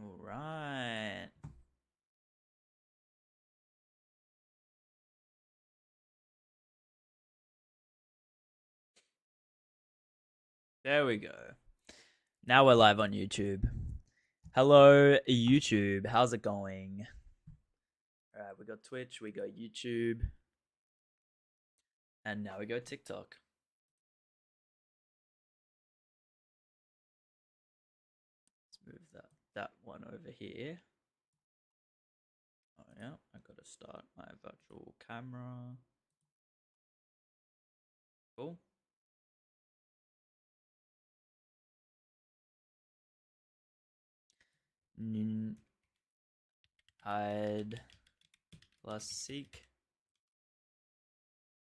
All right. There we go. Now we're live on YouTube. Hello, YouTube. How's it going? All right, we got Twitch, we got YouTube, and now we go TikTok. Let's move that one over here. Oh yeah, I gotta start my virtual camera. Cool. Hide plus seek.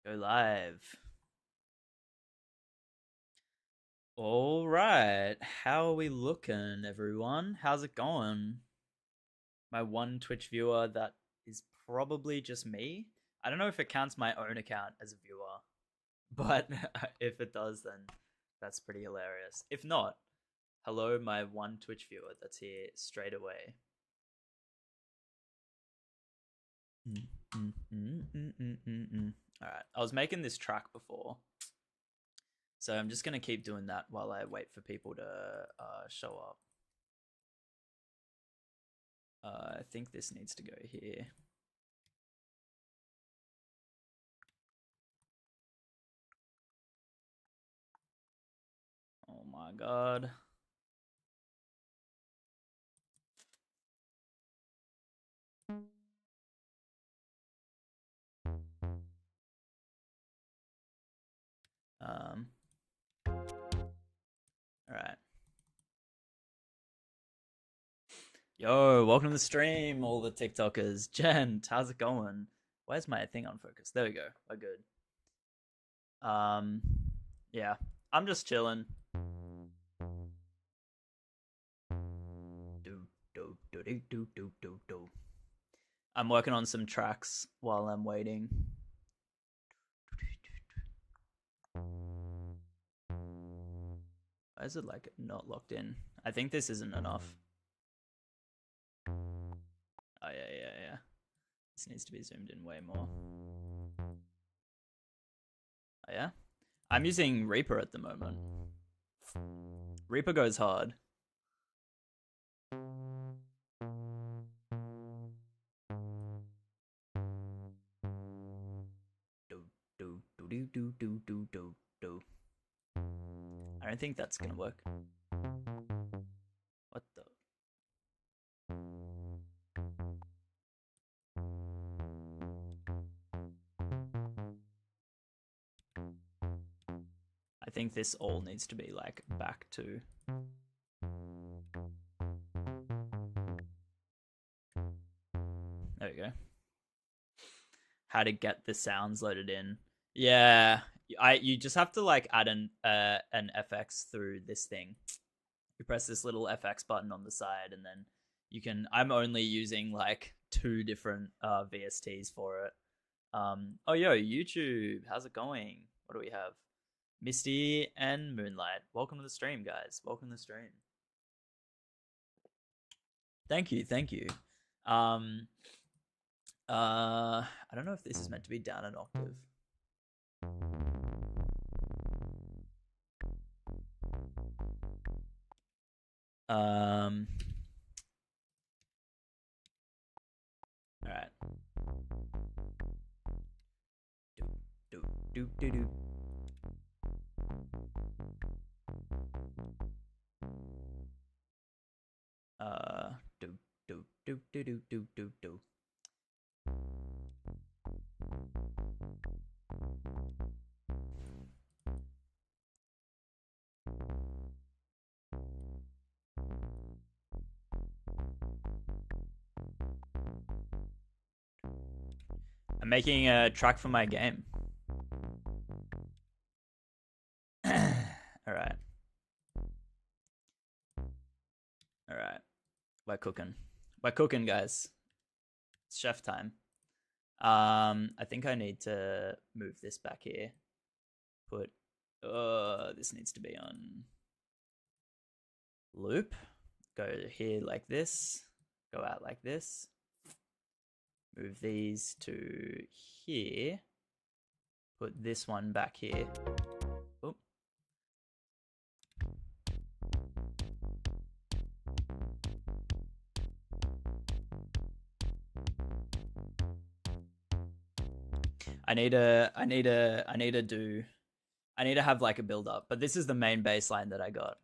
Go live. All right. How are we looking, everyone? How's it going? My one Twitch viewer that is probably just me. I don't know if it counts my own account as a viewer, but if it does, then that's pretty hilarious. If not, hello, my one Twitch viewer that's here straight away. All right, I was making this track before, so I'm just gonna keep doing that while I wait for people to show up. I think this needs to go here. Oh my god. All right. Yo, welcome to the stream, all the TikTokers. Gent, how's it going? Where's my thing on focus? There we go. We're good. Yeah, I'm just chilling. I'm working on some tracks while I'm waiting. Why is it like not locked in? I think this isn't enough. Oh yeah. This needs to be zoomed in way more. Oh yeah? I'm using Reaper at the moment. Reaper goes hard. I don't think that's gonna work. What the? I think this all needs to be like back to. There we go. How to get the sounds loaded in. Yeah, you just have to like add an FX through this thing. You press this little FX button on the side, and then you can. I'm only using like 2 different VSTs for it. Oh yo, YouTube, how's it going? What do we have? Misty and Moonlight. Welcome to the stream, guys. Welcome to the stream. Thank you. I don't know if this is meant to be down an octave. All right. Do. Do. I'm making a track for my game. All right. We're cooking, guys. It's chef time. I think I need to move this back here. This needs to be on loop. go here like this, go out like this, move these to here, put this one back here. Oop. I need to have like a build up, but this is the main baseline that I got.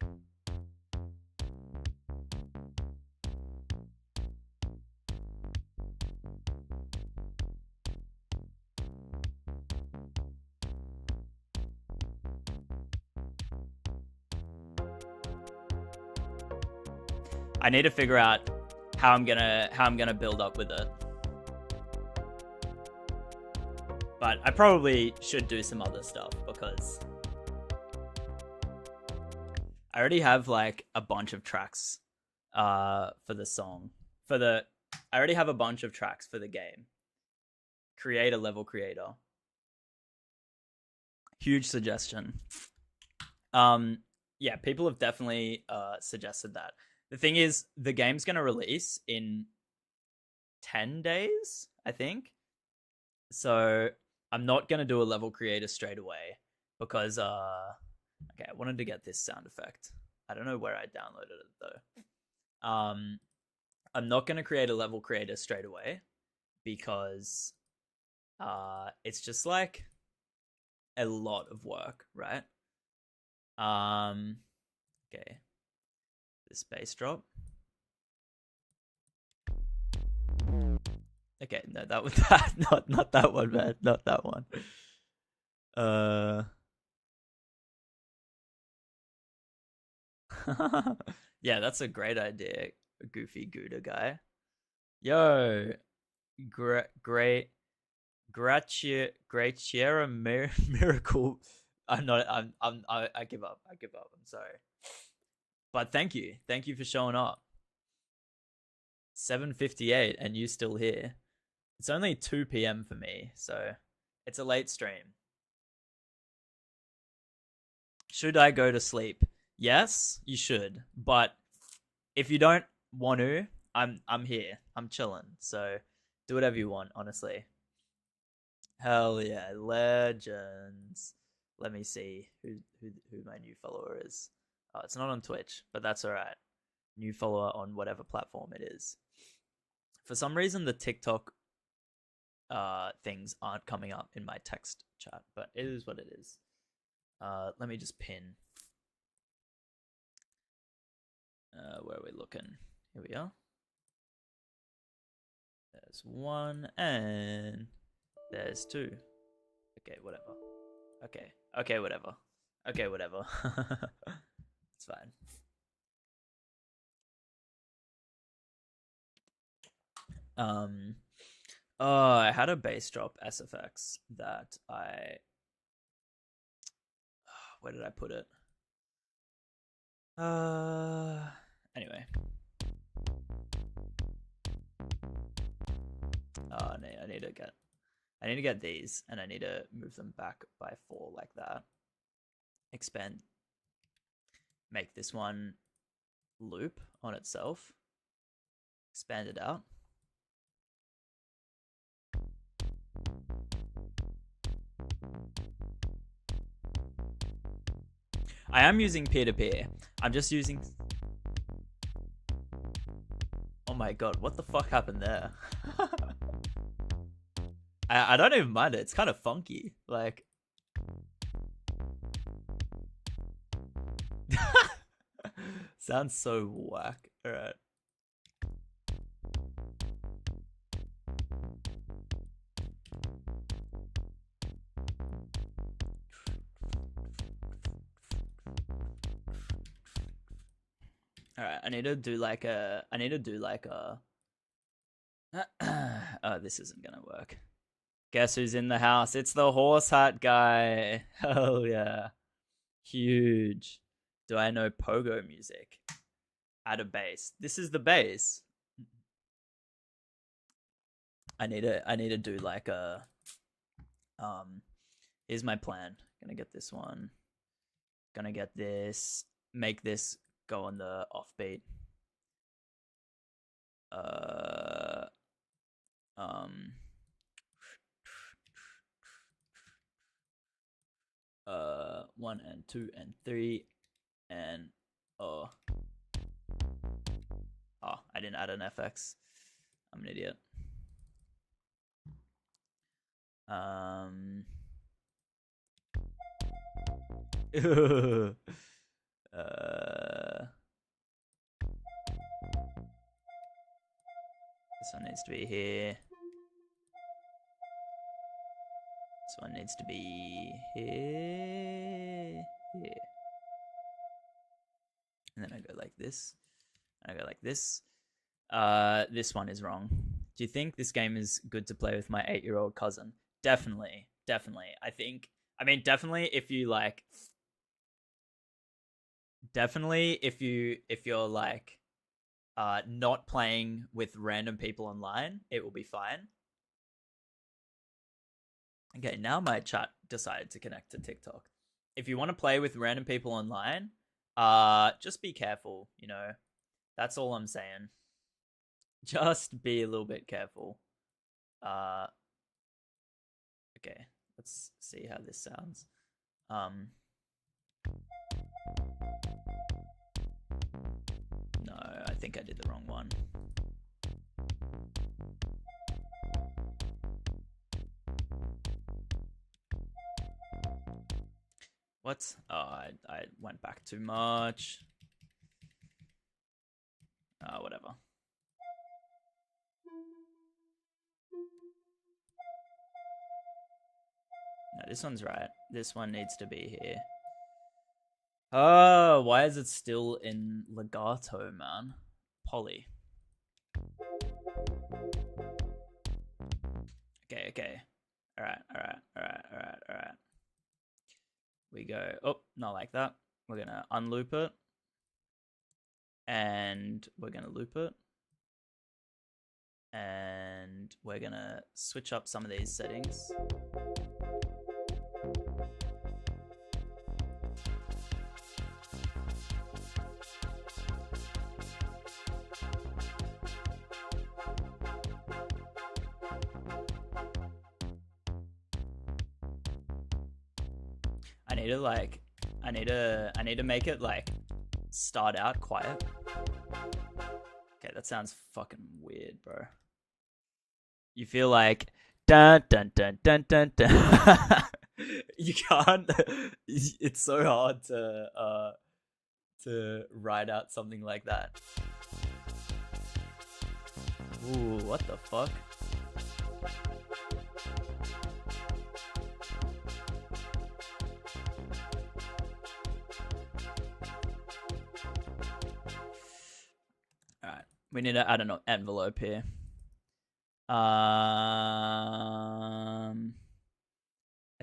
I need to figure out how I'm gonna build up with it. But I probably should do some other stuff because I already have like a bunch of tracks for the song. I already have a bunch of tracks for the game. Create a level creator. Huge suggestion. Yeah, people have definitely suggested that. The thing is, the game's going to release in 10 days, I think. So I'm not going to do a level creator straight away because, okay, I wanted to get this sound effect. I don't know where I downloaded it though. I'm not going to create a level creator straight away because it's just like a lot of work, right? Okay. This bass drop. Okay, no, that was that. Not that one, man. Not that one. Yeah, that's a great idea, Goofy Gouda guy. Yo, great, Gratiera miracle. I'm not. I give up. I give up. I'm sorry. But thank you for showing up. 7:58 and you still here. It's only 2 p.m. for me, so it's a late stream. Should I go to sleep? Yes, you should. But if you don't want to, I'm here. I'm chilling. So do whatever you want, honestly. Hell yeah, legends. Let me see who my new follower is. Oh, it's not on Twitch, but that's all right. New follower on whatever platform it is. For some reason, the TikTok things aren't coming up in my text chat, but it is what it is. Let me just pin. Where are we looking? Here we are. There's one and there's two. Okay, whatever. Okay, whatever. Okay, whatever. It's fine. Oh, I had a bass drop SFX that where did I put it? Anyway. Oh, no, I need to get these, and I need to move them back by 4 like that. Expand. Make this one loop on itself. Expand it out. I am using peer-to-peer. I'm just using... Oh my god, what the fuck happened there? I don't even mind it. It's kind of funky. Like... Sounds so whack. Alright. Alright, I need to do like a... Oh, this isn't gonna work. Guess who's in the house? It's the horse hat guy. Hell yeah. Huge. Do I know pogo music? Add a bass. This is the bass. I need to do like a... Here's my plan. Gonna get this one. Gonna get this. Make this go on the offbeat. Uh, 1 and 2 and 3 and oh, I didn't add an FX. I'm an idiot. This one needs to be here. This one needs to be here. And then I go like this. I go like this. This one is wrong. Do you think this game is good to play with my 8-year-old cousin? Definitely. I mean, definitely if you like... Definitely if you're like not playing with random people online, it will be fine. Okay, now my chat decided to connect to TikTok. If you want to play with random people online, just be careful, you know. That's all I'm saying. Just be a little bit careful. Okay, let's see how this sounds. No, I think I did the wrong one. What? Oh, I went back too much. Whatever. No, this one's right. This one needs to be here. Oh, why is it still in legato, man? Poly. Okay. Alright. We go, oh, not like that. We're gonna unloop it. And we're gonna loop it. And we're gonna switch up some of these settings. I need to make it like start out quiet. Okay, that sounds fucking weird, bro. You feel like dun dun dun dun dun dun. You can't. It's so hard to write out something like that. Ooh, what the fuck? Alright, we need to add an envelope here. I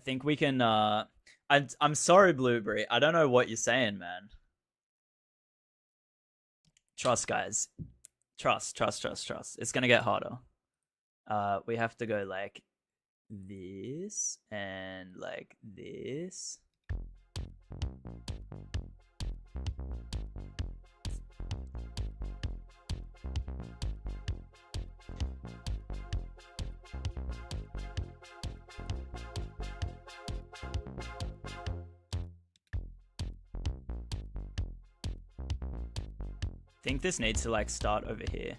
think we can. I'm sorry, Blueberry. I don't know what you're saying, man. Trust, guys. Trust. It's gonna get harder. We have to go like this and like this. I think this needs to like start over here.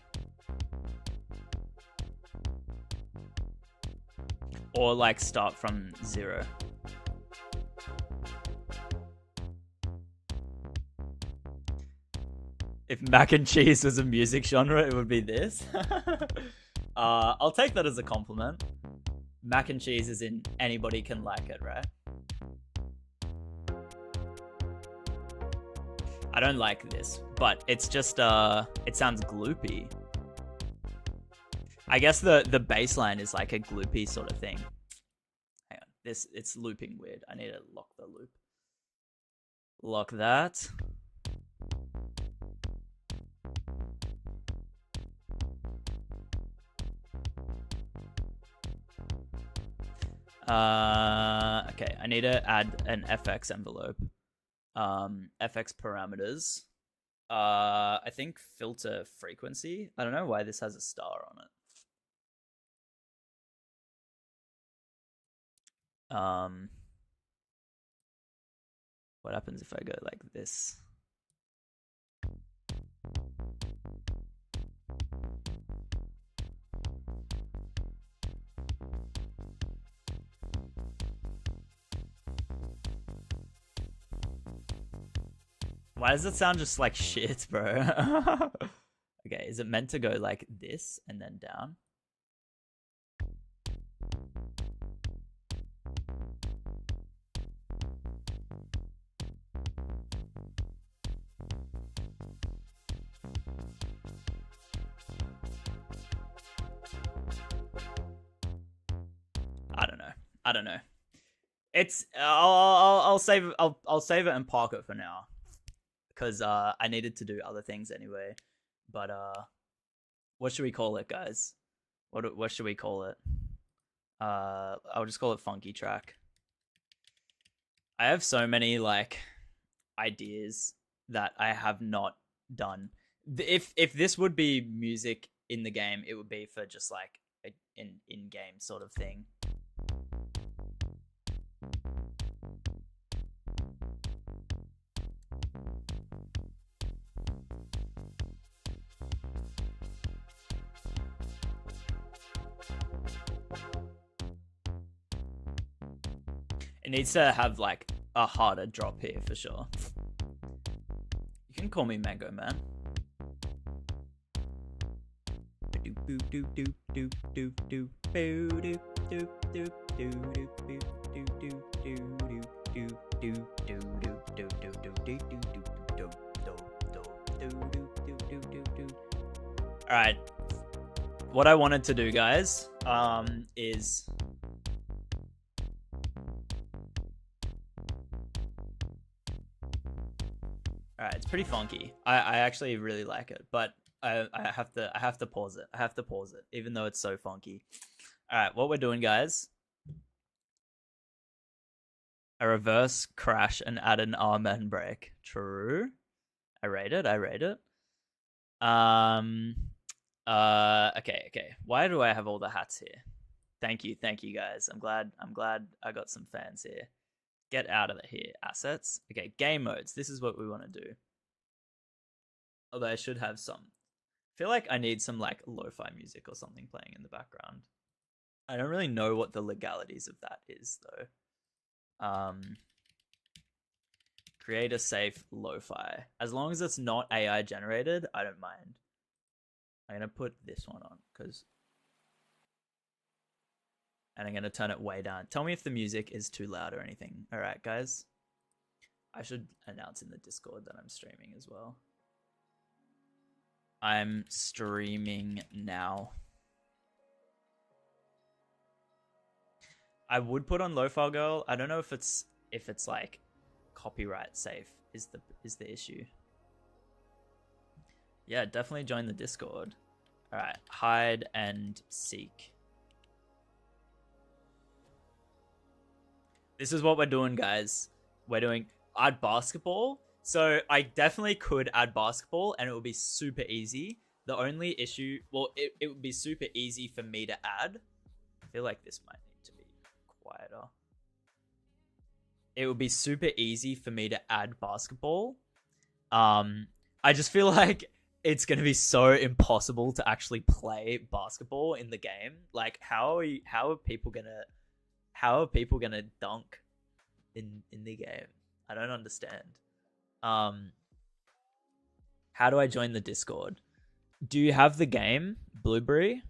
Or like start from 0. If mac and cheese was a music genre, it would be this. I'll take that as a compliment. Mac and cheese is in anybody can like it, right? I don't like this, but it's just it sounds gloopy. I guess the bass line is like a gloopy sort of thing. Hang on, it's looping weird. I need to lock the loop. Lock that. Okay, I need to add an FX envelope. FX parameters. I think filter frequency. I don't know why this has a star on it. What happens if I go like this? Why does it sound just like shit, bro? Okay, is it meant to go like this and then down? I don't know. It's I'll save it and park it for now because I needed to do other things anyway. But what should we call it, guys? What should we call it? I'll just call it funky track. I have so many like ideas that I have not done. If this would be music in the game, it would be for just like an in-game sort of thing. It needs to have like a harder drop here for sure. You can call me Mango Man. All right. What I wanted to do, guys, is alright, it's pretty funky. I actually really like it, but I have to pause it. I have to pause it, even though it's so funky. Alright, what we're doing, guys. A reverse crash and add an arm and break. True. I rate it. Okay. Why do I have all the hats here? Thank you, guys. I'm glad I got some fans here. Get out of it here. Assets. Okay, game modes. This is what we want to do. Although I should have some. I feel like I need some like lo-fi music or something playing in the background. I don't really know what the legalities of that is though. Create a safe lo-fi. As long as it's not AI generated, I don't mind. I'm gonna put this one on because, and I'm gonna turn it way down. Tell me if the music is too loud or anything. All right, guys. I should announce in the Discord that I'm streaming as well. I'm streaming now. I would put on Lo-Fi Girl. I don't know if it's like copyright safe is the issue. Yeah, definitely join the Discord. All right, hide and seek. This is what we're doing, guys. We're doing add basketball. So I definitely could add basketball and it would be super easy. The only issue, well, it would be super easy for me to add. I feel like this might need to be quieter. It would be super easy for me to add basketball. I just feel like it's going to be so impossible to actually play basketball in the game. Like, how are people going to dunk in the game? I don't understand. How do I join the Discord? Do you have the game, Blueberry?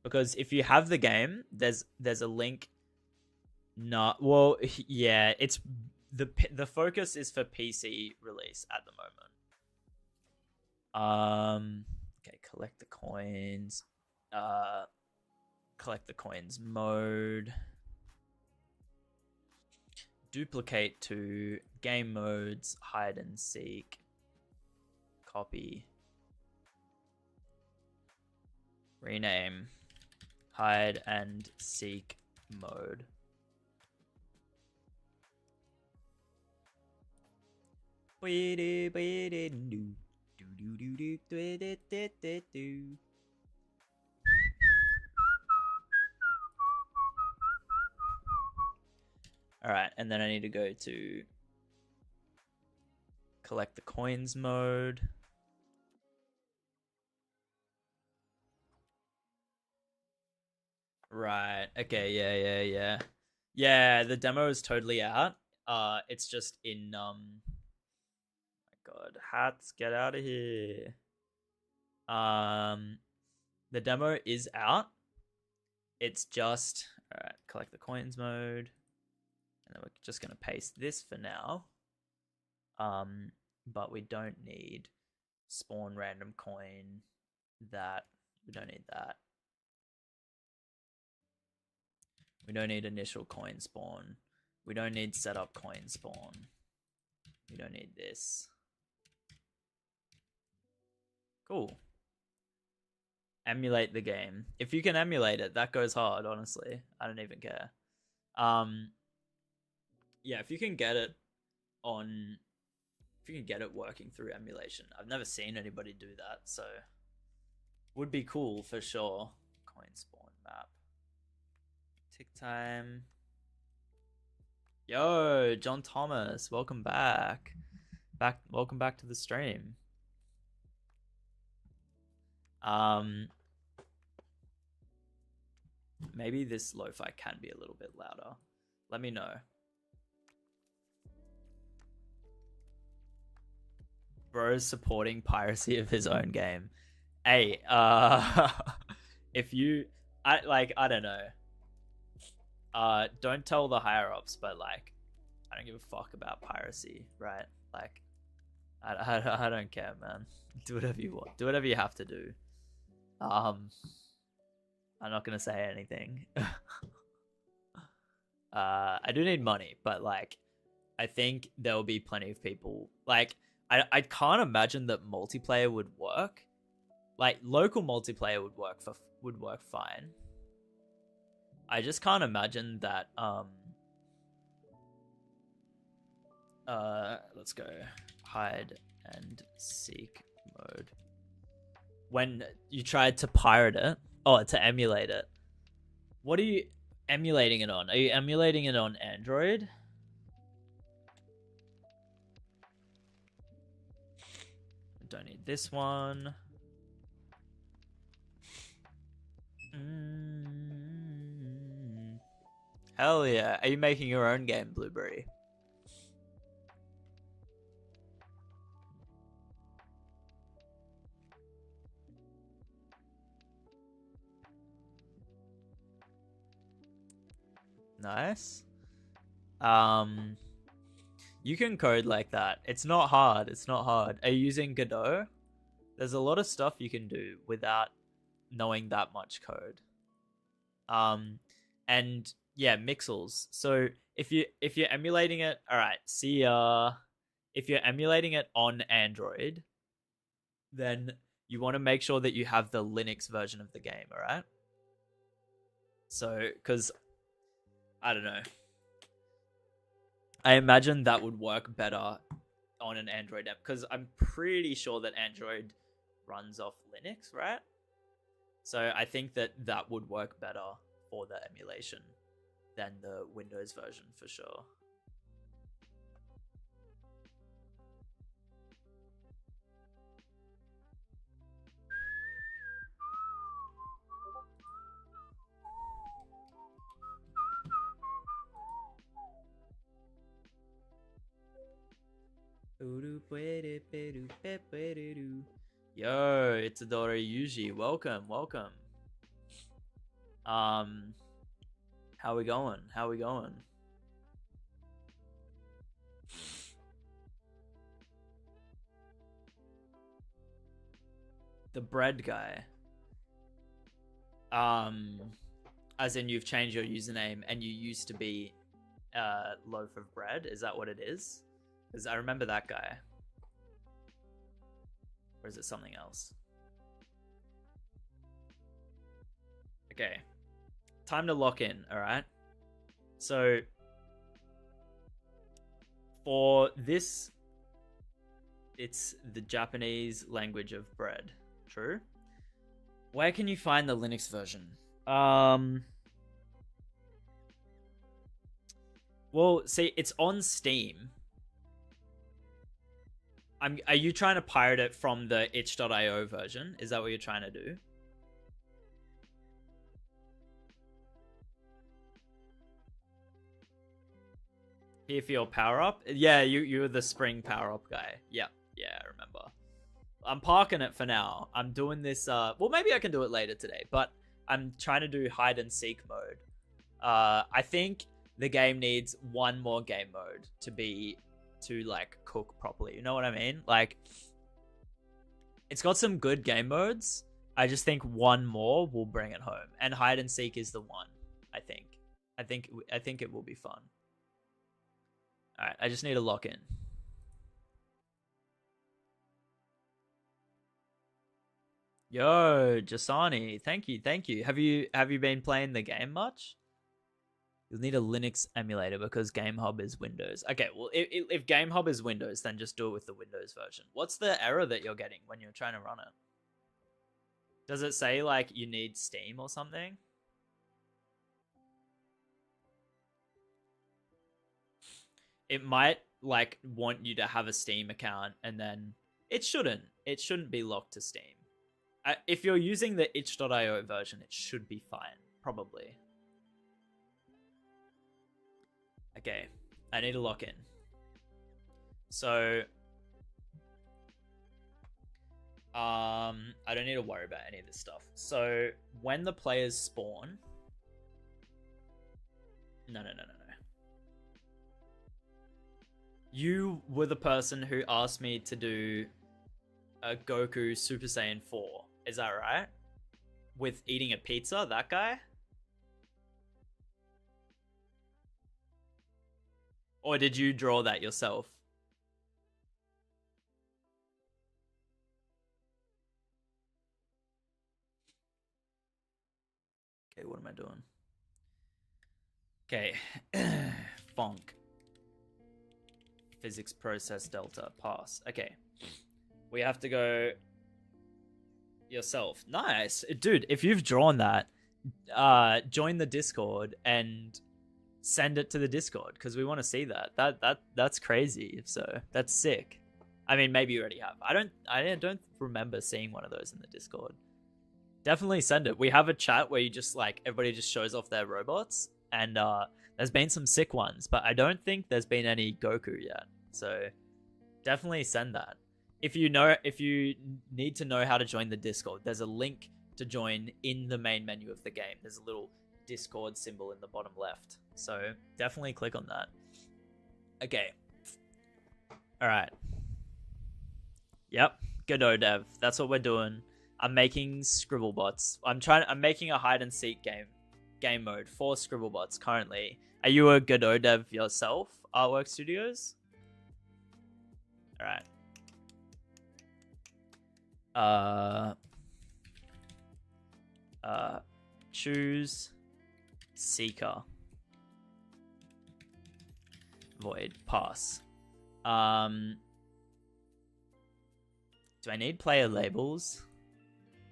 Because if you have the game, there's a link. No, well, yeah, it's the focus is for PC release at the moment. Okay, collect the coins. Collect the coins mode. Duplicate to game modes, hide and seek, copy, rename, hide and seek mode. All right, and then I need to go to collect the coins mode. Right. Okay. Yeah. Yeah, the demo is totally out. It's just in my God, hats, get out of here. The demo is out. It's just all right. Collect the coins mode, and then we're just gonna paste this for now. But we don't need spawn random coin. That we don't need that. We don't need initial coin spawn. We don't need setup coin spawn. We don't need this. Cool. Emulate the game. If you can emulate it, that goes hard, honestly. I don't even care. Yeah, if you can get it working through emulation. I've never seen anybody do that, so would be cool for sure. Coin spawn map. Tick time. Yo, John Thomas, welcome back. Welcome back to the stream. Maybe this lo-fi can be a little bit louder. Let me know. Bro's supporting piracy of his own game. Hey, if you, I don't know. Don't tell the higher ups, but like, I don't give a fuck about piracy, right? Like, I don't care, man. Do whatever you want. Do whatever you have to do. I'm not gonna say anything. I do need money, but like, I think there will be plenty of people. Like, I can't imagine that multiplayer would work. Like, local multiplayer would work fine. I just can't imagine that. Let's go hide and seek mode. When you tried to pirate it, to emulate it. What are you emulating it on? Are you emulating it on Android? Don't need this one. Hell yeah. Are you making your own game, Blueberry? Nice. You can code like that. It's not hard. It's not hard. Are you using Godot? There's a lot of stuff you can do without knowing that much code. And yeah, Mixels. So if you're emulating it, all right. See if you're emulating it on Android, then you want to make sure that you have the Linux version of the game, all right? So, because I don't know, I imagine that would work better on an Android app because I'm pretty sure that Android runs off Linux, right? So I think that would work better for the emulation than the Windows version for sure. Yo, it's Adora Yuji. Welcome. How we going? The bread guy. As in you've changed your username and you used to be loaf of bread. Is that what it is? Because I remember that guy. Or is it something else? Okay. Time to lock in, alright? So, for this It's the Japanese language of bread. True. Where can you find the Linux version? Well, see, it's on Steam. Are you trying to pirate it from the itch.io version? Is that what you're trying to do? Here for your power up? Yeah, you're the spring power up guy. Yeah, I remember. I'm parking it for now. I'm doing this. Well, maybe I can do it later today, but I'm trying to do hide and seek mode. I think the game needs one more game mode to like cook properly. You know what I mean? Like, it's got some good game modes. I just think one more will bring it home, and hide and seek is the one. I think it will be fun. All right, I just need to lock in. Yo, Jasani, thank you. Have you been playing the game much? You'll need a Linux emulator because GameHub is Windows. Okay, well, if GameHub is Windows, then just do it with the Windows version. What's the error that you're getting when you're trying to run it? Does it say, like, you need Steam or something? It might, like, want you to have a Steam account, and then it shouldn't. It shouldn't be locked to Steam. If you're using the itch.io version, it should be fine, probably. Okay, I need to lock in. So, I don't need to worry about any of this stuff. So, when the players spawn... No. You were the person who asked me to do a Goku Super Saiyan 4. Is that right? With eating a pizza, that guy? Or did you draw that yourself? Okay, what am I doing? Okay. Fonk. Physics process delta. Pass. Okay. We have to go yourself. Nice. Dude, if you've drawn that, join the Discord and send it to the Discord because we want to see that. That's crazy. So that's sick. I mean, maybe you already have. I don't remember seeing one of those in the Discord. Definitely send it. We have a chat where you just like everybody just shows off their robots, and there's been some sick ones, but I don't think there's been any Goku yet. So definitely send that. If you need to know how to join the Discord, there's a link to join in the main menu of the game. There's a little Discord symbol in the bottom left. So definitely click on that. Okay. All right. Yep. Godot dev. That's what we're doing. I'm making Scribble Bots. I'm making a hide and seek game mode for Scribble Bots currently. Are you a Godot dev yourself, Artwork Studios? All right. Choose Seeker. Void. Pass. Do I need player labels?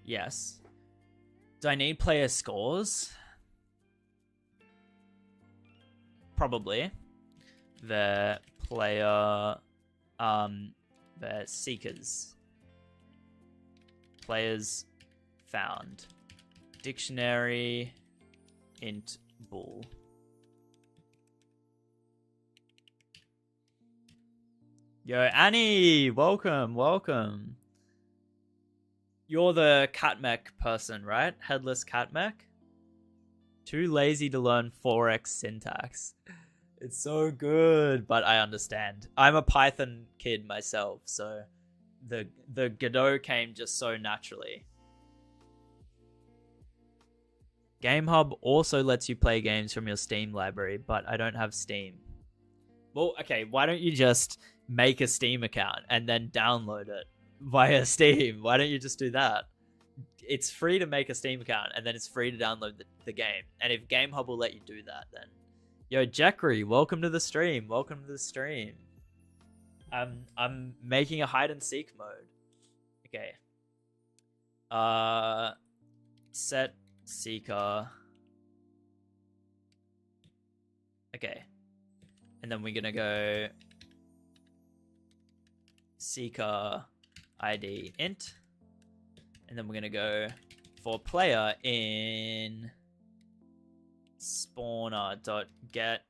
Yes. Do I need player scores? Probably. The player... the seekers. Players found. Dictionary int bool. Yo, Annie! Welcome. You're the cat mech person, right? Headless cat mech? Too lazy to learn 4x syntax. It's so good, but I understand. I'm a Python kid myself, so the Godot came just so naturally. GameHub also lets you play games from your Steam library, but I don't have Steam. Well, okay, why don't you just make a Steam account and then download it via Steam? Why don't you just do that? It's free to make a Steam account, and then it's free to download the game. And if GameHub will let you do that, then... Yo, Jackery, welcome to the stream. I'm making a hide and seek mode. Okay. Set seeker. Okay. And then we're gonna go seeker ID int. And then we're gonna go for player in spawner.get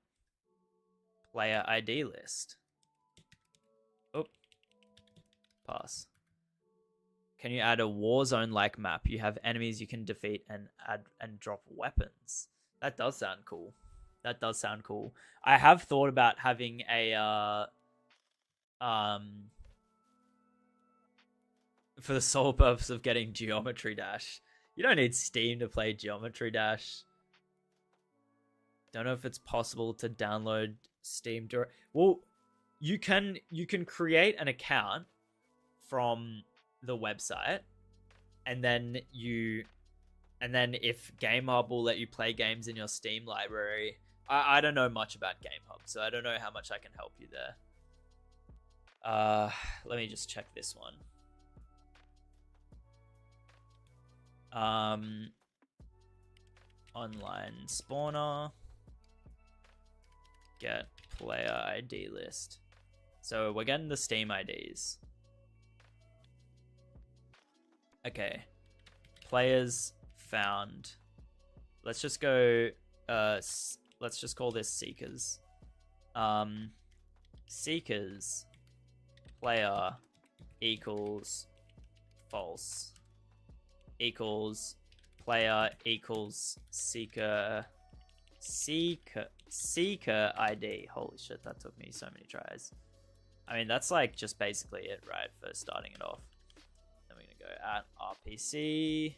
player ID list. Oh, pass. Can you add a Warzone like map? You have enemies you can defeat and add and drop weapons. That does sound cool. That does sound cool. I have thought about having a for the sole purpose of getting Geometry Dash. You don't need Steam to play Geometry Dash. Don't know if it's possible to download Steam. Well, you can create an account from the website, and then if GameHub will let you play games in your Steam library. I don't know much about GameHub, so I don't know how much I can help you there. Let me just check this one. Online spawner, get player ID list. So we're getting the Steam IDs. Okay, players found. Let's just go. Let's just call this seekers. Seekers player equals false equals player equals seeker ID. Holy shit, that took me so many tries. I mean, that's like just basically it, right, for starting it off. Then we're gonna go at RPC.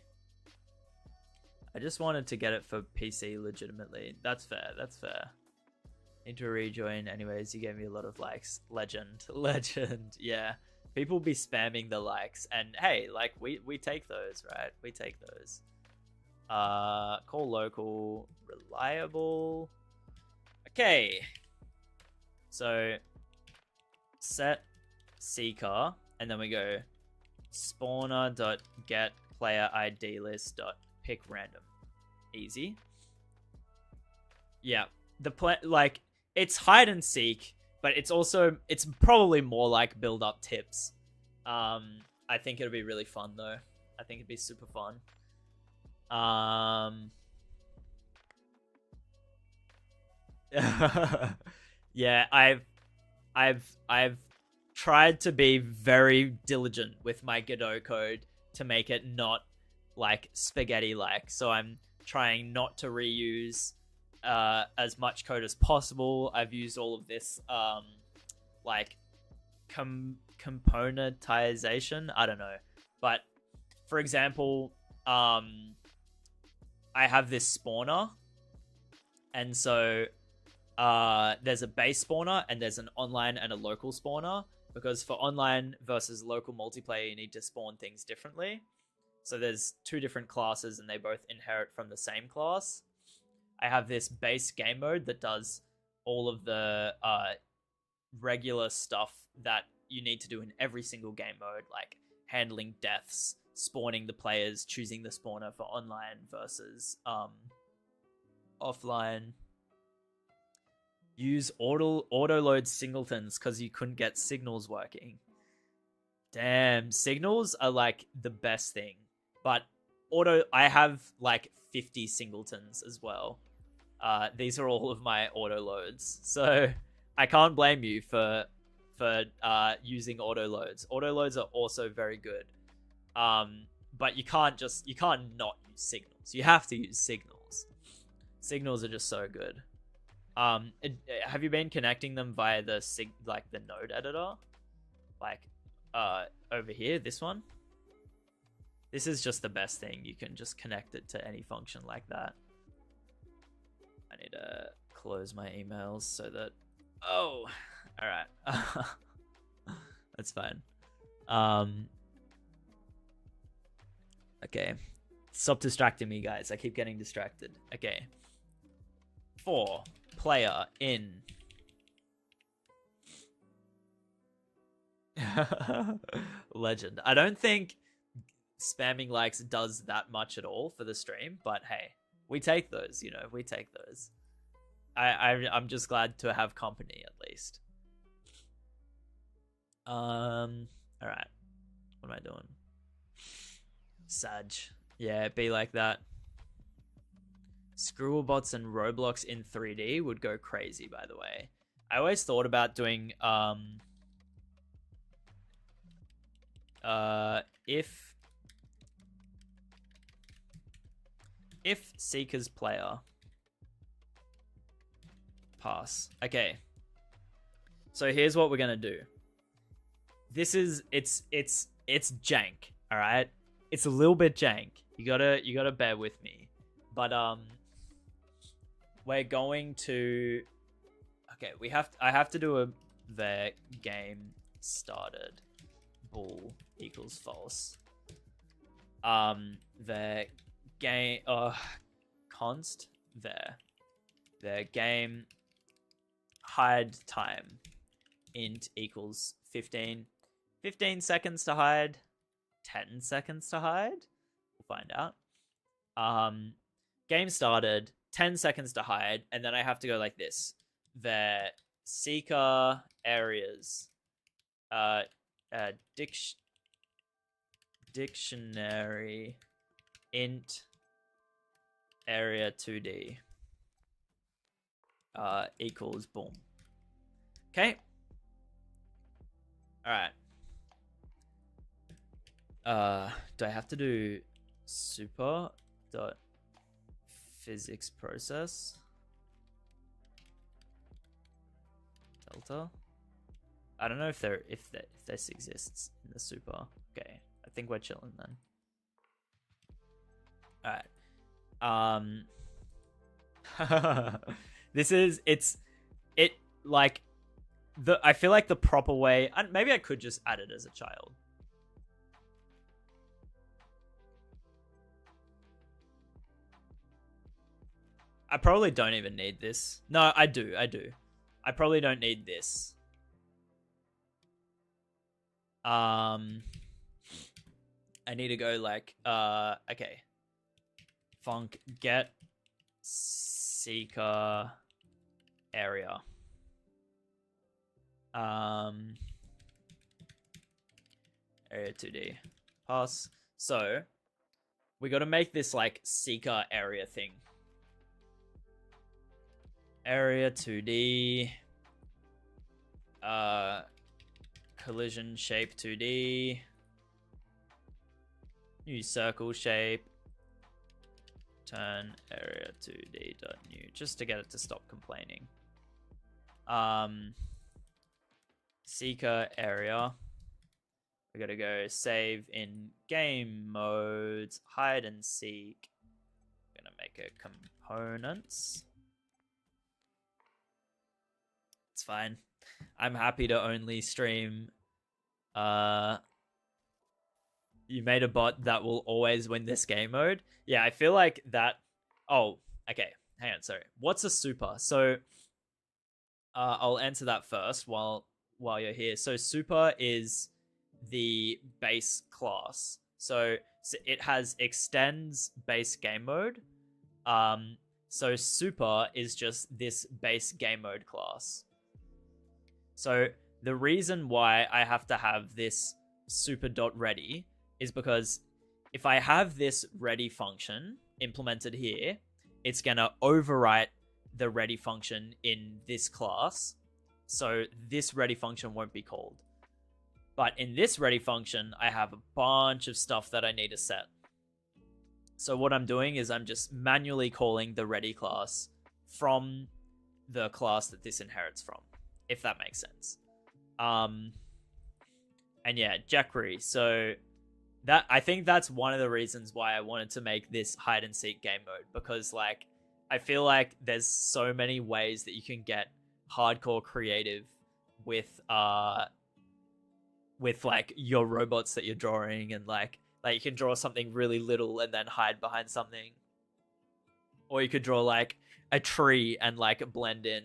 I just wanted to get it for PC legitimately. That's fair, that's fair. Need to rejoin. Anyways, you gave me a lot of likes. Legend. Yeah, people be spamming the likes, and hey, like we take those, right? We take those. Call local, reliable. Okay, so set seeker, and then we go spawner.get player ID list pick random. Easy. Yeah, the like it's hide and seek, but it's probably more like build up tips. I think it'll be really fun though. I think it'd be super fun. Yeah, I've tried to be very diligent with my Godot code to make it not like spaghetti like. So I'm trying not to reuse as much code as possible. I've used all of this like componentization. I don't know, but for example, I have this spawner, and so there's a base spawner and there's an online and a local spawner, because for online versus local multiplayer you need to spawn things differently. So there's two different classes and they both inherit from the same class. I have this base game mode that does all of the regular stuff that you need to do in every single game mode, like handling deaths, spawning the players, choosing the spawner for online versus offline. Use auto load singletons because you couldn't get signals working. Damn, signals are like the best thing. But I have like 50 singletons as well. These are all of my auto loads, so I can't blame you for using auto loads. Auto loads are also very good, but you can't not use signals. You have to use signals. Signals are just so good. Have you been connecting them via the the node editor, like over here? This one. This is just the best thing. You can just connect it to any function like that. I need to close my emails so that... Oh, all right. That's fine. Okay. Stop distracting me, guys. I keep getting distracted. Okay. For player in Legend. I don't think spamming likes does that much at all for the stream, but hey, we take those, you know, we take those. I'm just glad to have company at least. All right. What am I doing? Sag. Yeah, it'd be like that. Scribble Bots and Roblox in 3D would go crazy, by the way. I always thought about doing if Seeker's player pass. Okay. So here's what we're gonna do. This is it's jank, all right? It's a little bit jank. You gotta bear with me. But we're going to I have to do the game started bool equals false. The game const the game hide time int equals 15 seconds to hide, 10 seconds to hide. We'll find out. Game started, 10 seconds to hide, and then I have to go like this. The seeker areas dictionary int area 2D equals boom. Okay. All right. Do I have to do super dot physics process delta? I don't know if this exists in the super. Okay, I think we're chilling then. All right. I feel like the proper way, and maybe I could just add it as a child. I probably don't even need this. No, I do. I probably don't need this. I need to go like, okay. Func get seeker area. Area 2D. Pass. So, we got to make this like seeker area thing. Area 2D. Collision shape 2D. New circle shape. Turn area 2D dot new, just to get it to stop complaining. Seeker area. We gotta go save in game modes, hide and seek. I'm gonna make it components. It's fine. I'm happy to only stream. You made a bot that will always win this game mode. Yeah, I feel like that. Oh, okay. Hang on. Sorry. What's a super? So, I'll answer that first while you're here. So, super is the base class. So it has extends base game mode. So super is just this base game mode class. So the reason why I have to have this super.ready is because if I have this ready function implemented here, it's going to overwrite the ready function in this class. So this ready function won't be called. But in this ready function, I have a bunch of stuff that I need to set. So what I'm doing is I'm just manually calling the ready class from the class that this inherits from, if that makes sense. And yeah, jQuery. So that, I think that's one of the reasons why I wanted to make this hide and seek game mode, because like I feel like there's so many ways that you can get hardcore creative with like your robots that you're drawing, and like you can draw something really little and then hide behind something, or you could draw like a tree and like blend in.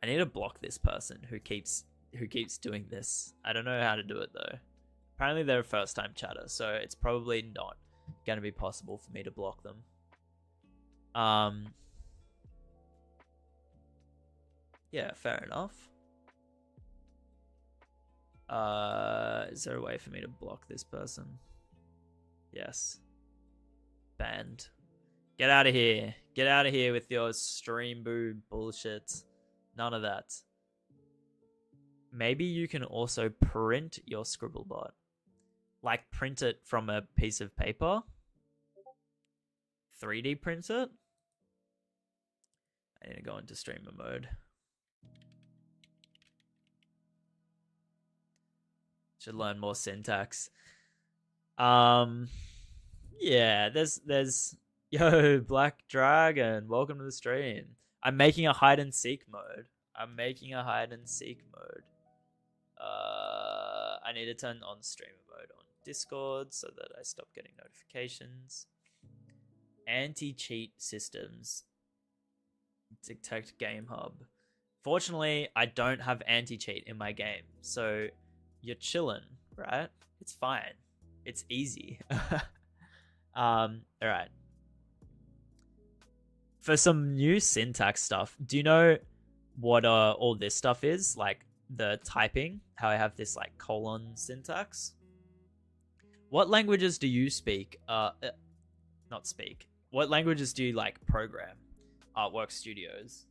I need to block this person who keeps who keeps doing this. I don't know how to do it though. Apparently they're a first time chatter, so it's probably not going to be possible for me to block them. Yeah, fair enough. Is there a way for me to block this person? Yes. Banned. Get out of here. Get out of here with your stream boo bullshit. None of that. Maybe you can also print your Scribble Bot. Like print it from a piece of paper. 3D print it. I need to go into streamer mode. Should learn more syntax. Yeah, there's yo, Black Dragon, welcome to the stream. I'm making a hide and seek mode. I need to turn on streamer mode on Discord so that I stop getting notifications. Anti-cheat systems. Detect game hub. Fortunately, I don't have anti-cheat in my game, so you're chilling, right? It's fine. It's easy. All right. For some new syntax stuff, do you know what all this stuff is? Like the typing, how I have this like colon syntax. What languages do you speak? Not speak. What languages do you like program? Artwork Studios.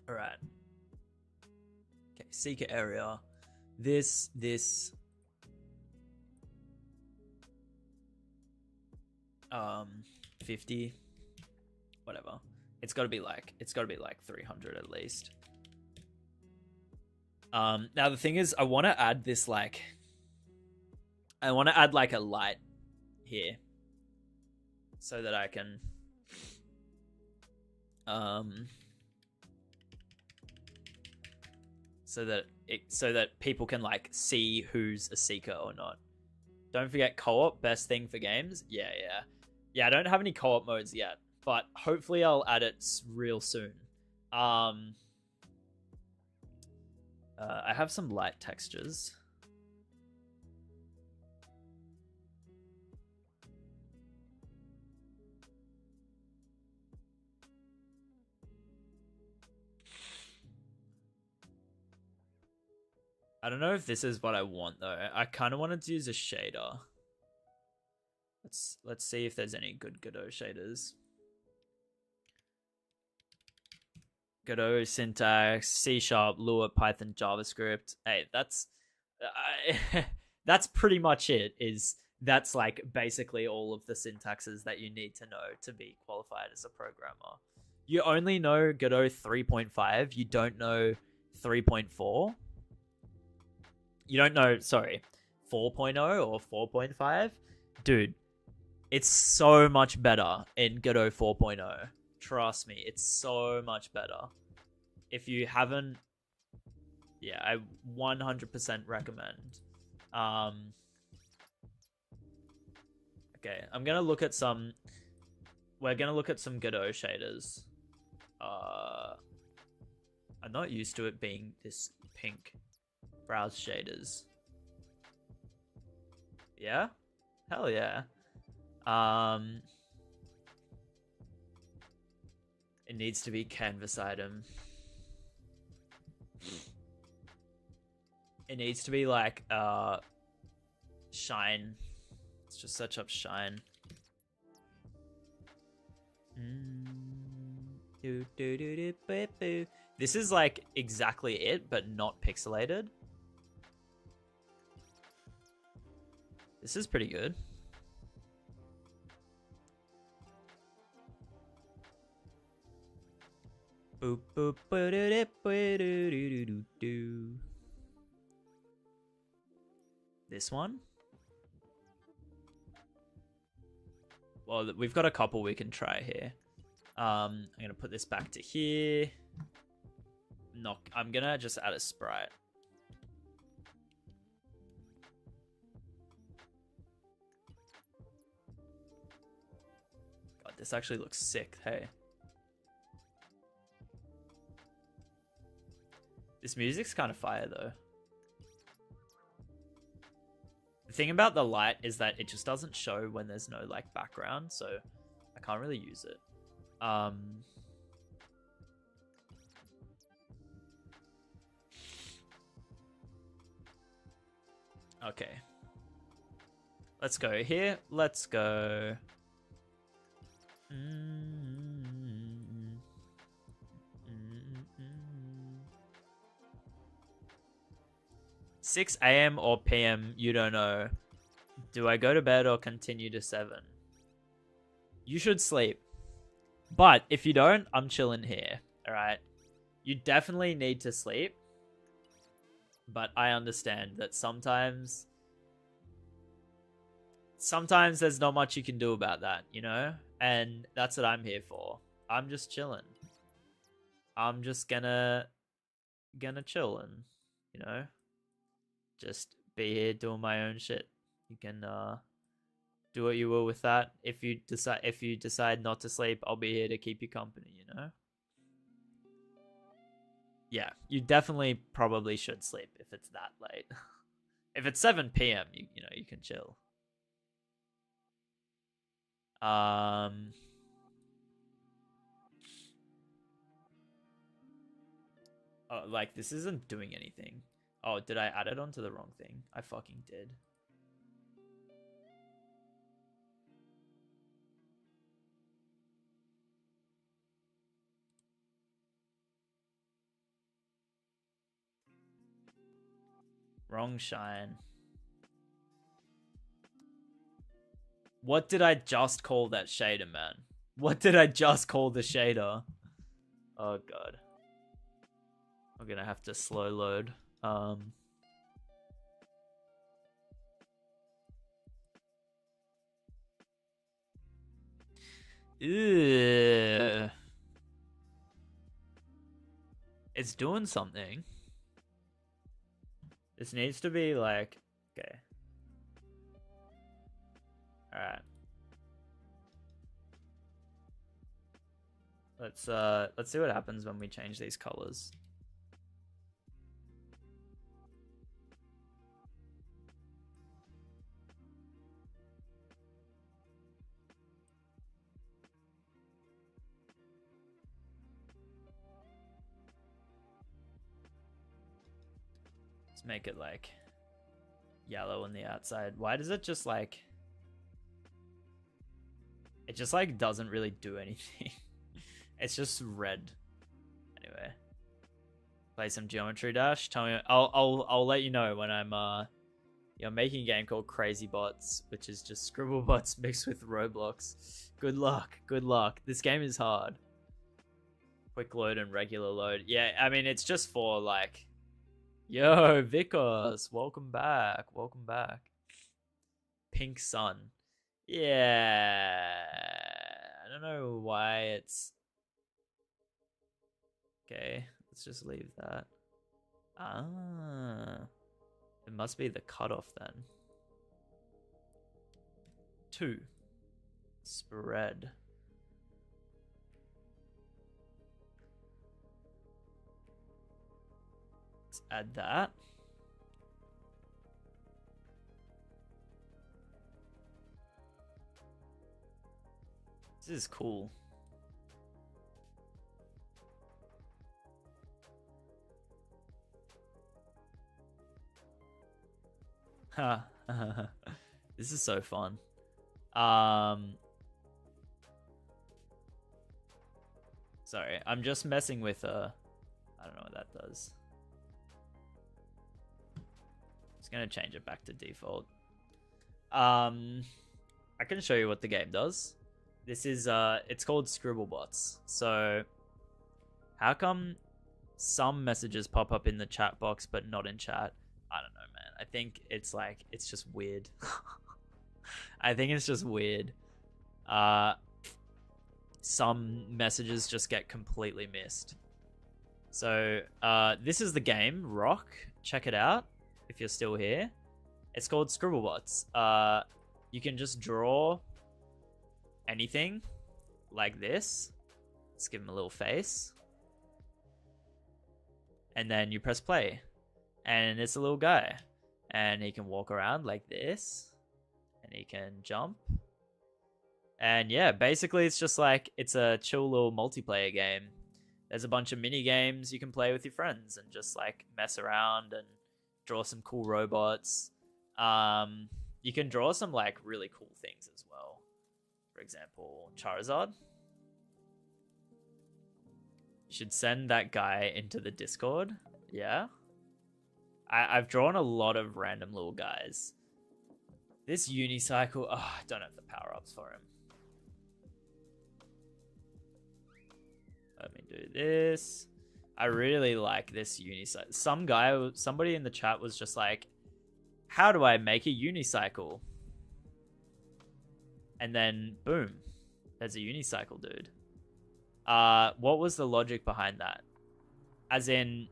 All right. Okay, seeker area. This. 50. Whatever. It's got to be like 300 at least. Now the thing is, I want to add this like. I want to add like a light here, so that I can. So that people can like see who's a seeker or not. Don't forget co-op, best thing for games. Yeah. I don't have any co-op modes yet, but hopefully I'll add it real soon. I have some light textures. I don't know if this is what I want though. I kind of wanted to use a shader. Let's see if there's any good Godot shaders. Godot syntax, C#, Lua, Python, JavaScript. Hey, that's pretty much it. That's like basically all of the syntaxes that you need to know to be qualified as a programmer. You only know Godot 3.5. You don't know 3.4. You don't know, 4.0 or 4.5. Dude, it's so much better in Godot 4.0. Trust me, it's so much better. If you haven't, yeah, I 100% recommend. Okay, we're gonna look at some Godot shaders. I'm not used to it being this pink. Browse shaders. Yeah? Hell yeah. It needs to be canvas item. It needs to be like shine. Let's just search up shine. This is like exactly it, but not pixelated. This is pretty good. Boop, boop, this one? Well, we've got a couple we can try here. I'm gonna put this back to here. I'm gonna just add a sprite. this actually looks sick. Hey. This music's kind of fire, though. The thing about the light is that it just doesn't show when there's no, like, background, so I can't really use it. Okay. Let's go here. Let's go... 6 a.m. or p.m. You don't know. Do I go to bed or continue to 7? You should sleep. But if you don't, I'm chilling here. Alright? You definitely need to sleep. But I understand that sometimes there's not much you can do about that, you know? And that's what I'm here for. I'm just chilling. I'm just gonna chill and, you know, just be here doing my own shit. You can do what you will with that. If you decide not to sleep, I'll be here to keep you company, you know? Yeah, you definitely probably should sleep if it's that late. If it's 7 p.m., you know, you can chill. Oh, like, this isn't doing anything. Oh, did I add it onto the wrong thing? I fucking did. Wrong shine. What did I just call that shader, man? What did I just call the shader? Oh, God. I'm gonna have to slow load. Ew. It's doing something. This needs to be like... Okay. Alright. Let's see what happens when we change these colors. Let's make it like yellow on the outside. Why does it just like... It just like doesn't really do anything. It's just red. Anyway. Play some Geometry Dash. Tell me, I'll let you know when I'm making a game called Crazy Bots, which is just Scribble Bots mixed with Roblox. Good luck. Good luck. This game is hard. Quick load and regular load. Yeah, I mean, it's just for like... Yo, Vikos, welcome back. Welcome back. Pink Sun. Yeah. I don't know why it's... Okay, let's just leave that. Ah. It must be the cutoff then. 2. Spread. Let's add that. This is cool. Ha. This is so fun. Sorry, I'm just messing with I don't know what that does. Just gonna change it back to default. I can show you what the game does. This is it's called Scribble Bots. So how come some messages pop up in the chat box but not in chat? I don't know, man. I think it's like, it's just weird. I think it's just weird. Some messages just get completely missed. So this is the game, Rock. Check it out if you're still here. It's called Scribble Bots. You can just draw anything like this. Let's give him a little face. And then you press play. And it's a little guy. And he can walk around like this. And he can jump. And yeah, basically it's just like, it's a chill little multiplayer game. There's a bunch of mini games you can play with your friends and just like mess around and draw some cool robots. You can draw some like really cool things as well. For example, Charizard. You should send that guy into the Discord. Yeah. I've drawn a lot of random little guys. This unicycle, oh, I don't have the power-ups for him. Let me do this. I really like this unicycle. Somebody in the chat was just like, how do I make a unicycle? And then, boom, there's a unicycle, dude. What was the logic behind that? As in,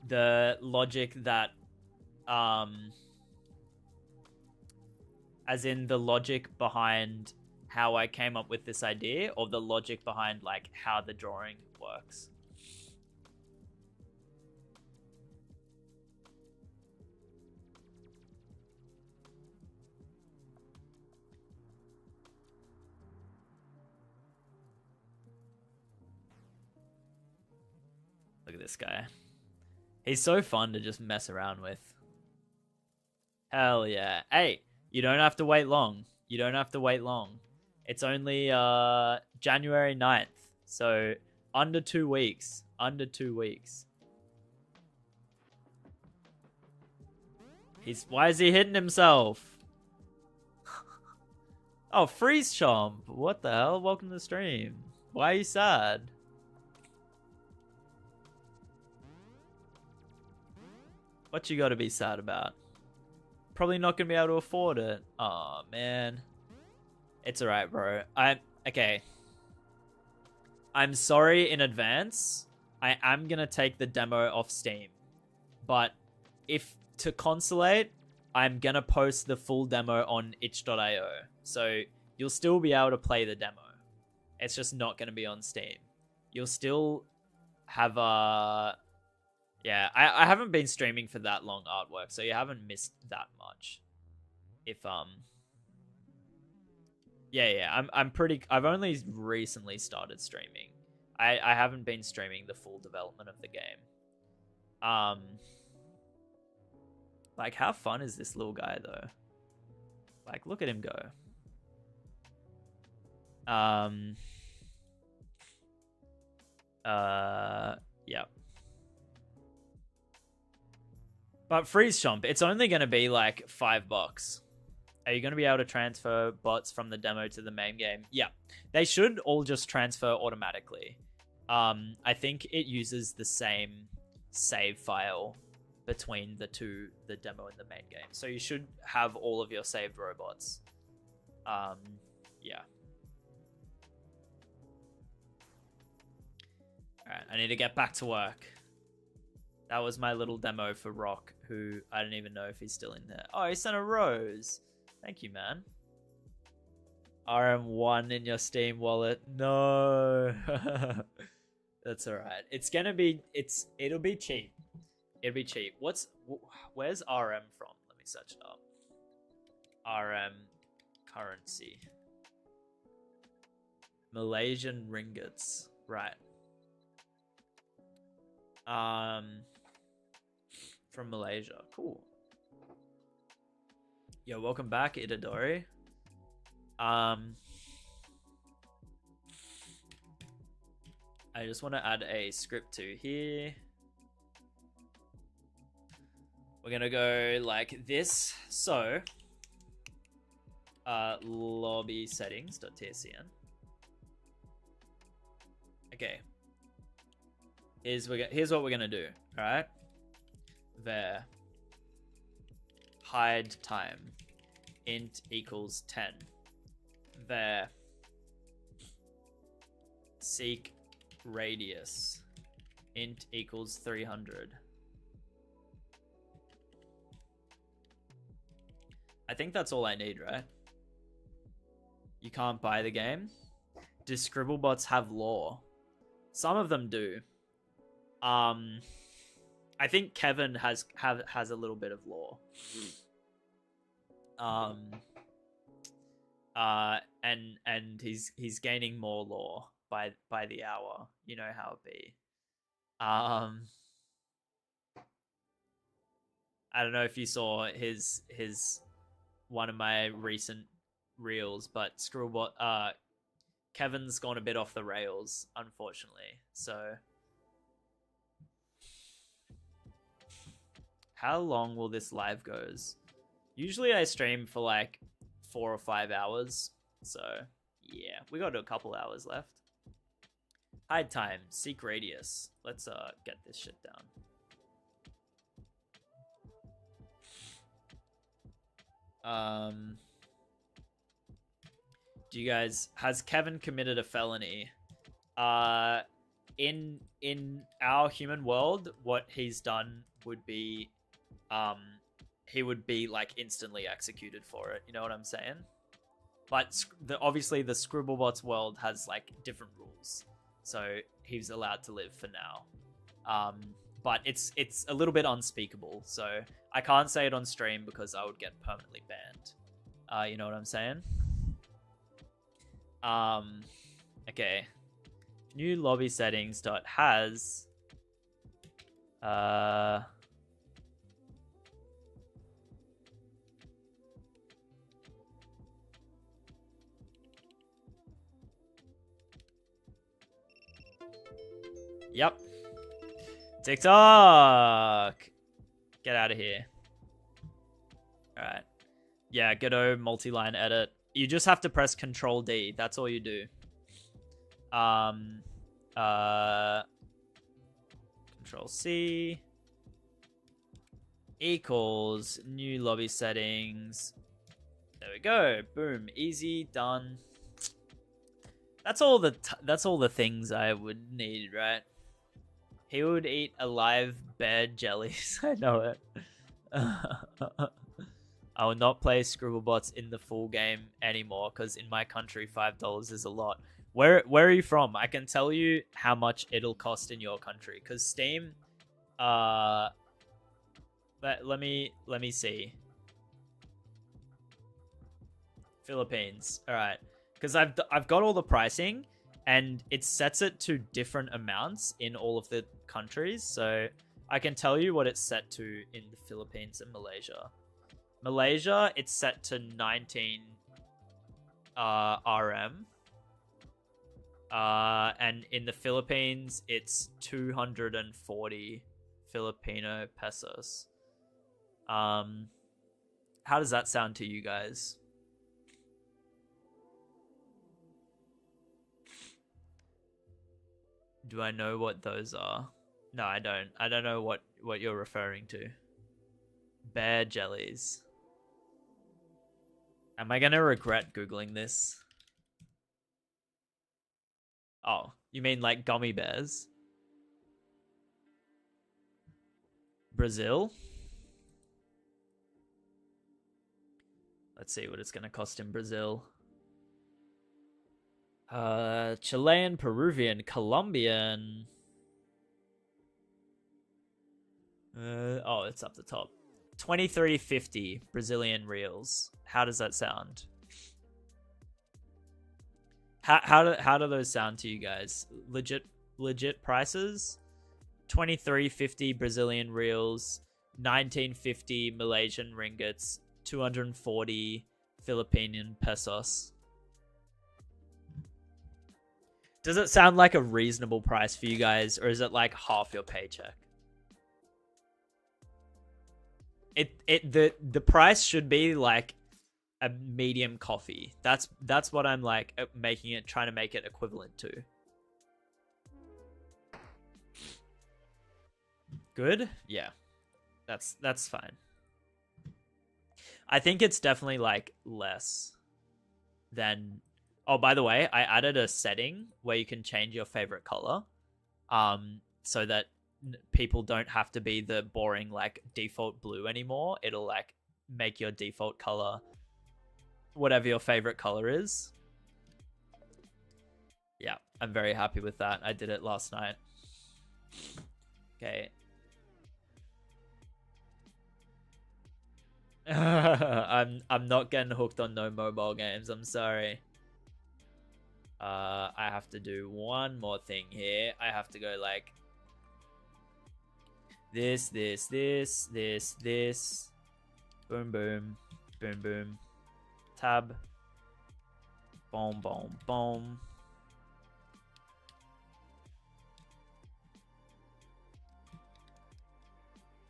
the logic that, as in the logic behind how I came up with this idea, or the logic behind like how the drawing works? Look at this guy. He's so fun to just mess around with. Hell yeah. Hey, you don't have to wait long. You don't have to wait long. It's only January 9th. So under 2 weeks. Under 2 weeks. Why is he hitting himself? Oh, Freeze Chomp. What the hell? Welcome to the stream. Why are you sad? What you gotta be sad about? Probably not gonna be able to afford it. Oh man. It's alright, bro. Okay. I'm sorry in advance. I am gonna take the demo off Steam. But if to consolate, I'm gonna post the full demo on itch.io. So you'll still be able to play the demo. It's just not gonna be on Steam. You'll still have a... Yeah, I haven't been streaming for that long artwork, so you haven't missed that much. If yeah, I've only recently started streaming. I haven't been streaming the full development of the game. Like, how fun is this little guy though? Like, look at him go. Yeah. But Freeze Chomp, it's only going to be like $5. Are you going to be able to transfer bots from the demo to the main game? Yeah. They should all just transfer automatically. I think it uses the same save file between the demo and the main game. So you should have all of your saved robots. Yeah. Alright, I need to get back to work. That was my little demo for Rock, who I don't even know if he's still in there. Oh, he sent a rose. Thank you, man. RM1 in your Steam wallet. No. That's alright. It's gonna be... It'll be cheap. It'll be cheap. Where's RM from? Let me search it up. RM currency. Malaysian ringgits. Right. From Malaysia. Cool. Yo, welcome back, Itadori. I just want to add a script to here. We're gonna go like this. So, lobby settings.tscn. Okay. Here's what we're gonna do. All right. There. Hide time. Int equals 10. There. Seek radius. Int equals 300. I think that's all I need, right? You can't buy the game. Do Scribble Bots have lore? Some of them do. I think Kevin has a little bit of lore. And he's gaining more lore by the hour. You know how it be. I don't know if you saw his one of my recent reels, but Scribblebot Kevin's gone a bit off the rails, unfortunately. So how long will this live goes? Usually I stream for like 4 or 5 hours. So yeah, we got a couple hours left. Hide time, seek radius. Let's get this shit down. Do you guys, has Kevin committed a felony? In our human world, what he's done would be he would be like instantly executed for it. You know what I'm saying? But obviously the Scribblebots world has like different rules, so he's allowed to live for now. But it's a little bit unspeakable, so I can't say it on stream because I would get permanently banned. You know what I'm saying? Okay. New lobby settings dot has Yep. TikTok. Get out of here. Alright. Yeah, Godot multi-line edit. You just have to press Control D. That's all you do. Control C equals new lobby settings. There we go. Boom. Easy. Done. That's all the things I would need, right? He would eat alive bear jellies. I know it. I will not play Scribblebots in the full game anymore because in my country $5 is a lot. Where are you from? I can tell you how much it'll cost in your country because Steam. Let me see. Philippines. All right, because I've got all the pricing and it sets it to different amounts in all of the countries. So I can tell you what it's set to in the Philippines and Malaysia. Malaysia, it's set to 19 RM. And in the Philippines, it's 240 Filipino pesos. How does that sound to you guys? Do I know what those are? No, I don't. I don't know what you're referring to. Bear jellies. Am I gonna regret Googling this? Oh, you mean like gummy bears? Brazil? Let's see what it's gonna cost in Brazil. Chilean, Peruvian, Colombian. Oh, it's up the top. 23.50 Brazilian reals. How does that sound? How do those sound to you guys? Legit prices? 23.50 Brazilian reals, 19.50 Malaysian ringgits, 240 Philippine pesos. Does it sound like a reasonable price for you guys, or is it like half your paycheck? The price should be like a medium coffee. That's what I'm like trying to make it equivalent to. Good? Yeah. That's fine. I think it's definitely like less than. Oh, by the way, I added a setting where you can change your favorite color, so that people don't have to be the boring like default blue anymore. It'll like make your default color whatever your favorite color is. I'm very happy with that. I did it last night. Okay. I'm not getting hooked on no mobile games. I'm sorry. I have to do one more thing here. I have to go like this. Boom, boom, boom, boom. Tab. Boom, boom, boom.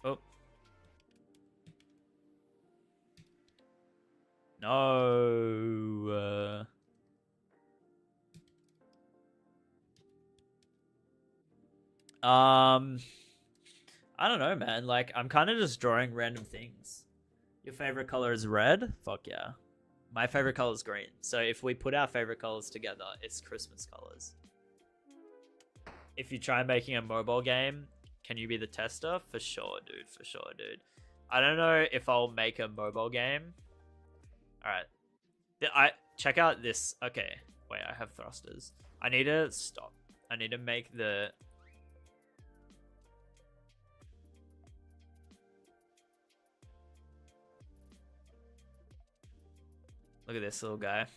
Oh. No. I don't know, man. Like, I'm kind of just drawing random things. Your favorite color is red? Fuck yeah. My favorite color is green. So if we put our favorite colors together, it's Christmas colors. If you try making a mobile game, can you be the tester? For sure, dude. For sure, dude. I don't know if I'll make a mobile game. All right. I check out this. Okay. Wait, I have thrusters. I need to stop. I need to make the... Look at this little guy.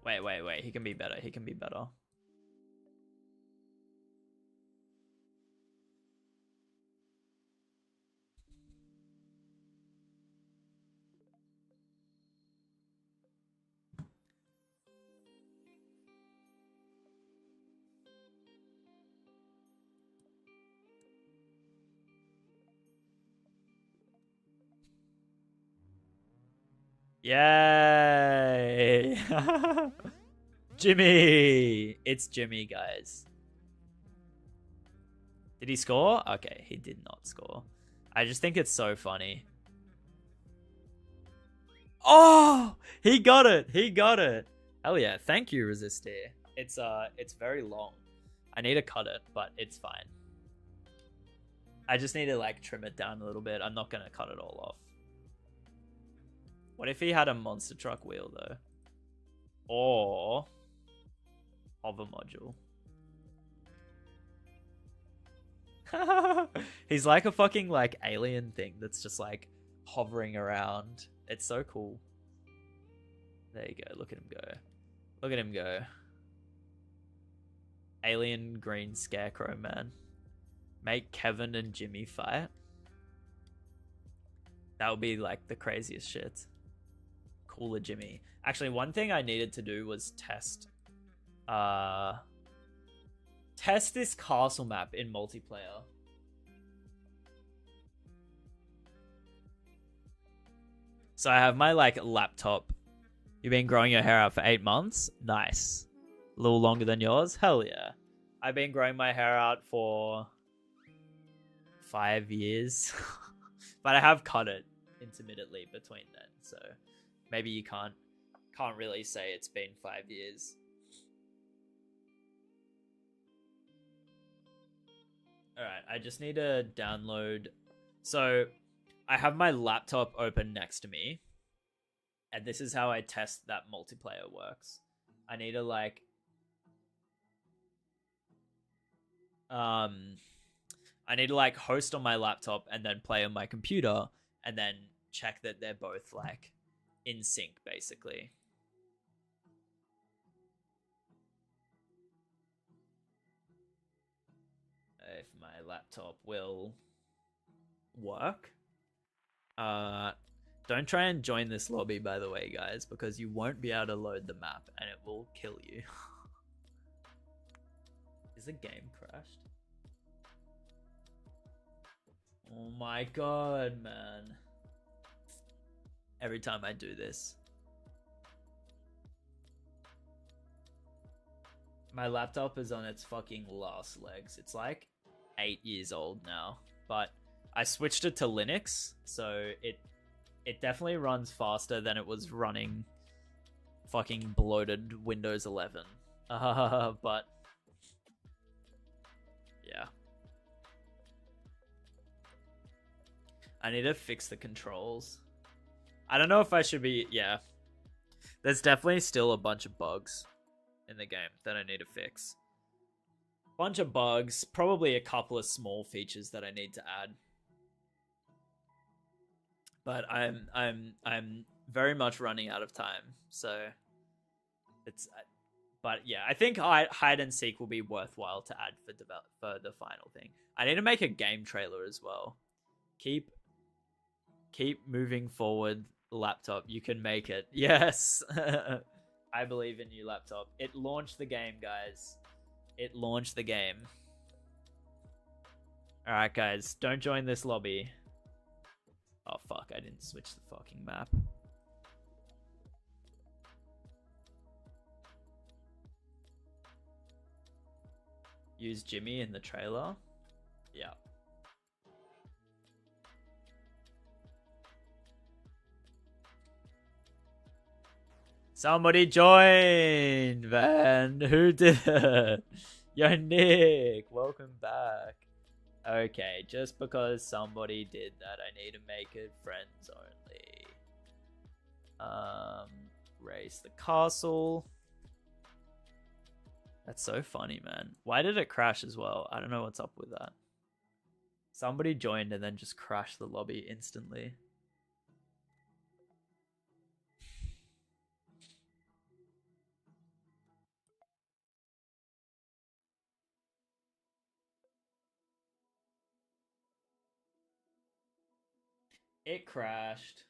Wait. He can be better. He can be better. Yay! Jimmy! It's Jimmy, guys. Did he score? Okay, he did not score. I just think it's so funny. Oh! He got it! He got it! Hell yeah. Thank you, Resistir. It's very long. I need to cut it, but it's fine. I just need to like trim it down a little bit. I'm not gonna cut it all off. What if he had a monster truck wheel though? Or hover module. He's like a fucking like alien thing that's just like hovering around. It's so cool. There you go. Look at him go. Look at him go. Alien green scarecrow man. Make Kevin and Jimmy fight. That would be like the craziest shit. Cooler Jimmy. Actually, one thing I needed to do was test this castle map in multiplayer. So I have my like laptop. You've been growing your hair out for 8 months? Nice. A little longer than yours? Hell yeah. I've been growing my hair out for 5 years. But I have cut it intermittently between then, so maybe you can't really say it's been 5 years. Alright, I just need to download. So I have my laptop open next to me, and this is how I test that multiplayer works. I need to like host on my laptop and then play on my computer and then check that they're both like in sync basically. If my laptop will work. Don't try and join this lobby, by the way, guys, because you won't be able to load the map and it will kill you. Is the game crashed? Oh my god, man. Every time I do this. My laptop is on its fucking last legs. It's like 8 years old now, but I switched it to Linux, so it definitely runs faster than it was running fucking bloated Windows 11. But yeah. I need to fix the controls. I don't know if I should be... Yeah. There's definitely still a bunch of bugs in the game that I need to fix. Bunch of bugs. Probably a couple of small features that I need to add. But I'm very much running out of time. So it's... But yeah, I think hide and seek will be worthwhile to add for the final thing. I need to make a game trailer as well. Keep moving forward, laptop. You can make it. Yes. I believe in you, laptop. It launched the game, guys. It launched the game. Alright, guys. Don't join this lobby. Oh, fuck. I didn't switch the fucking map. Use Jimmy in the trailer. Yeah. Somebody joined, man. Who did it? Yo, Nick. Welcome back. Okay, just because somebody did that, I need to make it friends only. Raise the castle. That's so funny, man. Why did it crash as well? I don't know what's up with that. Somebody joined and then just crashed the lobby instantly. It crashed.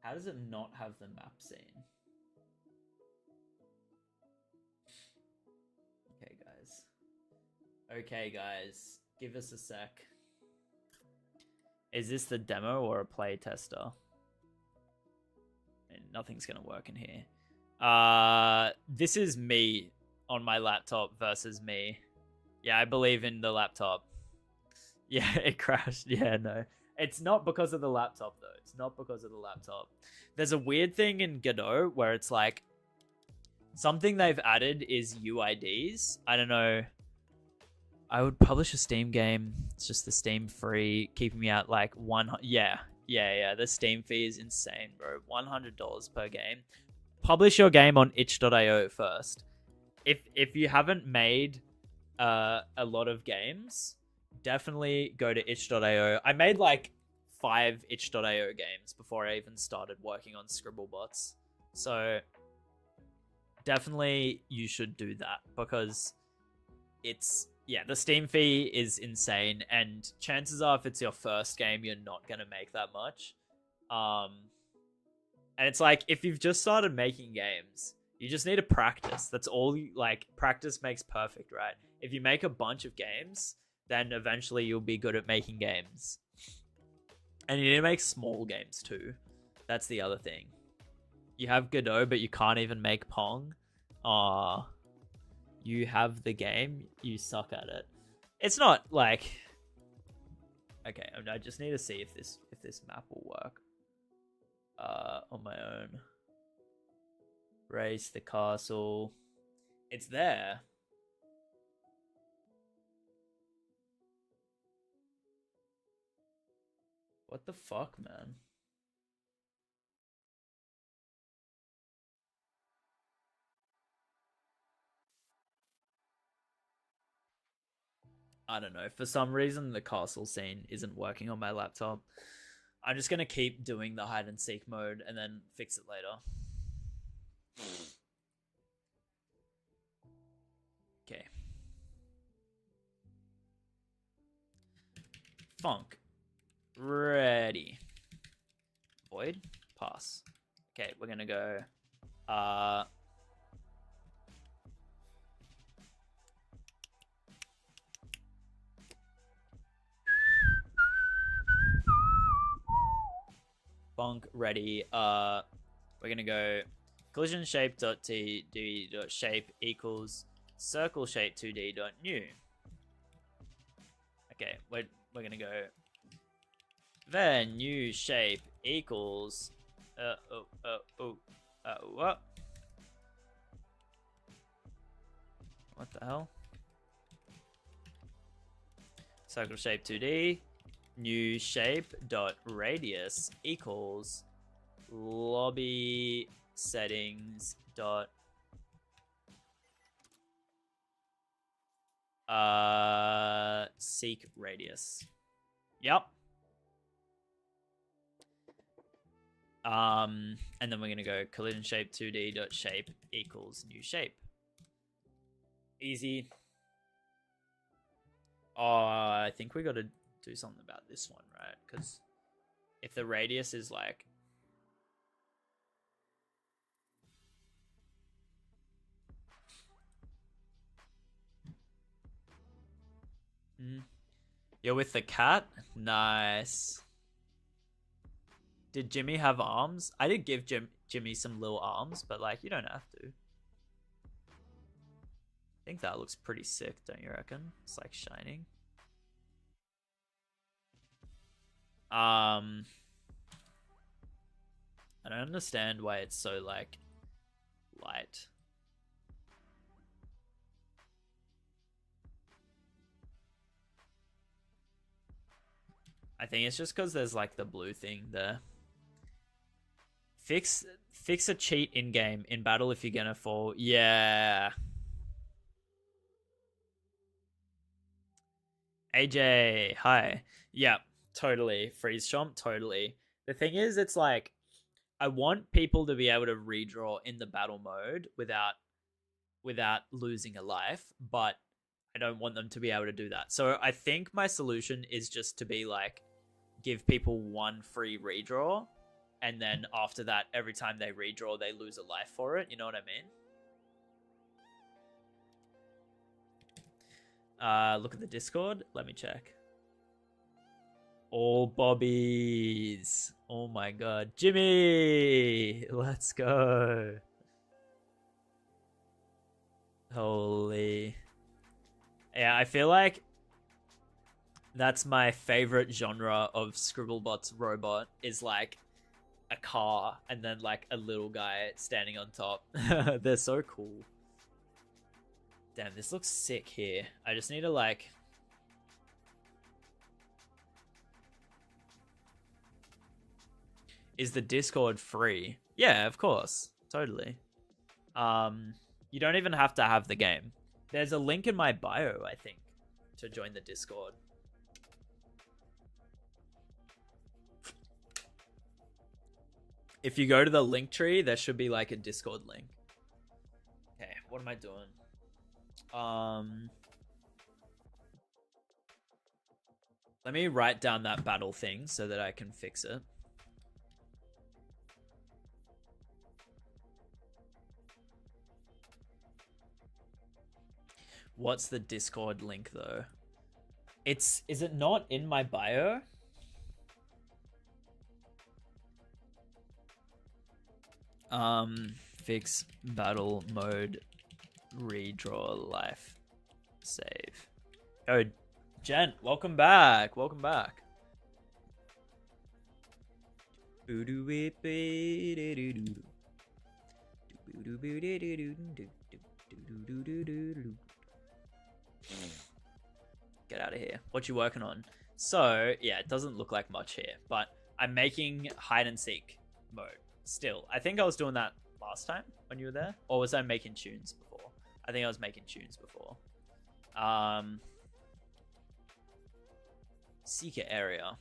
How does it not have the map scene? Okay, guys. Give us a sec. Is this the demo or a play tester? And nothing's gonna work in here. This is me on my laptop versus me. Yeah, I believe in the laptop. Yeah, it crashed. Yeah, no. It's not because of the laptop, though. It's not because of the laptop. There's a weird thing in Godot where it's like... Something they've added is UIDs. I don't know. I would publish a Steam game. It's just the Steam free, keeping me at like Yeah. The Steam fee is insane, bro. $100 per game. Publish your game on itch.io first. If you haven't made a lot of games, definitely go to itch.io. I made like 5 itch.io games before I even started working on Scribble Bots. So definitely you should do that because it's... Yeah, the Steam fee is insane, and chances are if it's your first game, you're not going to make that much. And it's like, if you've just started making games, you just need to practice. That's all you... Like, practice makes perfect, right? If you make a bunch of games, then eventually you'll be good at making games. And you need to make small games too. That's the other thing. You have Godot, but you can't even make Pong. You have the game, you suck at it. It's not like... Okay, I just need to see if this map will work. On my own. Raise the castle. It's there. What the fuck, man? I don't know. For some reason, the castle scene isn't working on my laptop. I'm just going to keep doing the hide and seek mode and then fix it later. Okay. Funk. Ready. Void. Pass. Okay, we're going to go... Bonk, ready. We're gonna go collision shape dot t dot shape equals circle shape 2d dot new. Okay, we're gonna go then new shape equals what the hell? circle shape 2D, new shape dot radius equals lobby settings dot seek radius. Yep. And then we're gonna go collision shape 2D dot shape equals new shape. Easy. Oh, I think we got to do something about this one, right? Because if the radius is like you're with the cat? Nice. Did Jimmy have arms? I did give Jimmy some little arms, but like you don't have to. I think that looks pretty sick, don't you reckon? It's like shining. I don't understand why it's so like light. I think it's just because there's like the blue thing there. Fix a cheat in game in battle if you're gonna fall. Yeah. AJ, hi. Yeah, totally. Freeze Chomp, totally. The thing is, it's like I want people to be able to redraw in the battle mode without losing a life, but I don't want them to be able to do that. So I think my solution is just to be like give people one free redraw, and then after that, every time they redraw, they lose a life for it. You know what I mean? Look at the Discord. Let me check. All bobbies. Oh my god. Jimmy! Let's go. Holy. Yeah, I feel like that's my favorite genre of Scribblebots robot is like a car and then like a little guy standing on top. They're so cool. Damn, this looks sick here. I just need to like... Is the Discord free? Yeah, of course. Totally. You don't even have to have the game. There's a link in my bio, I think, to join the Discord. If you go to the link tree, there should be like a Discord link. Okay, what am I doing? Let me write down that battle thing so that I can fix it. What's the Discord link though? Is it not in my bio? Fix battle mode, redraw life, save. Oh, Jen, welcome back. Welcome back. Get out of here. What you working on? So, yeah, it doesn't look like much here, but I'm making hide and seek mode still. I think I was doing that last time when you were there, or was I making tunes before? I think I was making tunes before. Seeker area.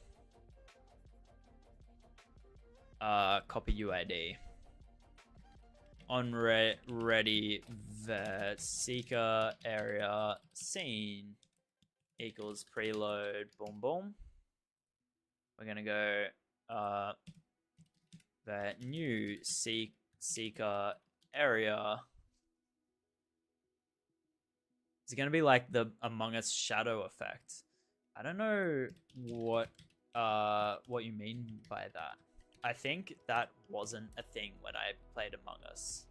Copy UID. On ready the seeker area scene equals preload boom boom. We're gonna go the new seeker area. Is it gonna be like the Among Us shadow effect? I don't know what you mean by that. I think that wasn't a thing when I played Among Us.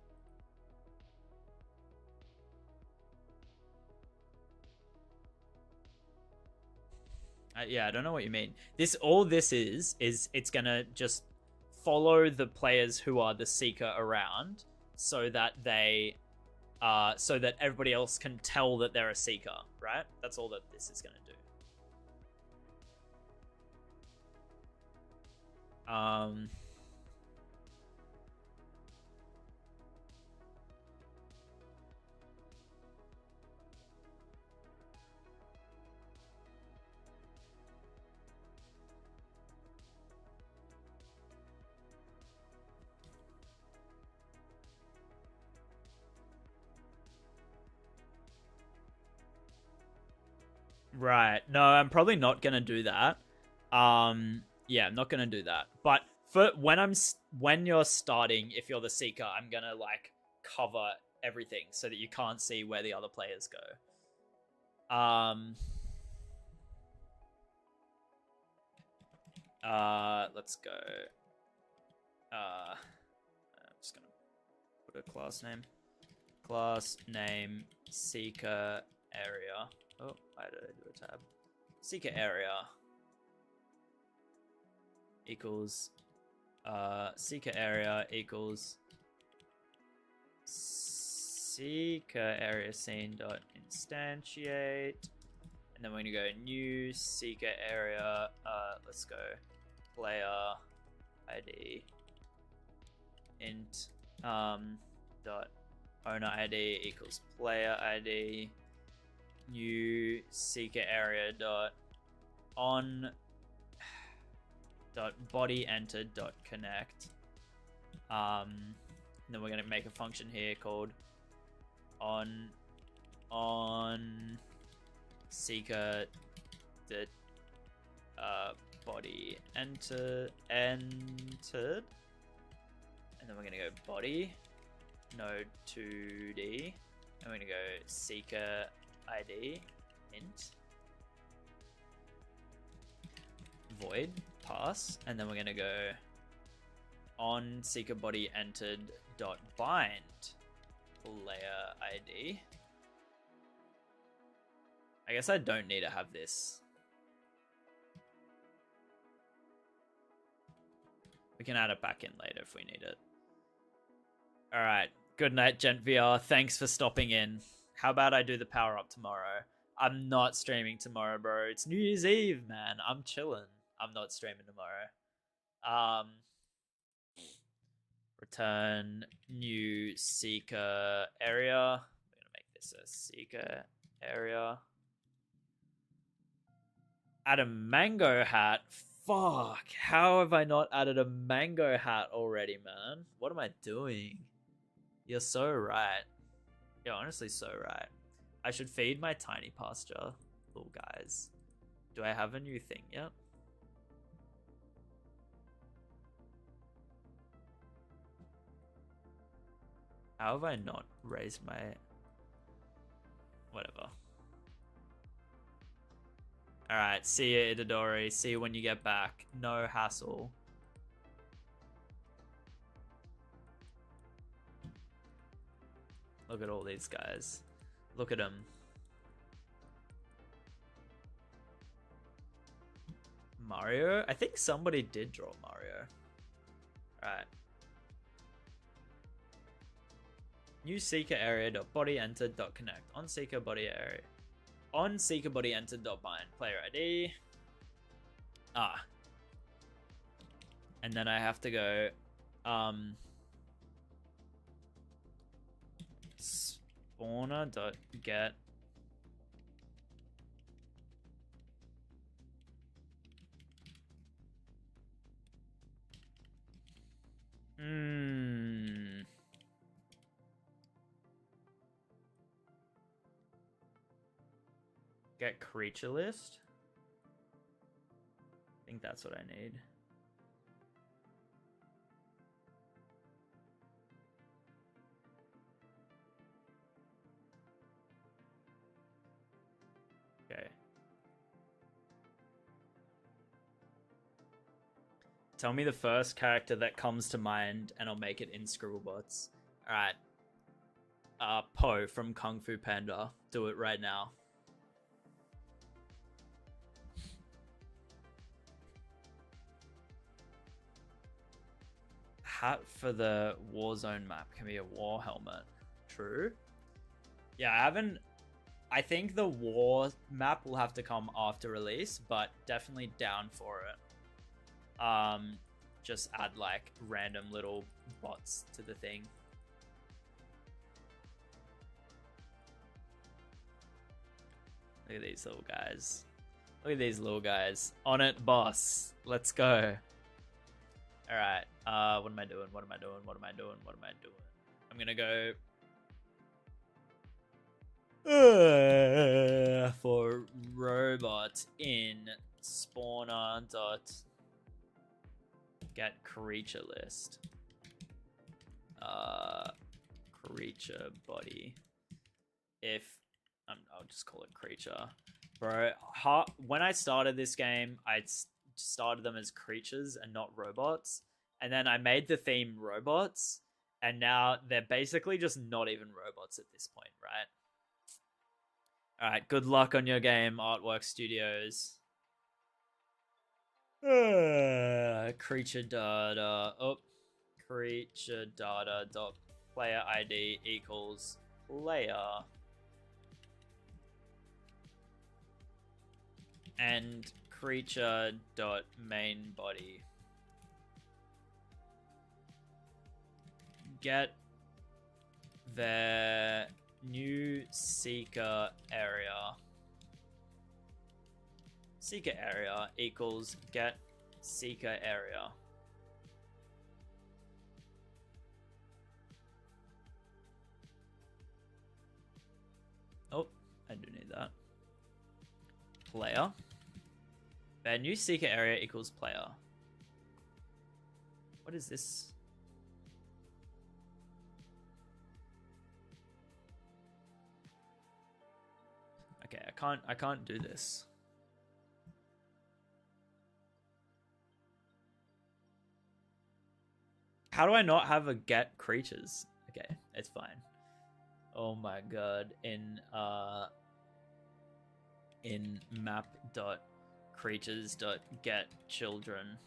Yeah, I don't know what you mean. All this is it's gonna just follow the players who are the seeker around, so that so that everybody else can tell that they're a seeker, right? That's all that this is gonna do. Um. Right. No, I'm probably not gonna do that. Yeah, I'm not gonna do that. But for when you're starting, if you're the seeker, I'm gonna like cover everything so that you can't see where the other players go. Let's go. I'm just gonna put a class name. Class name seeker area. Oh, I had to do a tab. Seeker area equals seeker area equals seeker area scene dot instantiate, and then we're gonna go new seeker area. Let's go player ID int dot owner ID equals player ID new seeker area dot on dot body entered dot connect. And then we're gonna make a function here called on seeker the body entered, and then we're gonna go body node 2D, and we're gonna go seeker ID int void pass, and then we're gonna go on seeker body entered dot bind layer ID. I guess I don't need to have this. We can add it back in later if we need it. All right. Good night, Gent VR. Thanks for stopping in. How about I do the power up tomorrow? I'm not streaming tomorrow, bro. It's New Year's Eve, man. I'm chilling. I'm not streaming tomorrow. Return new seeker area. We're gonna make this a seeker area. Add a mango hat. Fuck. How have I not added a mango hat already, man? What am I doing? You're so right. You're honestly so right. I should feed my tiny pasture, little guys. Do I have a new thing yet? How have I not raised my... Whatever. Alright, see you, Itadori. See you when you get back. No hassle. Look at all these guys. Look at them. Mario? I think somebody did draw Mario. Alright. New seeker area dot body entered dot connect on seeker body area on seeker body entered dot bind player ID. And then I have to go spawner dot get get creature list. I think that's what I need. Okay. Tell me the first character that comes to mind and I'll make it in Scribble Bots. Alright. Po from Kung Fu Panda. Do it right now. Hat for the Warzone map can be a war helmet. True. Yeah, I think the war map will have to come after release, but definitely down for it. just add like random little bots to the thing. Look at these little guys. Look at these little guys. On it, boss. Let's go. Alright. What am I doing? What am I doing? What am I doing? What am I doing? I'm gonna go for robot in spawner dot get creature list. Creature body. If I'll just call it creature. Bro, when I started this game, I started them as creatures and not robots. And then I made the theme robots. And now they're basically just not even robots at this point, right? Alright, good luck on your game, Artwork Studios. Creature data. Oh, creature data dot player ID equals player. And creature dot main body. Get the new seeker area. Seeker area equals get seeker area. Oh, I do need that. Player. The new seeker area equals player. What is this? Okay, I can't do this. How do I not have a get creatures? Okay, it's fine. Oh my god. In map dot creatures dot get children.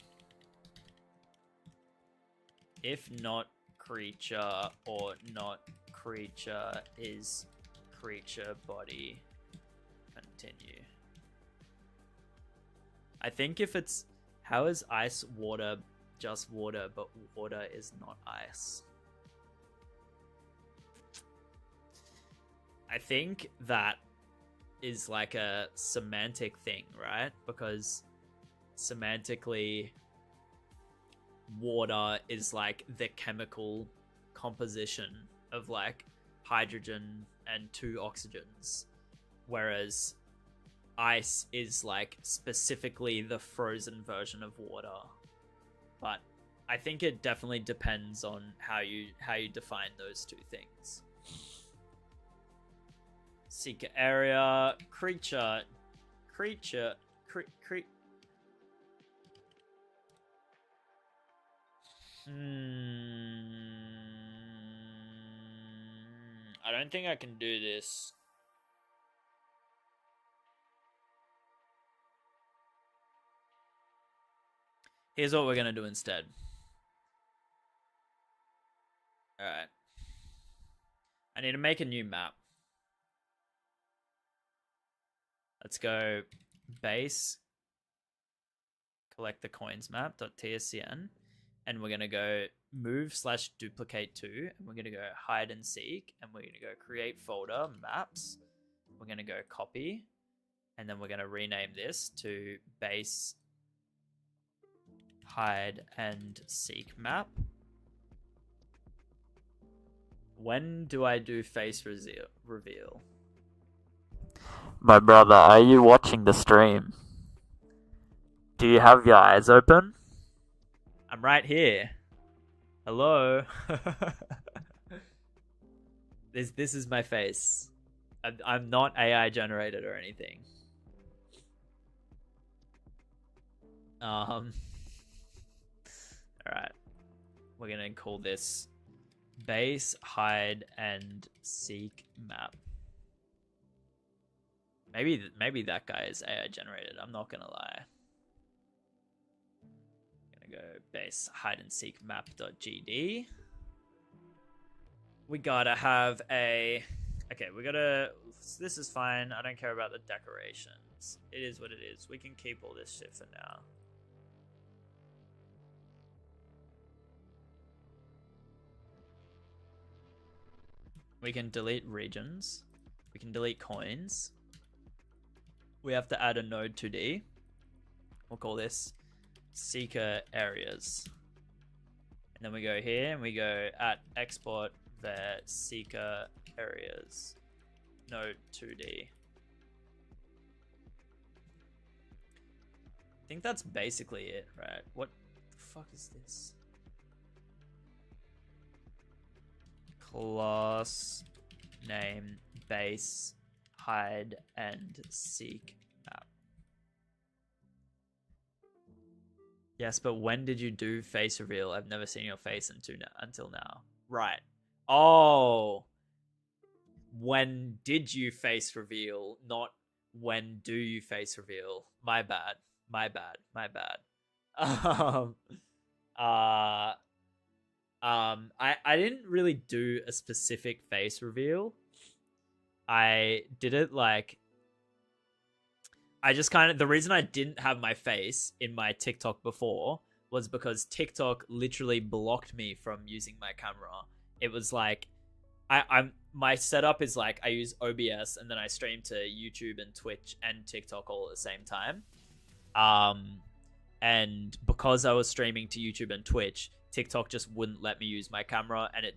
If not creature or not creature is creature body. Continue. I think if it's how is ice water just water, but water is not ice. I think that is like a semantic thing, right? Because semantically, water is like the chemical composition of like hydrogen and 2 oxygens, whereas ice is like specifically the frozen version of water. But I think it definitely depends on how you define those two things. Seeker area, creature. I don't think I can do this. Here's what we're gonna do instead. Alright. I need to make a new map. Let's go base collect the coins map.tscn, and we're gonna go move/duplicate to, and we're gonna go hide and seek, and we're gonna go create folder maps. We're gonna go copy, and then we're gonna rename this to base hide and seek map. When do I do face reveal? My brother, are you watching the stream? Do you have your eyes open? I'm right here. Hello? This is my face. I'm not AI generated or anything. Alright. We're gonna call this base hide and seek map. Maybe that guy is AI generated. I'm not gonna lie. I'm gonna go base hide and seek map.gd. We gotta have a. Okay, we gotta. This is fine. I don't care about the decorations. It is what it is. We can keep all this shit for now. We can delete regions. We can delete coins. We have to add a node 2D. We'll call this seeker areas. And then we go here and we go at export the seeker areas node 2D. I think that's basically it, right? What the fuck is this? Class name base hide and seek map. Yes, but when did you do face reveal? I've never seen your face until now. Right. Oh. When did you face reveal? Not when do you face reveal? My bad. My bad. My bad. I didn't really do a specific face reveal. I did it like I just kind of the reason I didn't have my face in my TikTok before was because TikTok literally blocked me from using my camera. It was like I'm my setup is like I use OBS and then I stream to YouTube and Twitch and TikTok all at the same time. And because I was streaming to YouTube and Twitch, TikTok just wouldn't let me use my camera, and it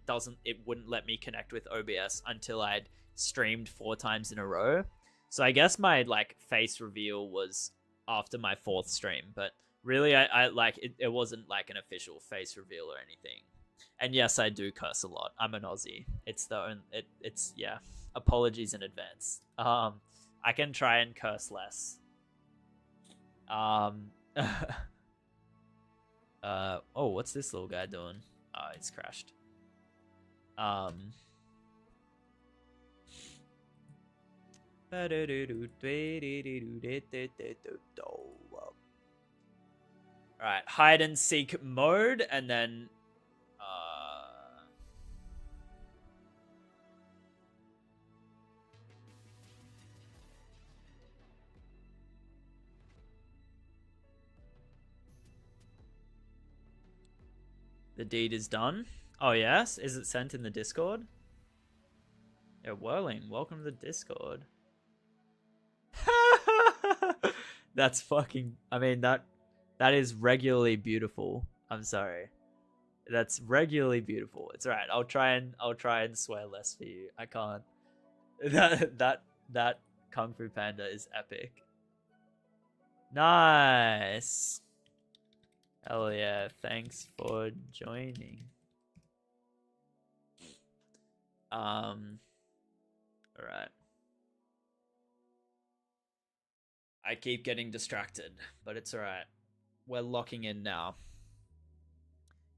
wouldn't let me connect with OBS until I'd streamed 4 times in a row. So I guess my like face reveal was after my 4th stream, but really I like it wasn't like an official face reveal or anything. And yes, I do curse a lot. I'm an Aussie. It's yeah. Apologies in advance. I can try and curse less. Oh, what's this little guy doing? Oh, it's crashed. Alright, hide and seek mode, and then the deed is done. Oh yes? Is it sent in the Discord? Yeah, Whirling, welcome to the Discord. That's fucking I mean that is regularly beautiful. I'm sorry. That's regularly beautiful. It's alright. I'll try and swear less for you. I can't. That Kung Fu Panda is epic. Nice. Hell yeah, thanks for joining. Alright. I keep getting distracted, but it's alright. We're locking in now.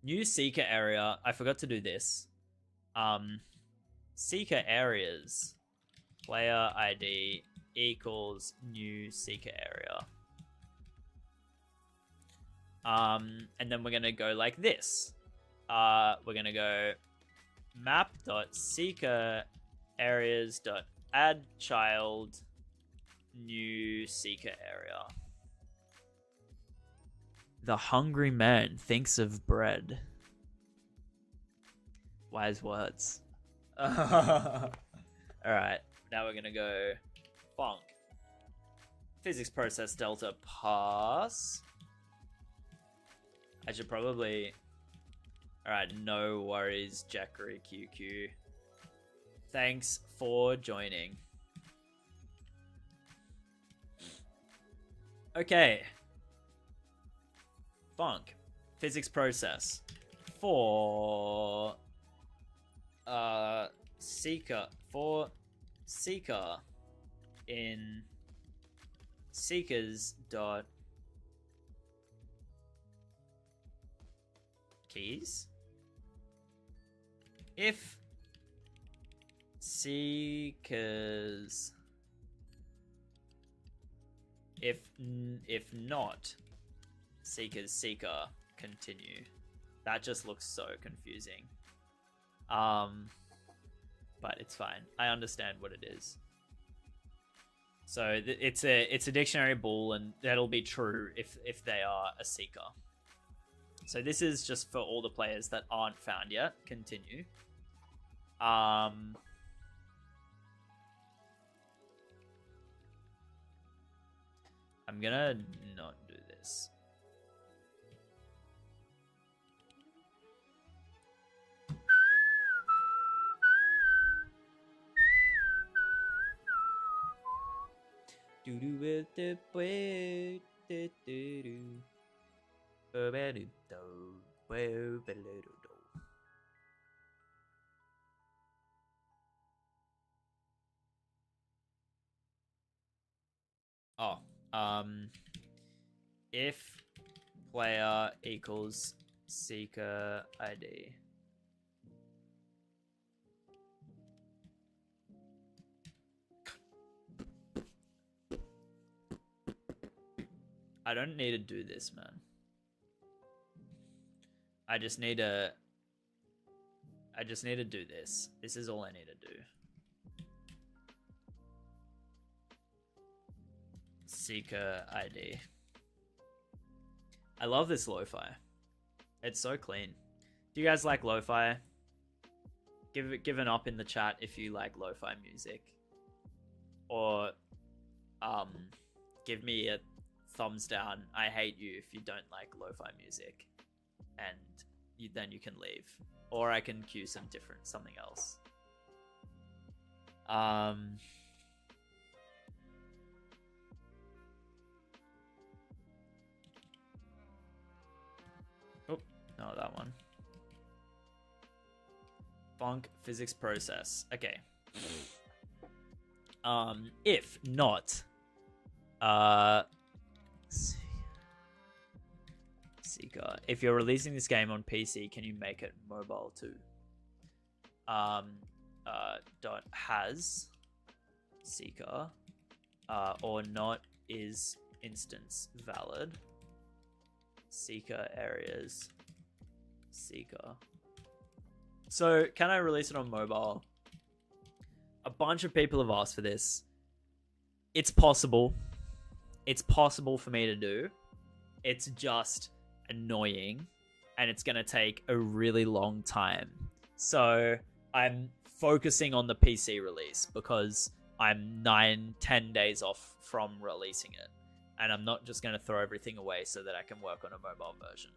New seeker area. I forgot to do this. Seeker areas. Player ID equals new seeker area. And then we're gonna go like this. We're gonna go map.seeker_areas.addChild new seeker area. The hungry man thinks of bread. Wise words. Alright, now we're gonna go bonk. Physics process delta pass. I should probably... Alright, no worries, Jackery QQ. Thanks for joining. Okay. Bonk. Physics process. For... Seeker. For Seeker in Seekers dot keys. If seekers, if not seekers seeker continue. That just looks so confusing. But it's fine. I understand what it is. So it's a dictionary bool, and that'll be true if they are a seeker. So this is just for all the players that aren't found yet. Continue. I'm gonna not do this. Oh, if player equals seeker ID. I don't need to do this, man. I just need to do this. This is all I need to do. Seeker ID. I love this lo-fi. It's so clean. Do you guys like lo-fi? Give an up in the chat if you like lo-fi music. Or give me a thumbs down. I hate you if you don't like lo-fi music. And then you can leave. Or I can cue something else. Oh, no, that one. Funk physics process. Okay. If not, Seeker. If you're releasing this game on PC, can you make it mobile too? Dot has Seeker or not is instance valid. Seeker areas Seeker. So can I release it on mobile? A bunch of people have asked for this. It's possible. It's possible for me to do. It's just annoying and it's going to take a really long time. So I'm focusing on the PC release because I'm 9-10 days off from releasing it. And I'm not just going to throw everything away so that I can work on a mobile version.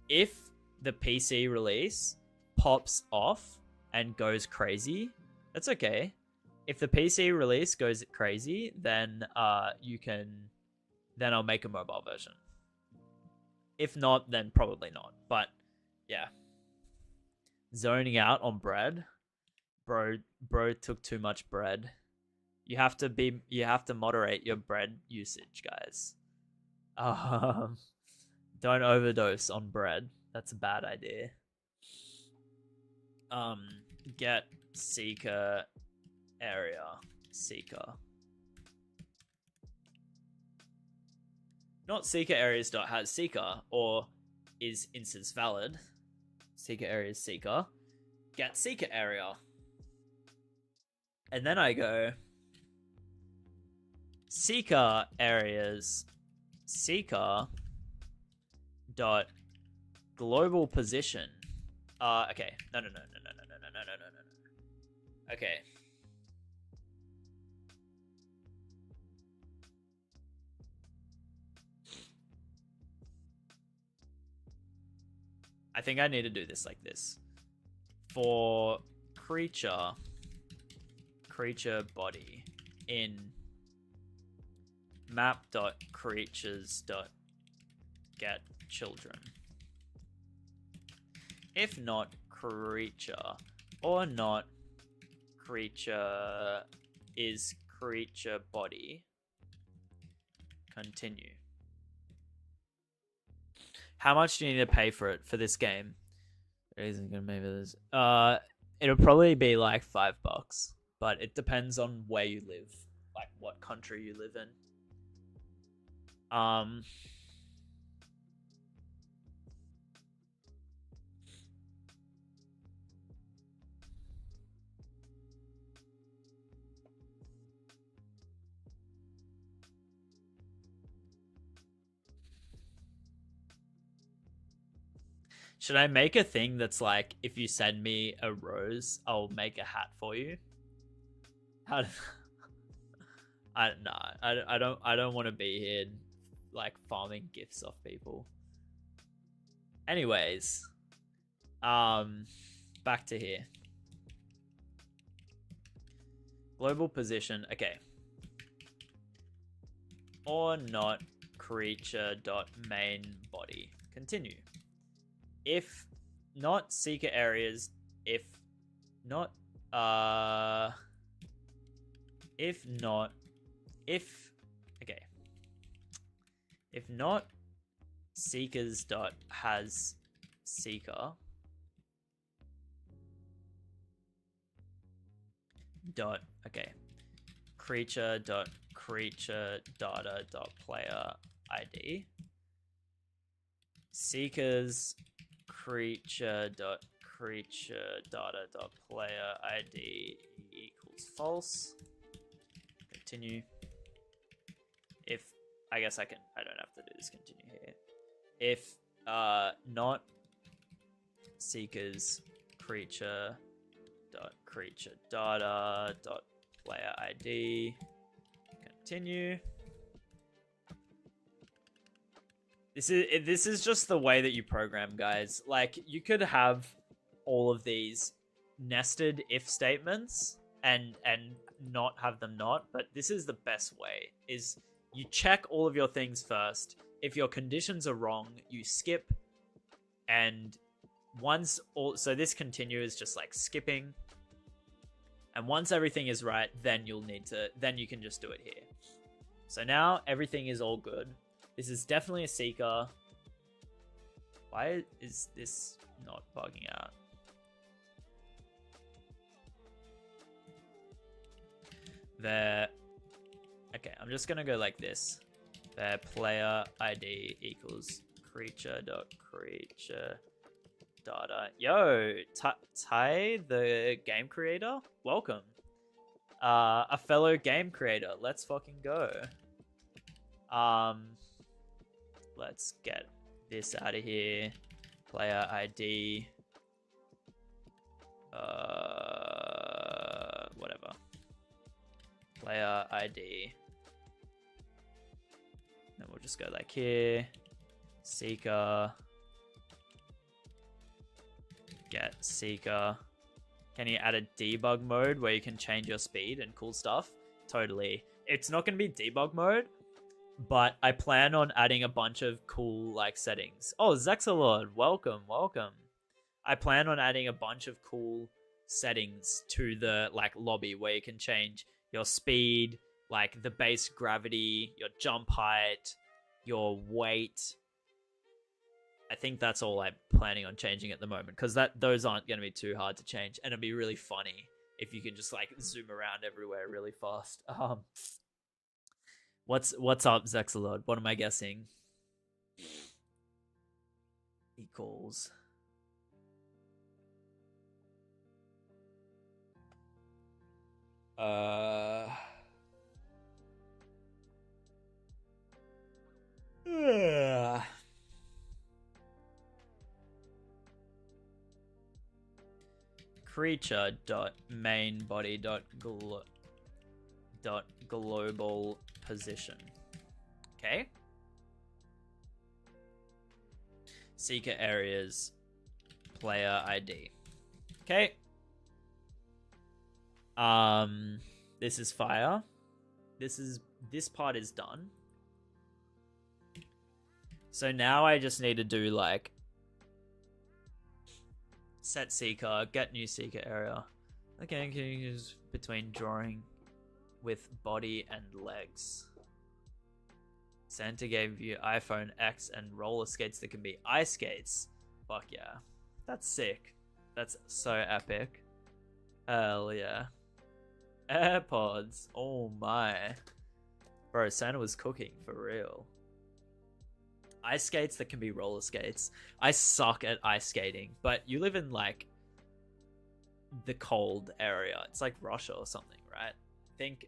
If the PC release pops off and goes crazy, that's okay. If the PC release goes crazy, then I'll make a mobile version. If not, then probably not. But yeah. Zoning out on bread. Bro took too much bread. You have to moderate your bread usage, guys. Don't overdose on bread. That's a bad idea. Get seeker area seeker. Not seeker areas dot has seeker or is instance valid. Seeker areas seeker. Get seeker area. And then I go seeker areas seeker dot global position. Okay. No. Okay. I think I need to do this like this. For creature body in map.creatures.getChildren. If not creature or not creature is creature body, continue. How much do you need to pay for it for this game? It isn't gonna maybe this. It'll probably be like $5, but it depends on where you live, like what country you live in. Should I make a thing that's like, if you send me a rose, I'll make a hat for you? How? I don't want to be here like farming gifts off people. Anyways, back to here. Global position. Okay. Or not creature dot main body. Continue. If not seeker areas, if not seekers dot has seeker dot creature dot creature data dot player ID seekers creature dot creature data dot player ID equals false. Continue. If I guess I don't have to do this continue here. If not seekers creature data dot player ID, continue. This is just the way that you program, guys. Like, you could have all of these nested if statements and not have them not, but this is the best way. Is you check all of your things first. If your conditions are wrong, you skip, and so this continue is just like skipping. And once everything is right, then you can just do it here. So now everything is all good. This is definitely a seeker. Why is this not bugging out? There. Okay, I'm just gonna go like this. Their player ID equals creature dot creature data. Yo, Ty, the game creator, welcome. A fellow game creator. Let's fucking go. Let's get this out of here. Player ID. Whatever. Player ID. Then we'll just go like here. Seeker. Get seeker. Can you add a debug mode where you can change your speed and cool stuff? Totally. It's not going to be debug mode, but I plan on adding a bunch of cool like settings. Oh, Zexalord, welcome. I plan on adding a bunch of cool settings to the like lobby where you can change your speed, like the base gravity, your jump height, your weight. I think that's all I'm planning on changing at the moment, because those aren't going to be too hard to change, and it'll be really funny if you can just like zoom around everywhere really fast. What's up, Zexalord? What am I guessing? Equals. Creature dot main body dot global position. Okay. Seeker areas player ID. Okay. This is fire. This part is done. So now I just need to do like set seeker, get new seeker area. Okay, can you use between drawing with body and legs. Santa gave you iPhone X and roller skates that can be ice skates. Fuck yeah. That's sick. That's so epic. Hell yeah. AirPods. Oh my. Bro, Santa was cooking for real. Ice skates that can be roller skates. I suck at ice skating, but you live in like the cold area. It's like Russia or something, right? I think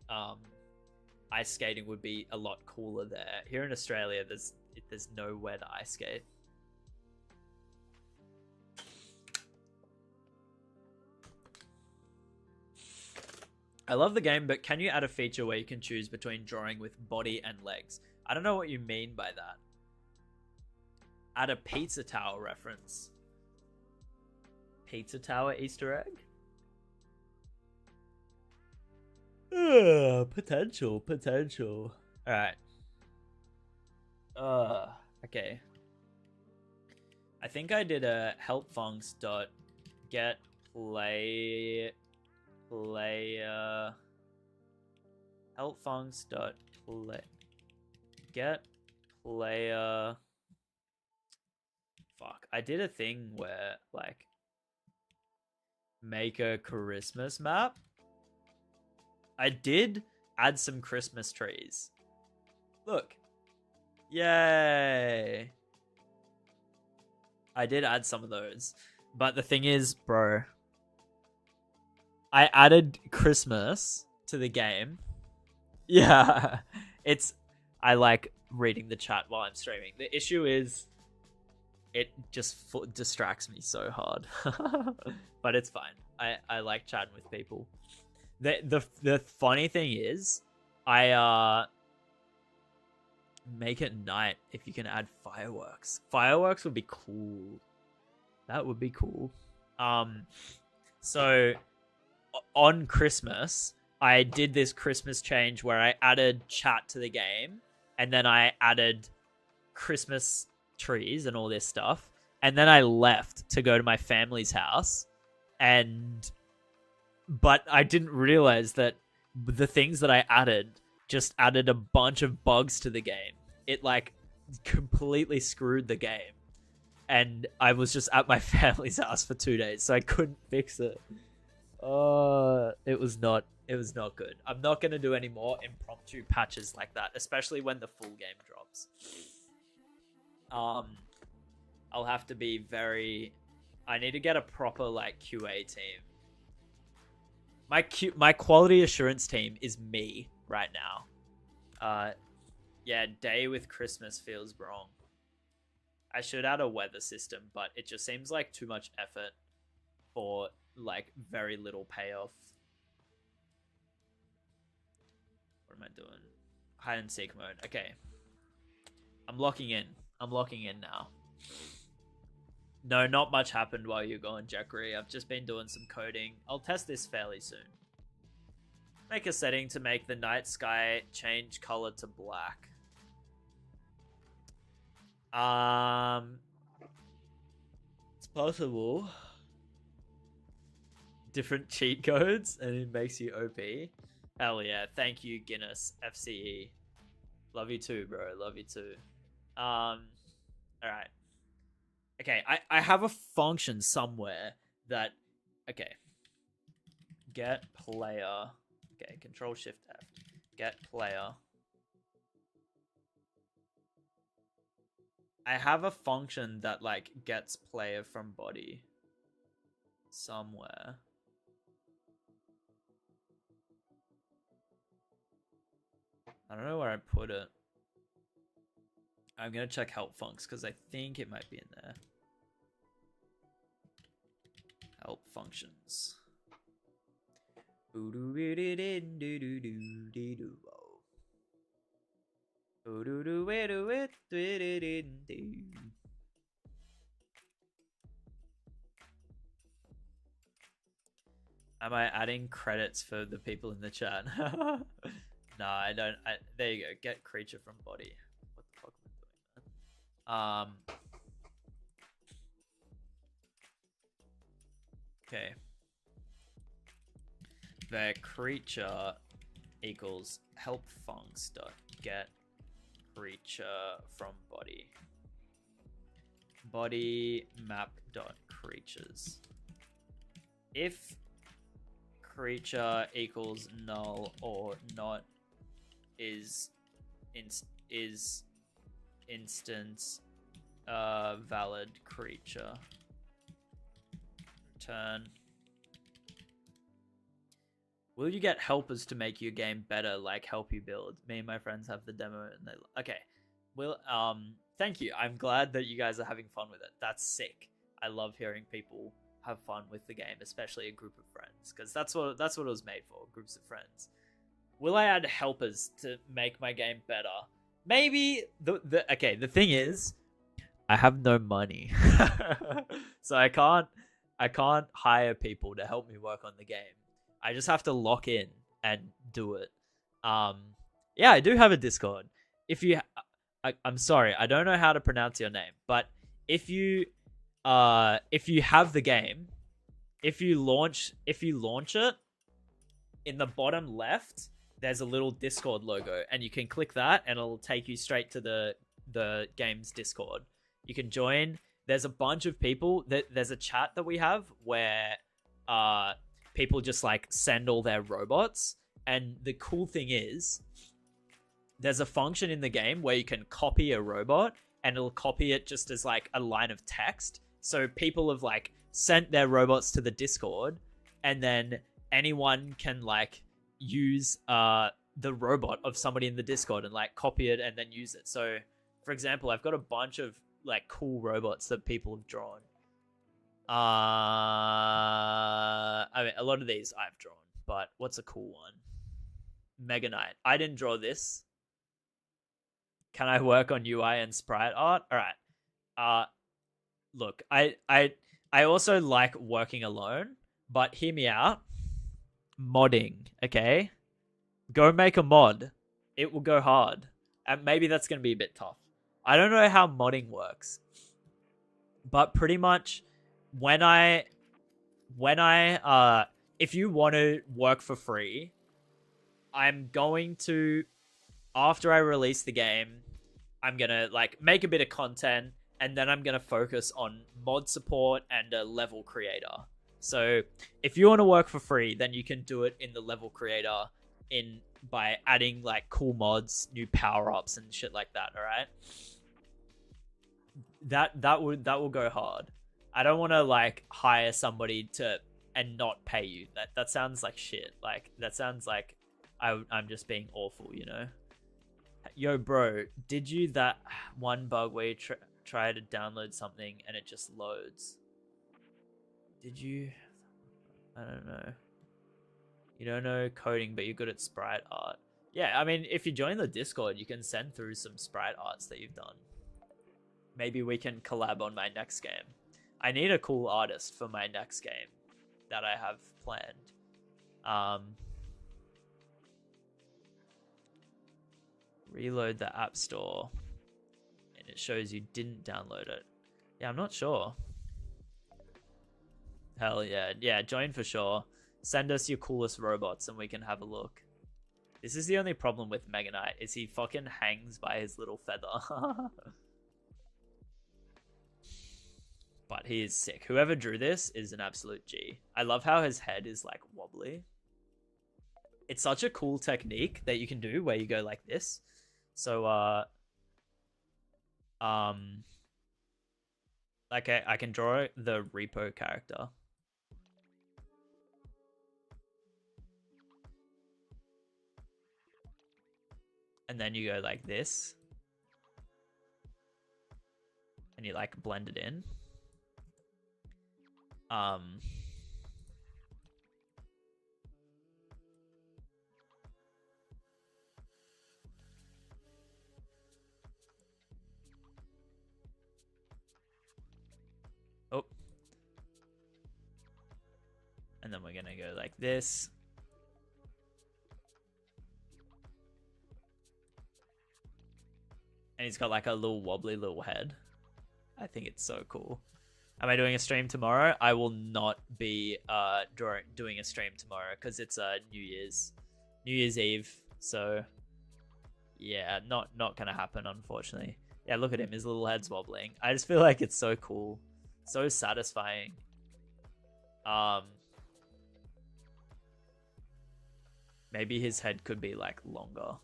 ice skating would be a lot cooler there. Here in Australia, there's nowhere to ice skate. I love the game, but can you add a feature where you can choose between drawing with body and legs? I don't know what you mean by that. Add a pizza tower reference. Pizza tower Easter egg? Potential. Alright. Okay. I think I did a helpfuncs.get player helpfuncs.play get player. Fuck. I did a thing where like make a Christmas map. I did add some Christmas trees. Look. Yay. I did add some of those. But the thing is, bro, I added Christmas to the game. Yeah. I like reading the chat while I'm streaming. The issue is it just distracts me so hard. But it's fine. I like chatting with people. The funny thing is, I make it night if you can add fireworks. Fireworks would be cool. That would be cool. So on Christmas, I did this Christmas change where I added chat to the game, and then I added Christmas trees and all this stuff, and then I left to go to my family's house, but I didn't realize that the things that I added just added a bunch of bugs to the game. It like completely screwed the game, and I was just at my family's house for 2 days, so I couldn't fix it. It was not good. I'm not gonna do any more impromptu patches like that, especially when the full game drops. I'll have to be I need to get a proper like QA team. My quality assurance team is me right now. Yeah, day with Christmas feels wrong. I should add a weather system, but it just seems like too much effort for like very little payoff. What am I doing? Hide and seek mode. Okay. I'm locking in now. No, not much happened while you're going, Jackery. I've just been doing some coding. I'll test this fairly soon. Make a setting to make the night sky change color to black. It's possible. Different cheat codes and it makes you OP. Hell yeah. Thank you, Guinness FCE. Love you too, bro. Love you too. Alright. Okay, I have a function somewhere that... Okay. Get player. Okay, Control Shift F. Get player. I have a function that, like, gets player from body. Somewhere. I don't know where I put it. I'm gonna check help funcs because I think it might be in there. Help functions. Am I adding credits for the people in the chat? No, I don't. There you go. Get creature from body. What the fuck am I doing, man? Okay. The creature equals help funcs dot get creature from body. Body map dot creatures. If creature equals null or not is instance valid creature. Return. Will you get helpers to make your game better, like help you build? Me and my friends have the demo and they... Okay. Well, thank you. I'm glad that you guys are having fun with it. That's sick. I love hearing people have fun with the game, especially a group of friends, because that's what it was made for, groups of friends. Will I add helpers to make my game better? maybe the thing is, I have no money, so I can't hire people to help me work on the game. I just have to lock in and do it. Um, yeah, I do have a Discord. If you, I'm sorry, I don't know how to pronounce your name, but if you have the game, if you launch it, in the bottom left, there's a little Discord logo, and you can click that, and it'll take you straight to the game's Discord. You can join. There's a bunch of people. There's a chat that we have where people just like send all their robots, and the cool thing is, there's a function in the game where you can copy a robot, and it'll copy it just as like a line of text. So people have like sent their robots to the Discord, and then anyone can like use the robot of somebody in the Discord and like copy it and then use it. So for example, I've got a bunch of like cool robots that people have drawn. I mean, a lot of these I've drawn, but what's a cool one? Mega Knight. I didn't draw this. Can I work on UI and sprite art? All right. Look, I also like working alone, but hear me out. Modding, okay? Go make a mod. It will go hard. And maybe that's going to be a bit tough. I don't know how modding works. But pretty much when I if you want to work for free, I'm going to, after I release the game, I'm going to like make a bit of content, and then I'm going to focus on mod support and a level creator. So if you want to work for free, then you can do it in the level creator by adding like cool mods, new power-ups and shit like that, all right? That will go hard. I don't want to like hire somebody and not pay you. That sounds like shit. Like that sounds like I'm just being awful, you know? Yo, bro, did you that one bug where you try to download something and it just loads? Did you? I don't know. You don't know coding, but you're good at sprite art. Yeah, I mean, if you join the Discord, you can send through some sprite arts that you've done. Maybe we can collab on my next game. I need a cool artist for my next game that I have planned. Reload the App Store, and it shows you didn't download it. Yeah, I'm not sure. Hell yeah. Yeah, join for sure. Send us your coolest robots and we can have a look. This is the only problem with Mega Knight, is he fucking hangs by his little feather. But he is sick. Whoever drew this is an absolute G. I love how his head is like wobbly. It's such a cool technique that you can do where you go like this. So, like I can draw the repo character. And then you go like this. And you like blend it in. Oh. And then we're gonna go like this. And he's got like a little wobbly little head. I think it's so cool. Am I doing a stream tomorrow? I will not be doing a stream tomorrow because it's New Year's Eve. So yeah, not gonna happen, unfortunately. Yeah, look at him, his little head's wobbling. I just feel like it's so cool, so satisfying. Maybe his head could be like longer.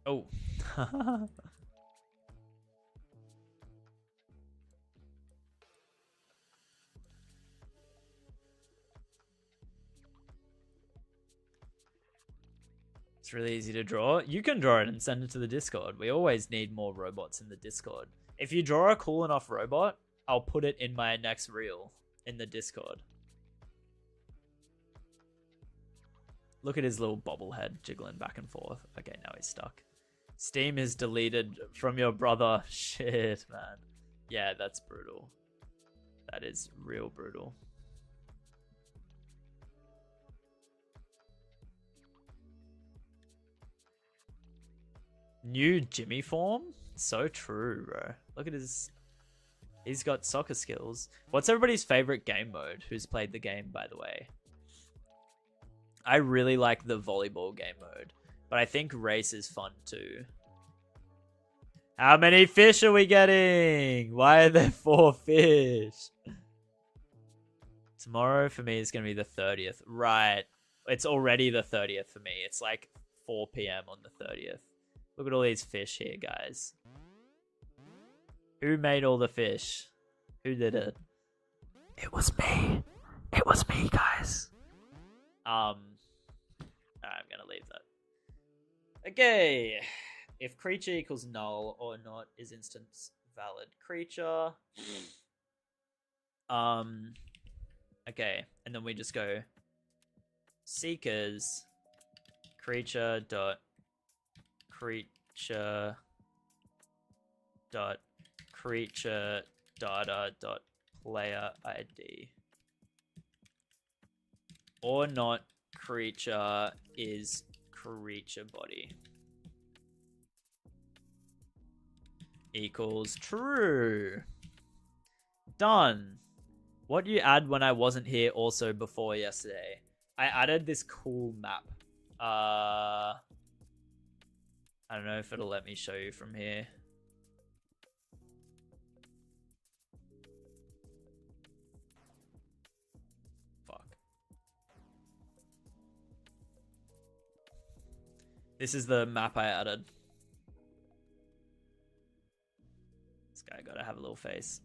Oh. It's really easy to draw. You can draw it and send it to the Discord. We always need more robots in the Discord. If you draw a cool enough robot, I'll put it in my next reel in the Discord. Look at his little bobblehead jiggling back and forth. Okay, now he's stuck. Steam is deleted from your brother. Shit, man. Yeah, that's brutal. That is real brutal. New Jimmy form? So true, bro. Look at his... He's got soccer skills. What's everybody's favorite game mode? Who's played the game, by the way? I really like the volleyball game mode, but I think race is fun too. How many fish are we getting? Why are there 4 fish? Tomorrow for me is going to be the 30th. Right. It's already the 30th for me. It's like 4 p.m. on the 30th. Look at all these fish here, guys. Who made all the fish? Who did it? It was me. It was me, guys. I'm gonna leave that. Okay. If creature equals null or not is instance valid creature. Okay, and then we just go seekers creature dot creature dot creature data dot player ID or not creature is creature body equals true. Done. What do you add when I wasn't here also before yesterday? I added this cool map. I don't know if it'll let me show you from here. Fuck. This is the map I added. This guy gotta have a little face.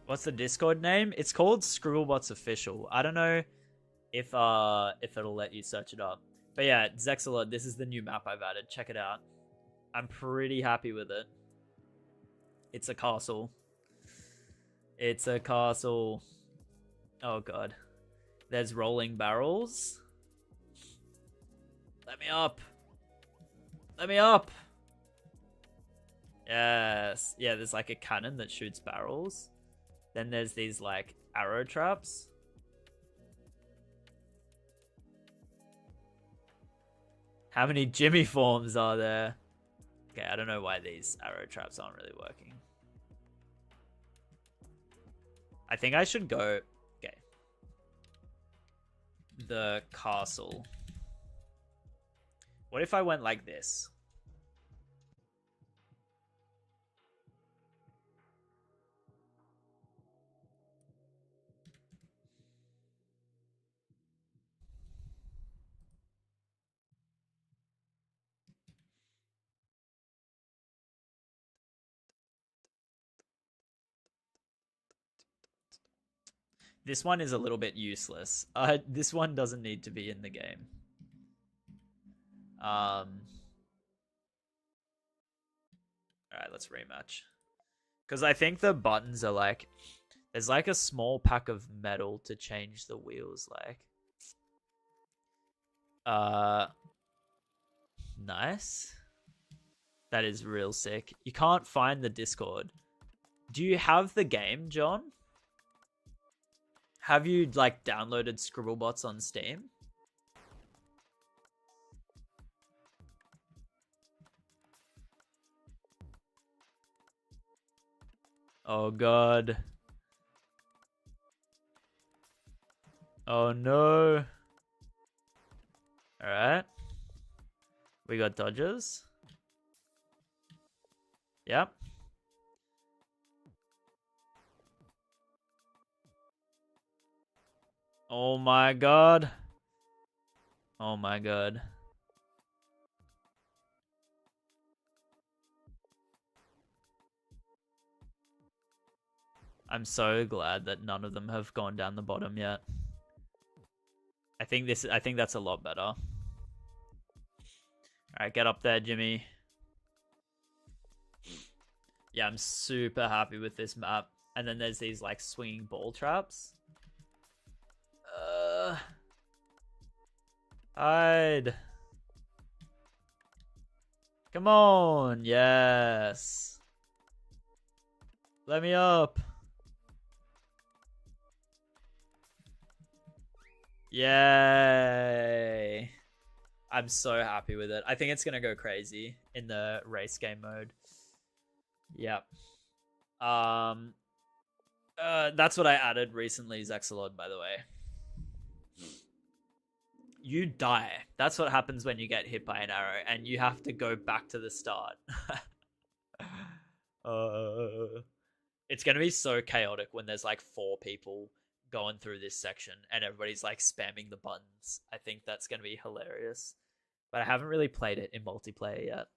What's the Discord name? It's called Scribble Bots Official. I don't know if it'll let you search it up. But yeah, Zexalot, this is the new map I've added. Check it out. I'm pretty happy with it. It's a castle. It's a castle. Oh god. There's rolling barrels. Let me up. Let me up. Yes. Yeah, there's like a cannon that shoots barrels. Then there's these like arrow traps. How many Jimmy forms are there? Okay, I don't know why these arrow traps aren't really working. I think I should go... Okay. The castle. What if I went like this? This one is a little bit useless. This one doesn't need to be in the game. Alright, let's rematch. Because I think the buttons are like... There's like a small pack of metal to change the wheels, like. Nice. That is real sick. You can't find the Discord. Do you have the game, John? Have you, like, downloaded Scribble Bots on Steam? Oh, God. Oh, no. Alright. We got dodges. Yep. Oh my god. Oh my god. I'm so glad that none of them have gone down the bottom yet. I think that's a lot better. Alright, get up there, Jimmy. Yeah, I'm super happy with this map. And then there's these like swinging ball traps. Hide. Come on. Yes. Let me up. Yay. I'm so happy with it. I think it's going to go crazy in the race game mode. Yep. That's what I added recently, Zexalod, by the way. You die. That's what happens when you get hit by an arrow, and you have to go back to the start. It's going to be so chaotic when there's like 4 people going through this section and everybody's like spamming the buttons. I think that's going to be hilarious. But I haven't really played it in multiplayer yet.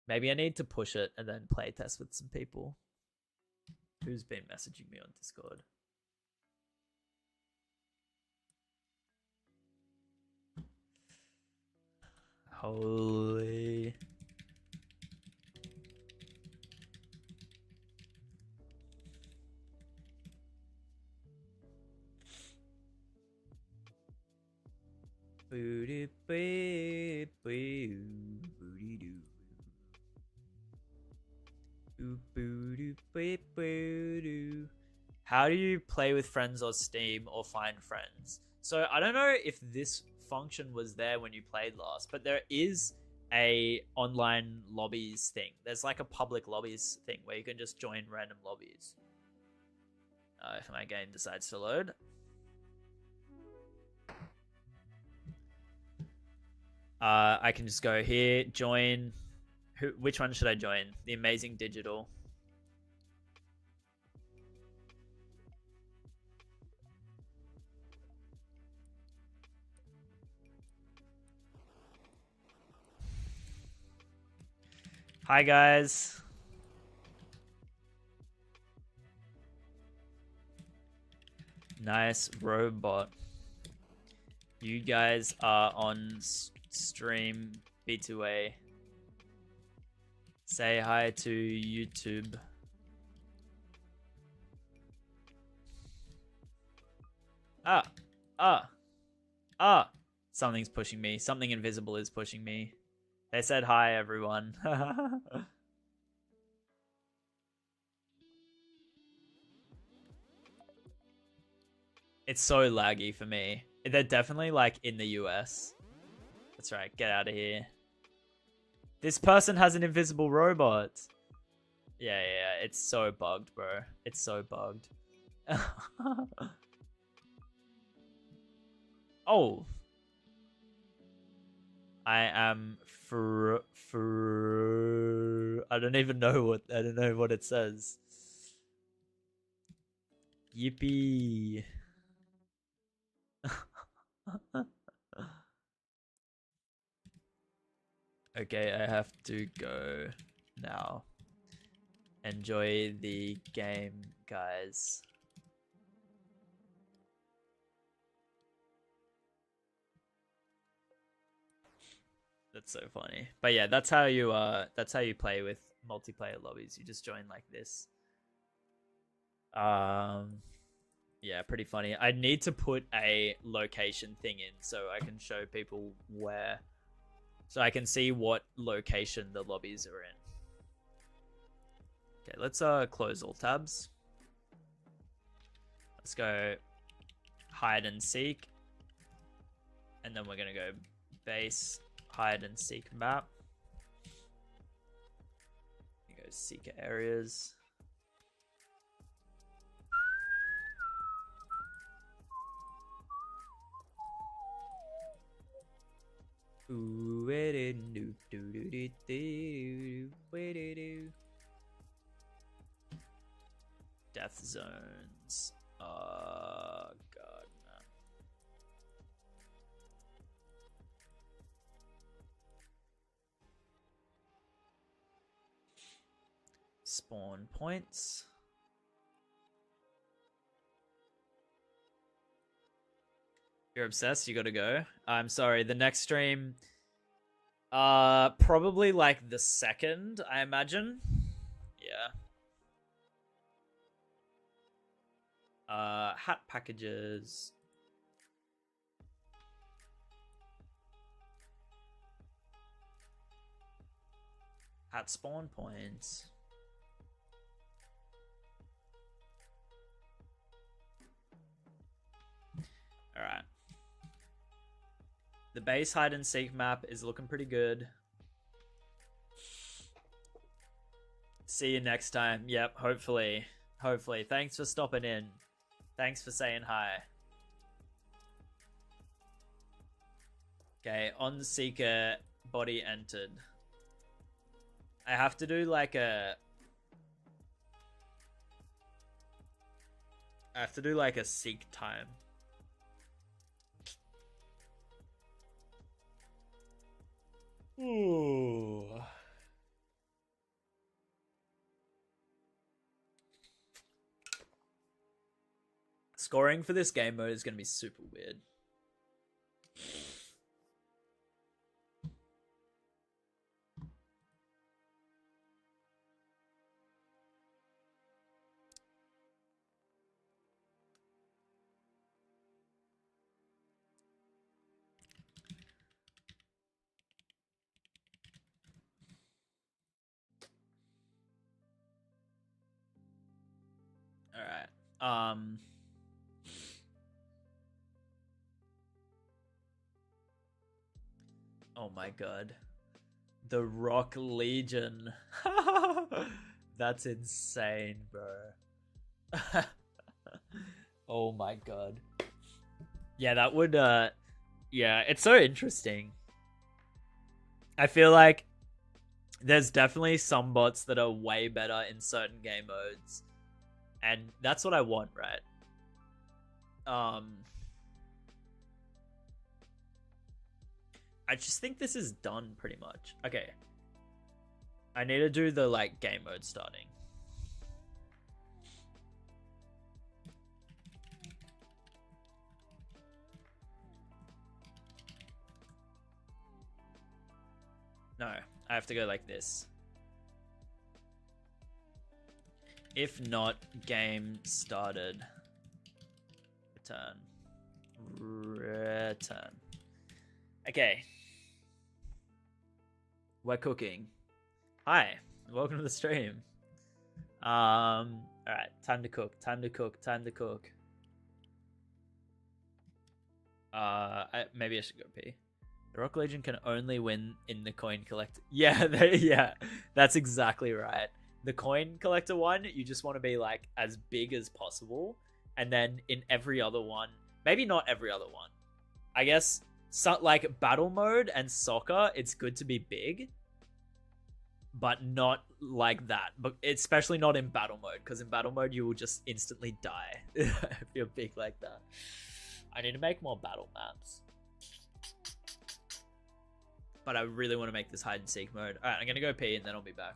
Maybe I need to push it and then play test with some people. Who's been messaging me on Discord? Holy. How do you play with friends or Steam or find friends? So I don't know if this function was there when you played last, but there is a online lobbies thing. There's like a public lobbies thing where you can just join random lobbies. If my game decides to load. I can just go here, join. Which one should I join? The Amazing Digital. Hi, guys. Nice robot. You guys are on stream B2A. Say hi to YouTube. Something's pushing me. Something invisible is pushing me. They said hi, everyone. It's so laggy for me. They're definitely like in the US. That's right. Get out of here. This person has an invisible robot. Yeah. It's so bugged, bro. It's so bugged. Oh. I am I don't even know what it says. Yippee. Okay, I have to go now. Enjoy the game, guys. That's so funny. But yeah, that's how you play with multiplayer lobbies. You just join like this. Yeah, pretty funny. I need to put a location thing in so I can show people where, so I can see what location the lobbies are in. Okay, let's close all tabs. Let's go hide and seek. And then we're gonna go base hide and seek map. You go seeker areas. Death zones. God, man. Spawn points. You're obsessed, you gotta go. I'm sorry, the next stream, probably like the 2nd, I imagine. Yeah. Hat packages. Hat spawn points. Alright. The base hide and seek map is looking pretty good. See you next time. Yep, hopefully. Hopefully. Thanks for stopping in. Thanks for saying hi. Okay, on Seeker, body entered. I have to do like a... I have to do like a seek time. Ooh. Scoring for this game mode is going to be super weird. All right. Oh my god. The Rock Legion. That's insane, bro. Oh my god. Yeah, that would yeah, it's so interesting. I feel like there's definitely some bots that are way better in certain game modes. And that's what I want, right? I just think this is done pretty much. Okay. I need to do the like game mode starting. No, I have to go like this. If not, game started. Return. Okay. We're cooking. Hi, welcome to the stream. Alright, time to cook, time to cook, time to cook. Maybe I should go pee. The Rock Legion can only win in the coin collector. Yeah, yeah, that's exactly right. The coin collector one, you just want to be like as big as possible. And then in every other one, maybe not every other one. I guess so, like battle mode and soccer, it's good to be big. But not like that. But especially not in battle mode. Because in battle mode, you will just instantly die if you're big like that. I need to make more battle maps. But I really want to make this hide and seek mode. Alright, I'm going to go pee and then I'll be back.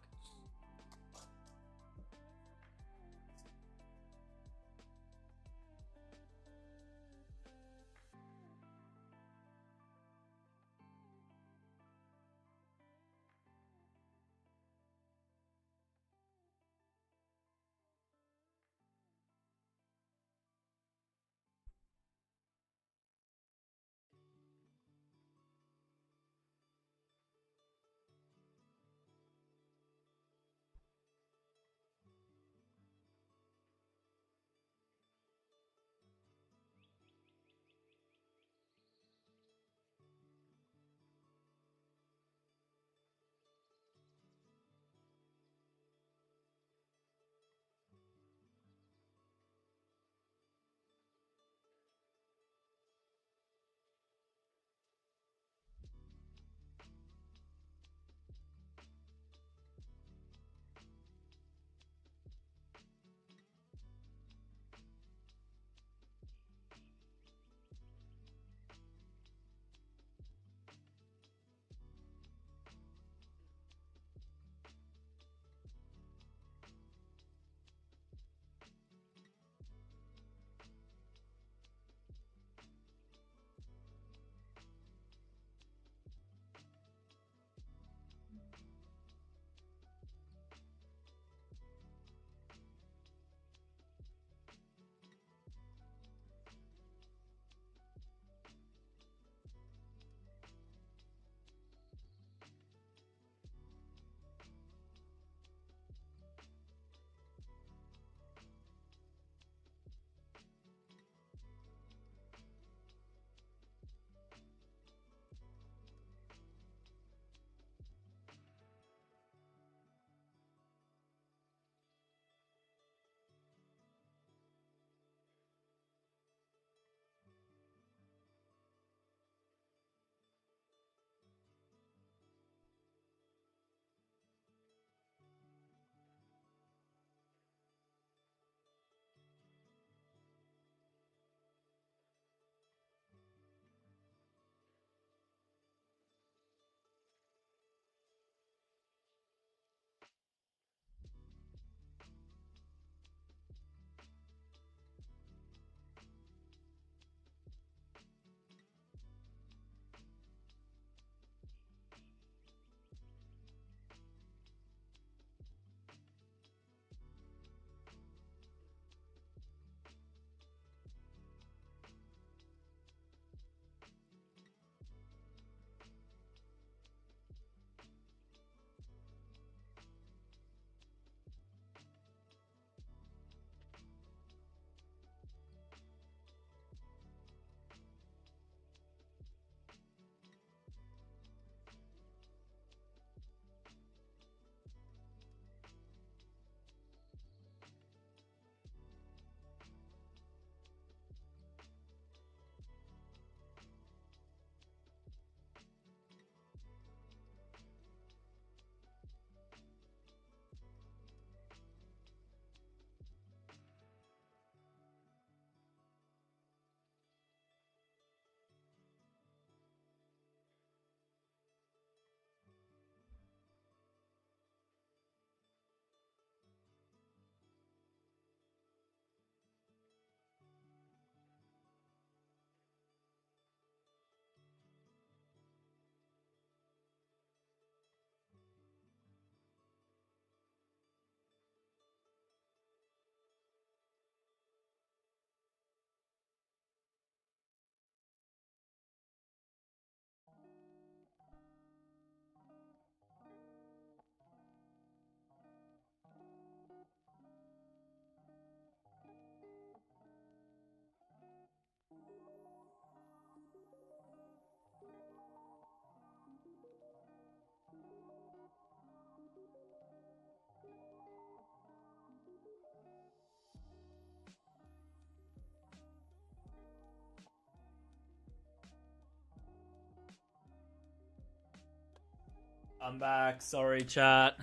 I'm back. Sorry, chat.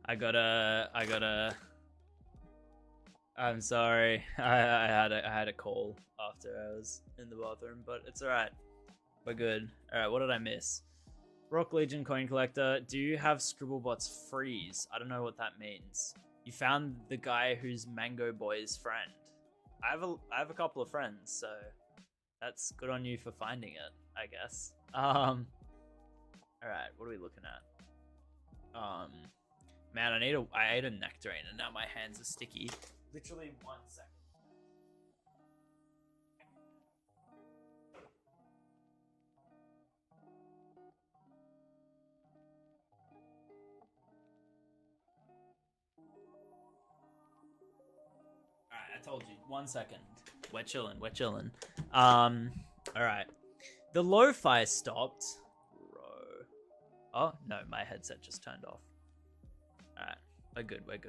I gotta. I'm sorry. I had a call after I was in the bathroom, but it's alright. We're good. Alright, what did I miss? Rock Legion coin collector. Do you have Scribble Bots freeze? I don't know what that means. You found the guy who's Mango Boy's friend. I have a couple of friends, so that's good on you for finding it, I guess. Alright, what are we looking at? Man, I ate a nectarine and now my hands are sticky. Literally 1 second. Alright, I told you. 1 second. We're chilling. Alright. The lo-fi stopped. Bro. Oh, no, my headset just turned off. Alright. We're good. Alright.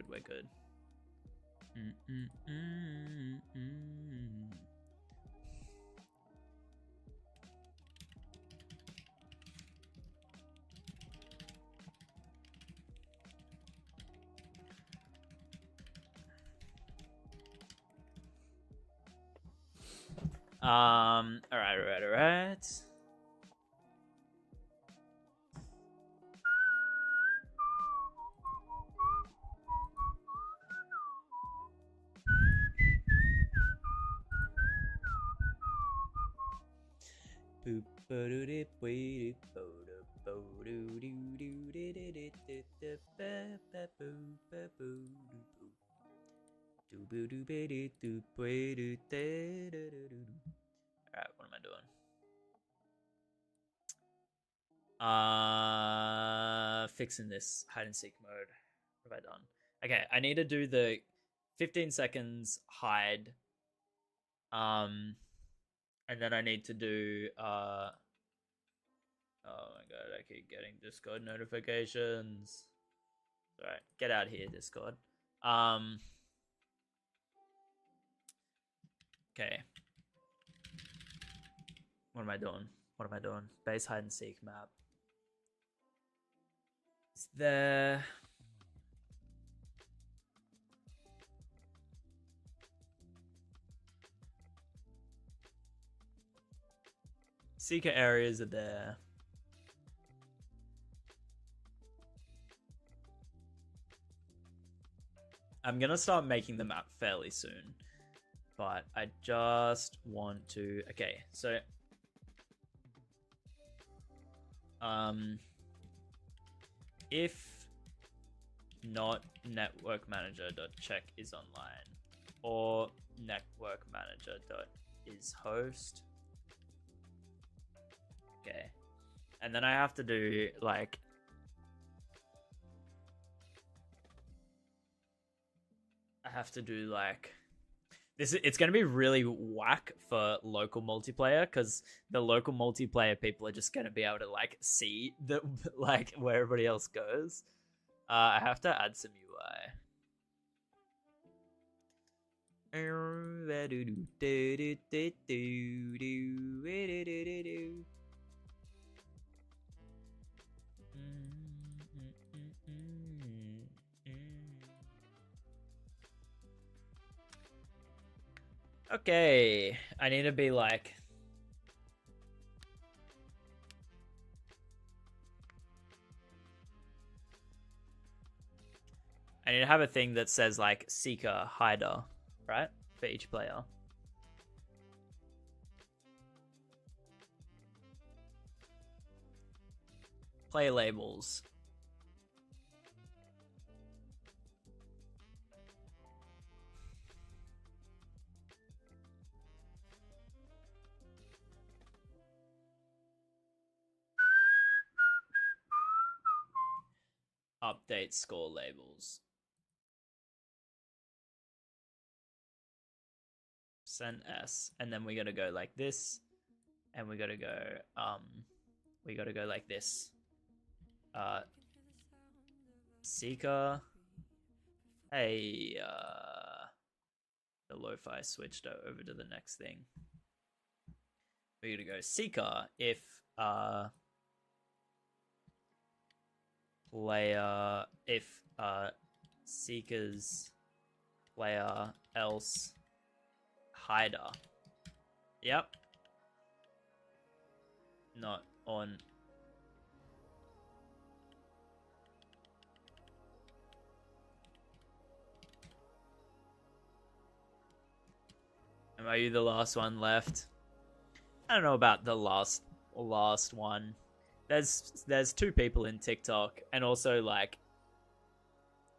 Alright, what am I doing? Fixing this hide and seek mode. What have I done? Okay, I need to do the 15 seconds hide. And then I need to do oh my god, I keep getting Discord notifications. Alright, get out here, Discord. Okay. What am I doing? Base hide and seek map. Is there... Seeker areas are there. I'm gonna start making the map fairly soon. But I just want to... Okay, so... if not network manager.check is online or network manager.is host. Okay. And then I have to do like this. It's going to be really whack for local multiplayer because the local multiplayer people are just going to be able to like see the like where everybody else goes. I have to add some UI. Okay, I need to be like... I need to have a thing that says like Seeker, Hider, right? For each player. Play labels. Update score labels. Send S. And then we gotta go like this. And we gotta go like this. Seeker. Hey, the lo-fi switched over to the next thing. We're gonna go Seeker if player if seekers player else hider. Yep. Not on. Are you the last one left? I don't know about the last one. There's 2 people in TikTok, and also like,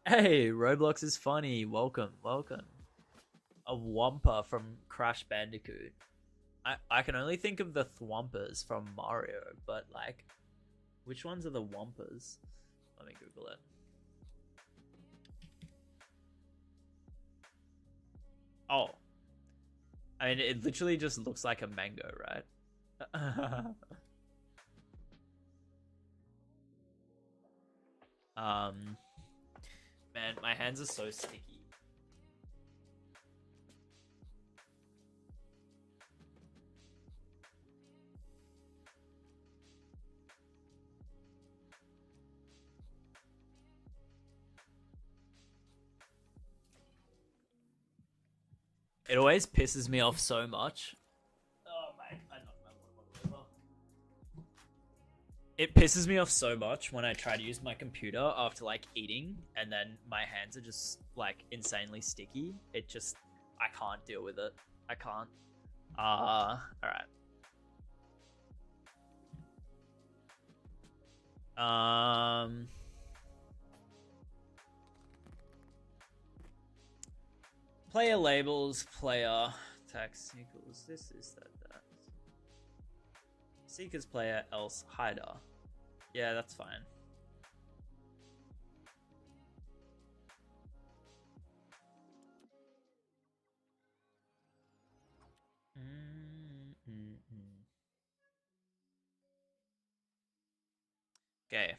hey, Roblox is funny. Welcome. A Wumpa from Crash Bandicoot. I can only think of the Thwompas from Mario, but like, which ones are the Wumpas? Let me Google it. Oh, I mean, it literally just looks like a mango, right? Man, my hands are so sticky. It always pisses me off so much. Oh, mate, I knocked my water bottle over. It pisses me off so much when I try to use my computer after like eating, and then my hands are just like insanely sticky. It just, I can't deal with it. I can't. All right. Player labels, player text equals this is that. Seekers player else hider. Yeah, that's fine. Okay.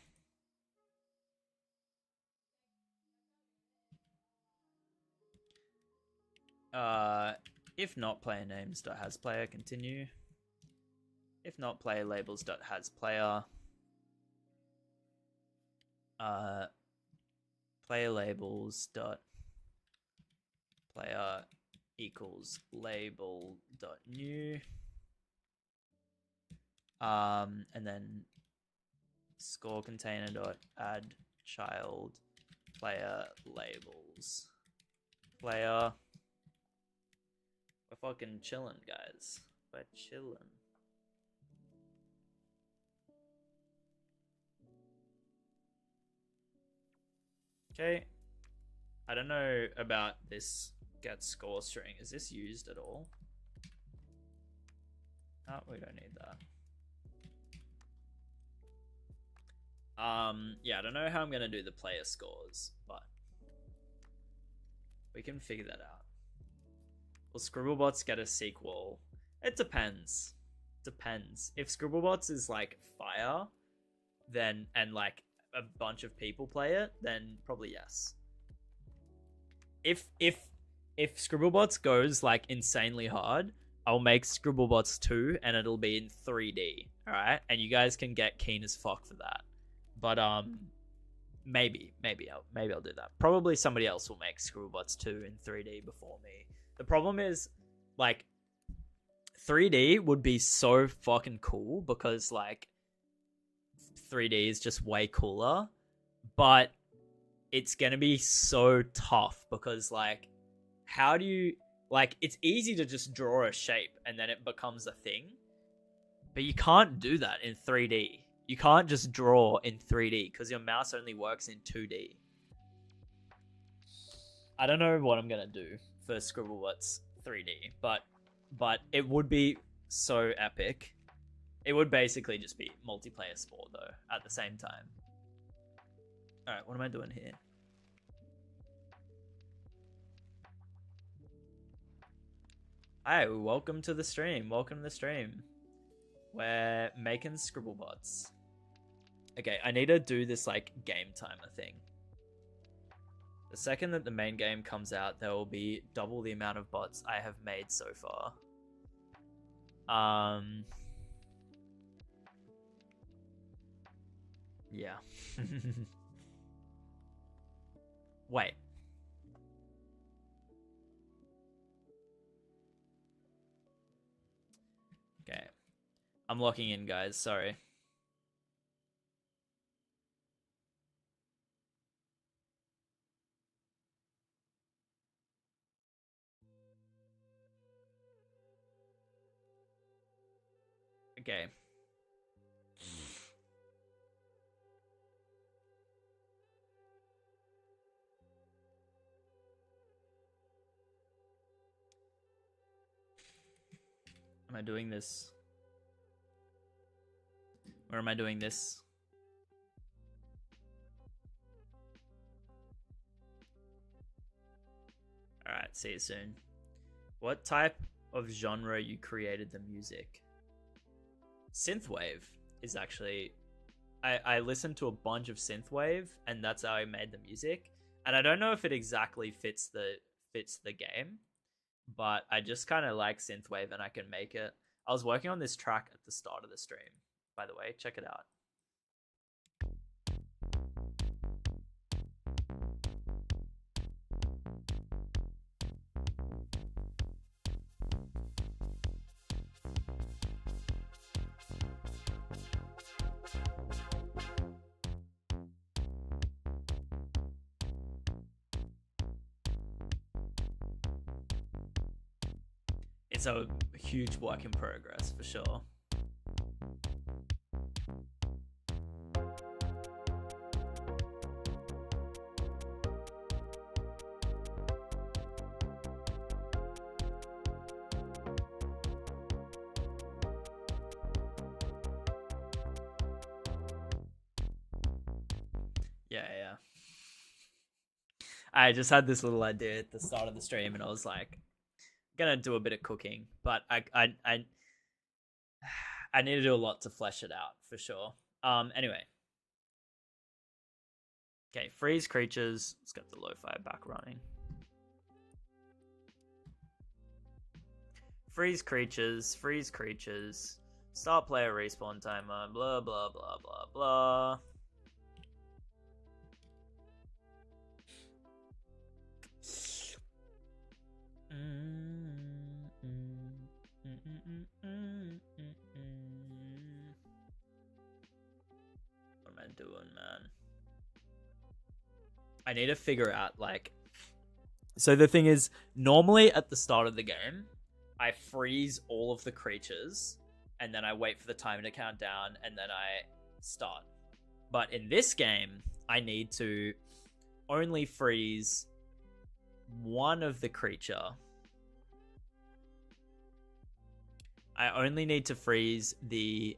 If not player names dot has player, continue. If not player labels dot has player, player labels dot player equals label dot new, and then score container dot add child player labels player. We're fucking chilling, guys. We're chilling. Okay. I don't know about this get score string. Is this used at all? Oh, we don't need that. Yeah, I don't know how I'm gonna do the player scores, but we can figure that out. Will Scribblebots get a sequel? It depends. Depends. If Scribblebots is like fire, then and like a bunch of people play it, then probably yes. If Scribblebots goes like insanely hard, I'll make Scribblebots 2 and it'll be in 3D. Alright? And you guys can get keen as fuck for that. But maybe I'll do that. Probably somebody else will make Scribblebots 2 in 3D before me. The problem is, like, 3D would be so fucking cool because like 3D is just way cooler, but it's gonna be so tough because like, how do you, like, it's easy to just draw a shape and then it becomes a thing, but you can't do that in 3D. You can't just draw in 3D because your mouse only works in 2D. I don't know what I'm gonna do for Scribblebots 3D, but it would be so epic. It would basically just be multiplayer sport though at the same time. All right, what am I doing here? Hi, welcome to the stream. Welcome to the stream. We're making Scribblebots. Okay, I need to do this like game timer thing. The second that the main game comes out, there will be double the amount of bots I have made so far. Yeah. Wait. Okay. I'm locking in, guys. Sorry. Okay. Am I doing this? Or am I doing this? Alright, see you soon. What type of genre you created the music? Synthwave is actually... I listened to a bunch of synthwave, and that's how I made the music. And I don't know if it exactly fits the game, but I just kind of like synthwave, and I can make it. I was working on this track at the start of the stream, by the way. Check it out. It's a huge work in progress for sure. Yeah. I just had this little idea at the start of the stream, and I was like, gonna do a bit of cooking, but I need to do a lot to flesh it out for sure. Anyway. Okay, freeze creatures. Let's get the lo-fi back running. Freeze creatures. Start player respawn timer. Blah, blah, blah, blah, blah. What am I doing, man? I need to figure out, like... So the thing is, normally at the start of the game, I freeze all of the creatures, and then I wait for the timer to count down, and then I start. But in this game, I need to only freeze one of the creature. I only need to freeze the...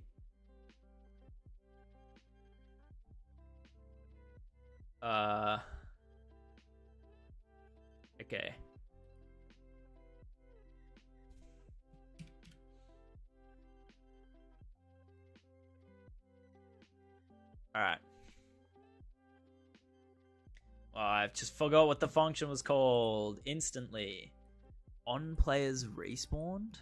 Okay. Alright. Oh, I just forgot what the function was called. Instantly. On players respawned?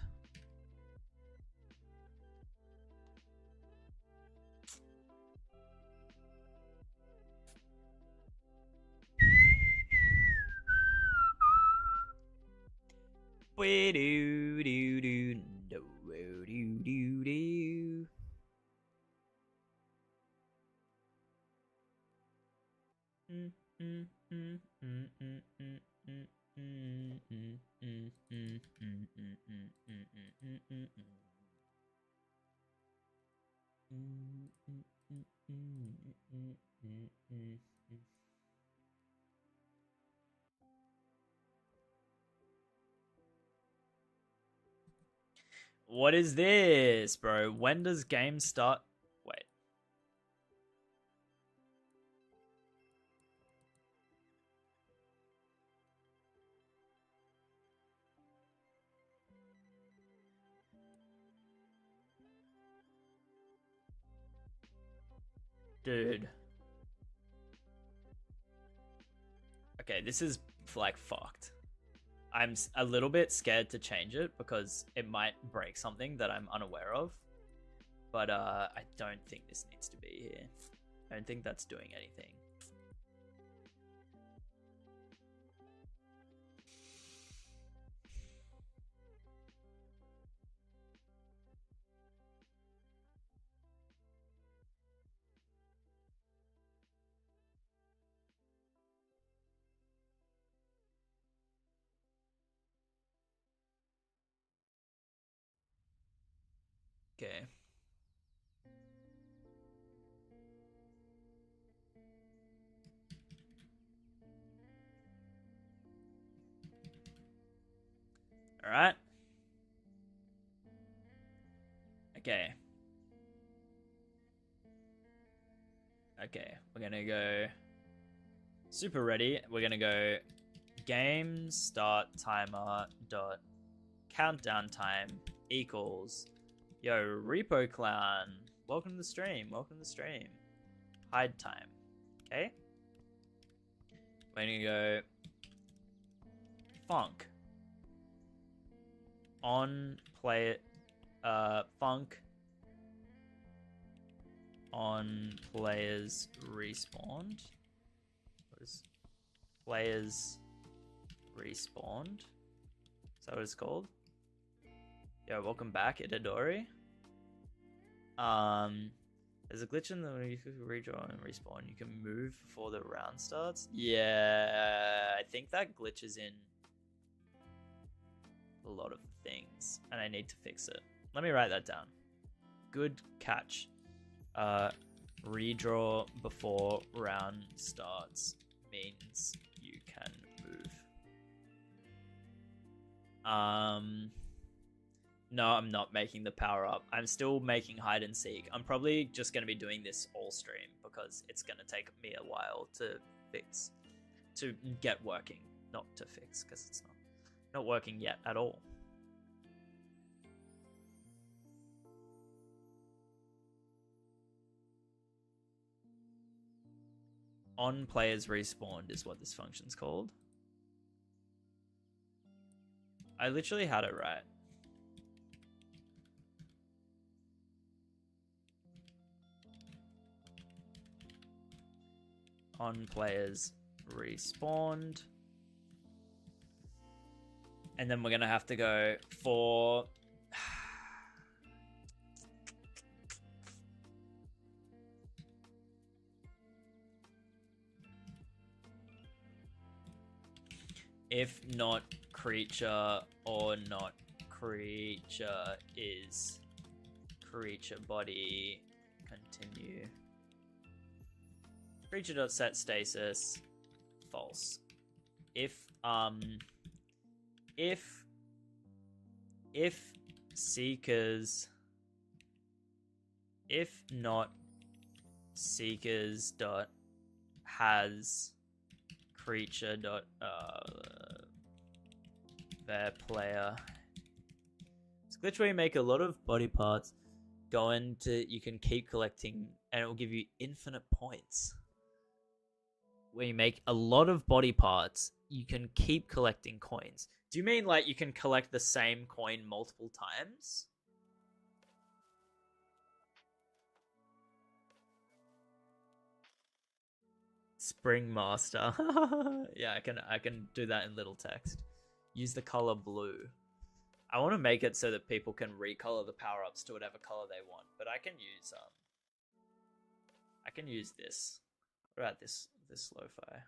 What is this, bro? When does game start? Wait. Dude. Okay, this is, like, fucked. I'm a little bit scared to change it because it might break something that I'm unaware of. But I don't think this needs to be here. I don't think that's doing anything. Okay. All right. Okay. Okay. We're gonna go super ready. We're gonna go game start timer dot countdown time equals yo repo clown. Welcome to the stream. Welcome to the stream. Hide time. Okay. We're gonna go funk on play funk on players respawned. What is players respawned? Is that what it's called? Yo, welcome back, Itadori. There's a glitch in the when you can redraw and respawn. You can move before the round starts. Yeah, I think that glitches in a lot of things, and I need to fix it. Let me write that down. Good catch. Redraw before round starts means you can move. No, I'm not making the power up. I'm still making hide and seek. I'm probably just going to be doing this all stream because it's going to take me a while to fix, to get working, not to fix because it's not working yet at all. On players respawned is what this function's called. I literally had it right. On players respawned. And then we're going to have to go for... if not creature or not creature is creature body, continue. Creature.set stasis false. If seekers, if not seekers dot has creature dot their player. It's a glitch where you make a lot of body parts go into, you can keep collecting and it will give you infinite points. Where you make a lot of body parts, you can keep collecting coins. Do you mean like you can collect the same coin multiple times? Spring Master. Yeah, I can do that in little text. Use the color blue. I want to make it so that people can recolor the power-ups to whatever color they want, but I can use this. What about this lo-fi?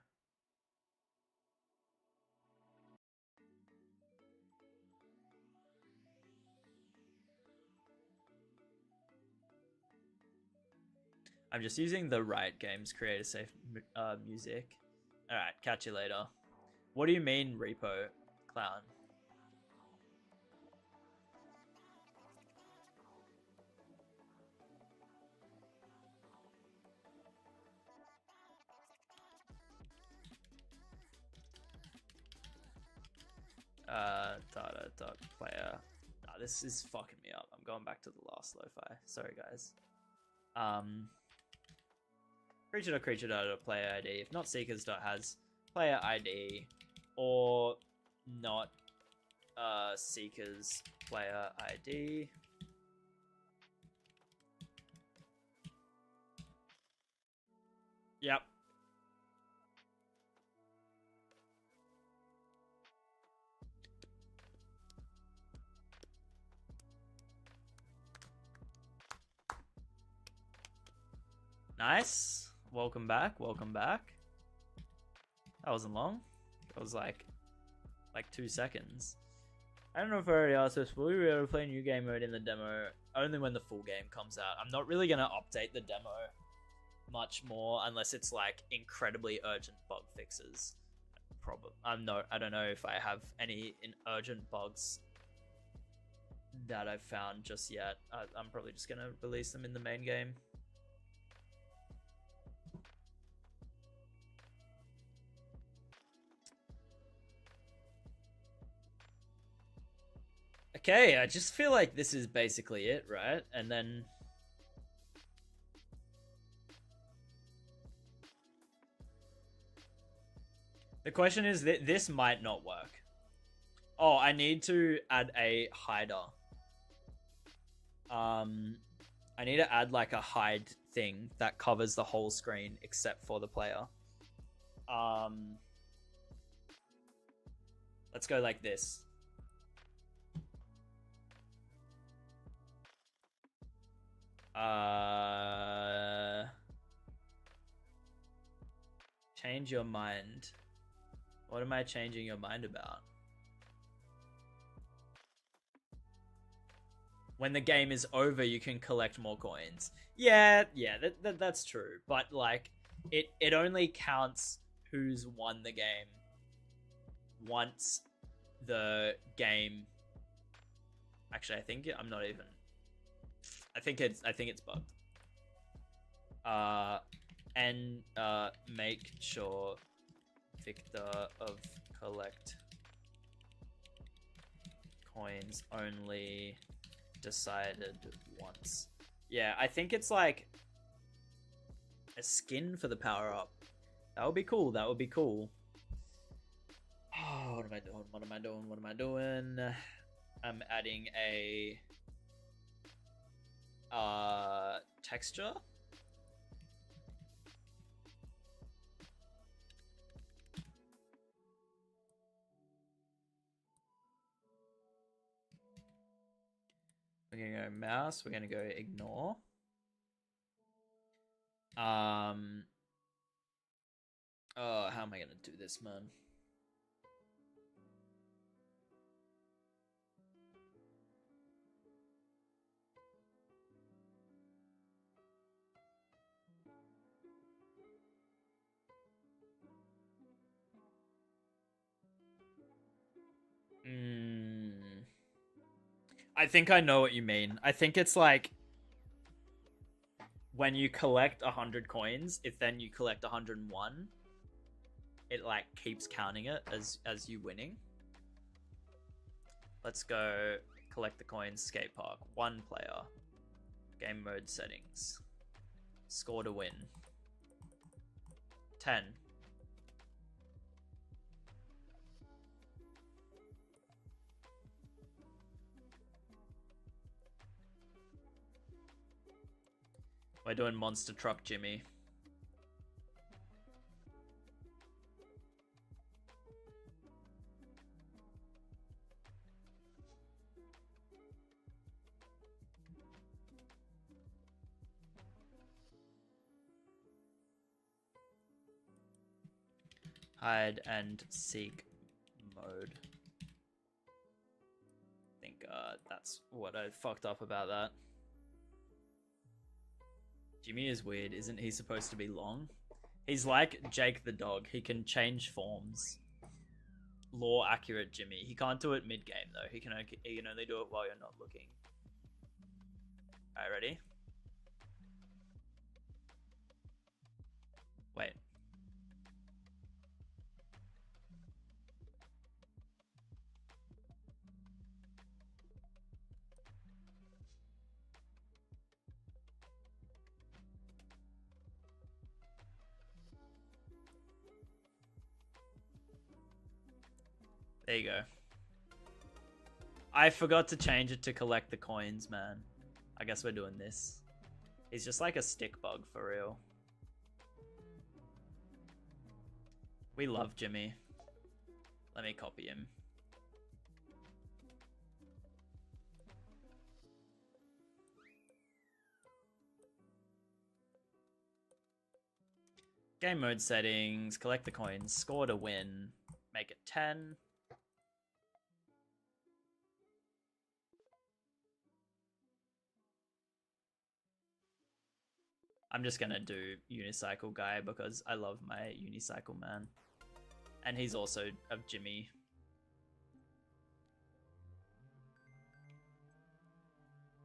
I'm just using the right games creator safe music. Alright, catch you later. What do you mean, repo clown? Data.player. Nah, this is fucking me up. I'm going back to the last lo-fi. Sorry, guys. Creature.player ID. If not seekers.has player ID or not seekers player ID. Yep. Nice. Welcome back. Welcome back. That wasn't long. It was like 2 seconds. I don't know if I already asked this, but we were able to play new game mode in the demo only when the full game comes out. I'm not really going to update the demo much more unless it's like incredibly urgent bug fixes. Probably, I don't know if I have any urgent bugs that I've found just yet. I'm probably just going to release them in the main game. Okay, I just feel like this is basically it, right? And then the question is that this might not work. Oh, I need to add a hider. I need to add like a hide thing that covers the whole screen except for the player. Let's go like this. Change your mind. What am I changing your mind about? When the game is over, you can collect more coins. Yeah, that's true. But like, it only counts who's won the game once the game. Actually, I think I'm not even. I think it's bugged. And make sure Victor of collect coins only decided once. Yeah, I think it's like a skin for the power up. That would be cool. That would be cool. Oh, what am I doing? What am I doing? What am I doing? I'm adding a texture. We're gonna go mouse. We're gonna go ignore. Oh, how am I gonna do this, man? I think I know what you mean. I think it's like when you collect 100 coins, if then you collect 101, it like keeps counting it as you winning. Let's go collect the coins. Skate park. 1 player. Game mode settings. Score to win. 10. We're doing Monster Truck Jimmy. Hide and seek mode. I think that's what I fucked up about that. Jimmy is weird. Isn't he supposed to be long? He's like Jake the dog. He can change forms. Law accurate Jimmy. He can't do it mid-game though. He can only do it while you're not looking. Alright, ready? Wait. There you go. I forgot to change it to collect the coins, man. I guess we're doing this. He's just like a stick bug for real. We love Jimmy. Let me copy him. Game mode settings, collect the coins, score to win, make it 10. I'm just gonna do unicycle guy because I love my unicycle man. And he's also a Jimmy.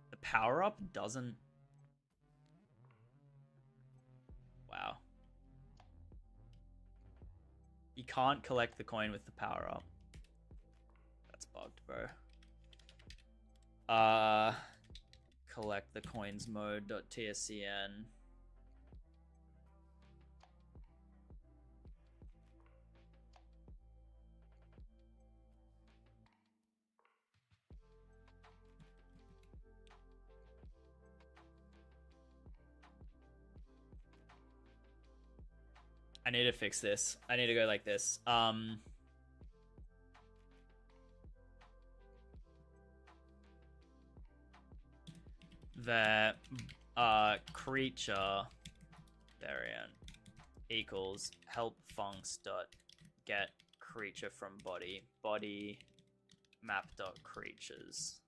The power up doesn't. Wow. You can't collect the coin with the power up. That's bugged, bro. Collect the coins mode.tscn. I need to fix this. I need to go like this. The creature variant equals help funcs dot get creature from body map dot creatures.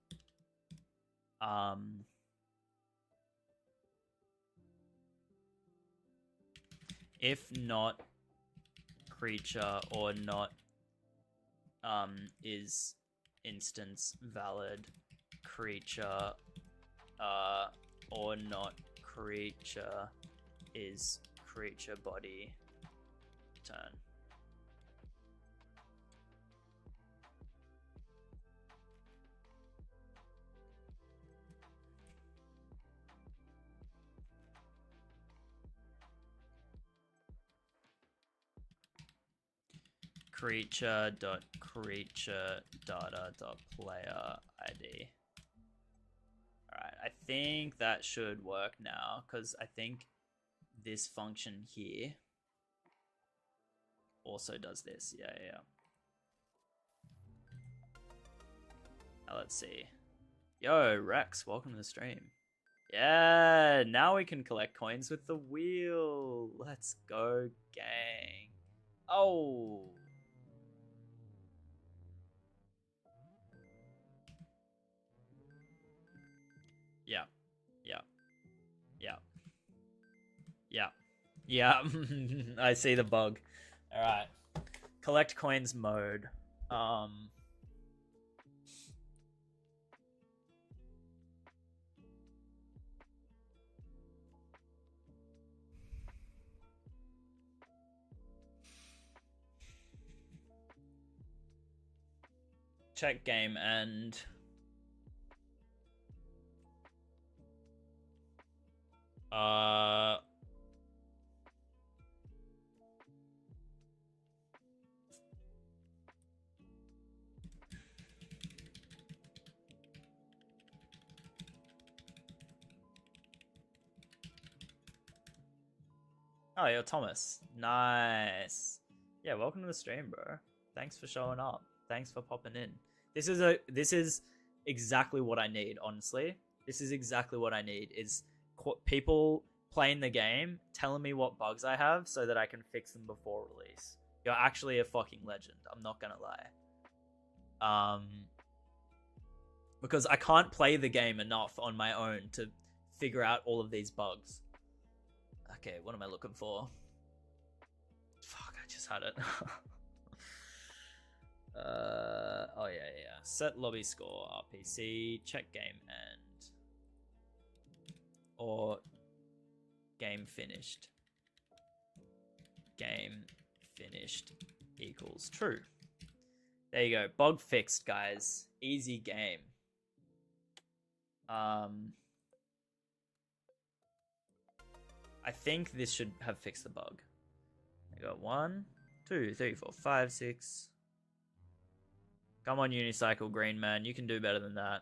If not creature or not is instance valid creature or not creature is creature body turn. Creature dot creature data dot player ID. Alright, I think that should work now because I think this function here also does this. Yeah. Now let's see. Yo, Rex, welcome to the stream. Yeah, now we can collect coins with the wheel. Let's go, gang. Oh. Yeah. I see the bug. All right. Collect coins mode. Check game and oh, yo, Thomas. Nice. Yeah, welcome to the stream, bro. Thanks for showing up. Thanks for popping in. This is exactly what I need, honestly. This is exactly what I need is people playing the game telling me what bugs I have so that I can fix them before release. You're actually a fucking legend. I'm not gonna lie. Because I can't play the game enough on my own to figure out all of these bugs. Okay, what am I looking for? Fuck, I just had it. Oh yeah. Set lobby score, RPC, check game end. Or game finished. Game finished equals true. There you go. Bug fixed, guys. Easy game. I think this should have fixed the bug. I got 1, 2, 3, 4, 5, 6. Come on, Unicycle Green Man. You can do better than that.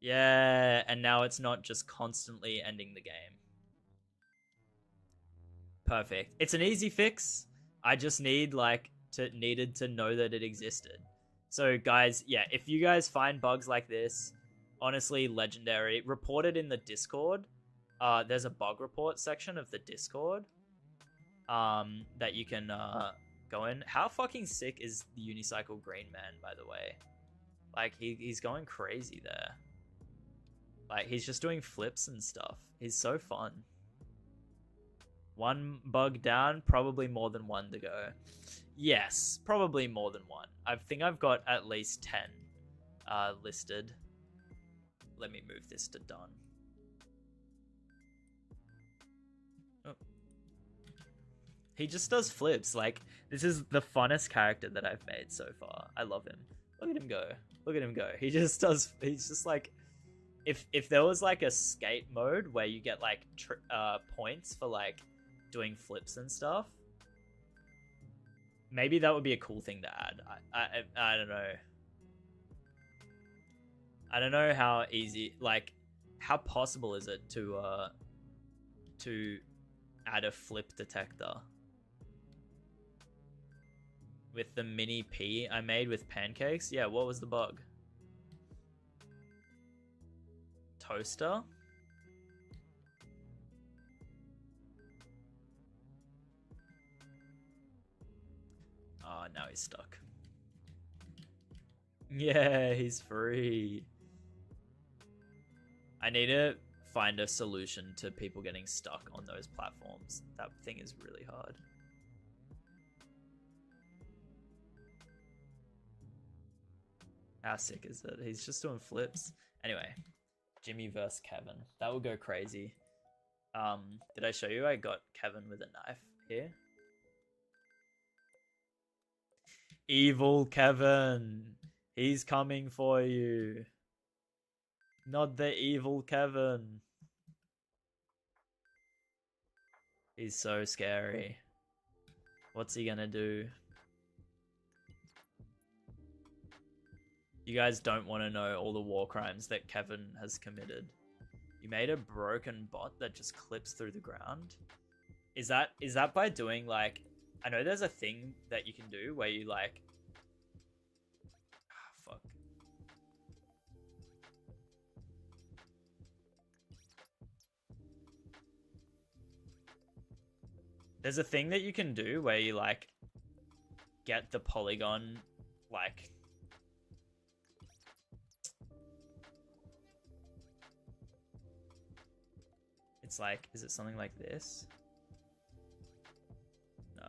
Yeah, and now it's not just constantly ending the game. Perfect. It's an easy fix. I just needed to know that it existed. So guys, yeah, if you guys find bugs like this, honestly, legendary. Report it in the Discord. There's a bug report section of the Discord that you can go in. How fucking sick is the Unicycle Green Man, by the way? Like, he's going crazy there. Like, he's just doing flips and stuff. He's so fun. One bug down, probably more than one to go. Yes, probably more than one. I think I've got at least 10 listed. Let me move this to done. Oh. He just does flips. Like, this is the funnest character that I've made so far. I love him. Look at him go. Look at him go. He just does. He's just like, if there was like a skate mode where you get like points for like doing flips and stuff, maybe that would be a cool thing to add. I don't know. I don't know how easy, like, how possible is it to add a flip detector with the mini P I made with pancakes? Yeah, what was the bug? Toaster? Oh, now he's stuck. Yeah, he's free. I need to find a solution to people getting stuck on those platforms. That thing is really hard. How sick is it? He's just doing flips. Anyway, Jimmy versus Kevin. That will go crazy. Did I show you I got Kevin with a knife here? Evil Kevin. He's coming for you. Not the evil Kevin. He's so scary. What's he gonna do? You guys don't want to know all the war crimes that Kevin has committed. You made a broken bot that just clips through the ground? Is that by doing, like, I know there's a thing that you can do where you, like, fuck. There's a thing that you can do where you, like, get the polygon, like, it's like, is it something like this? No.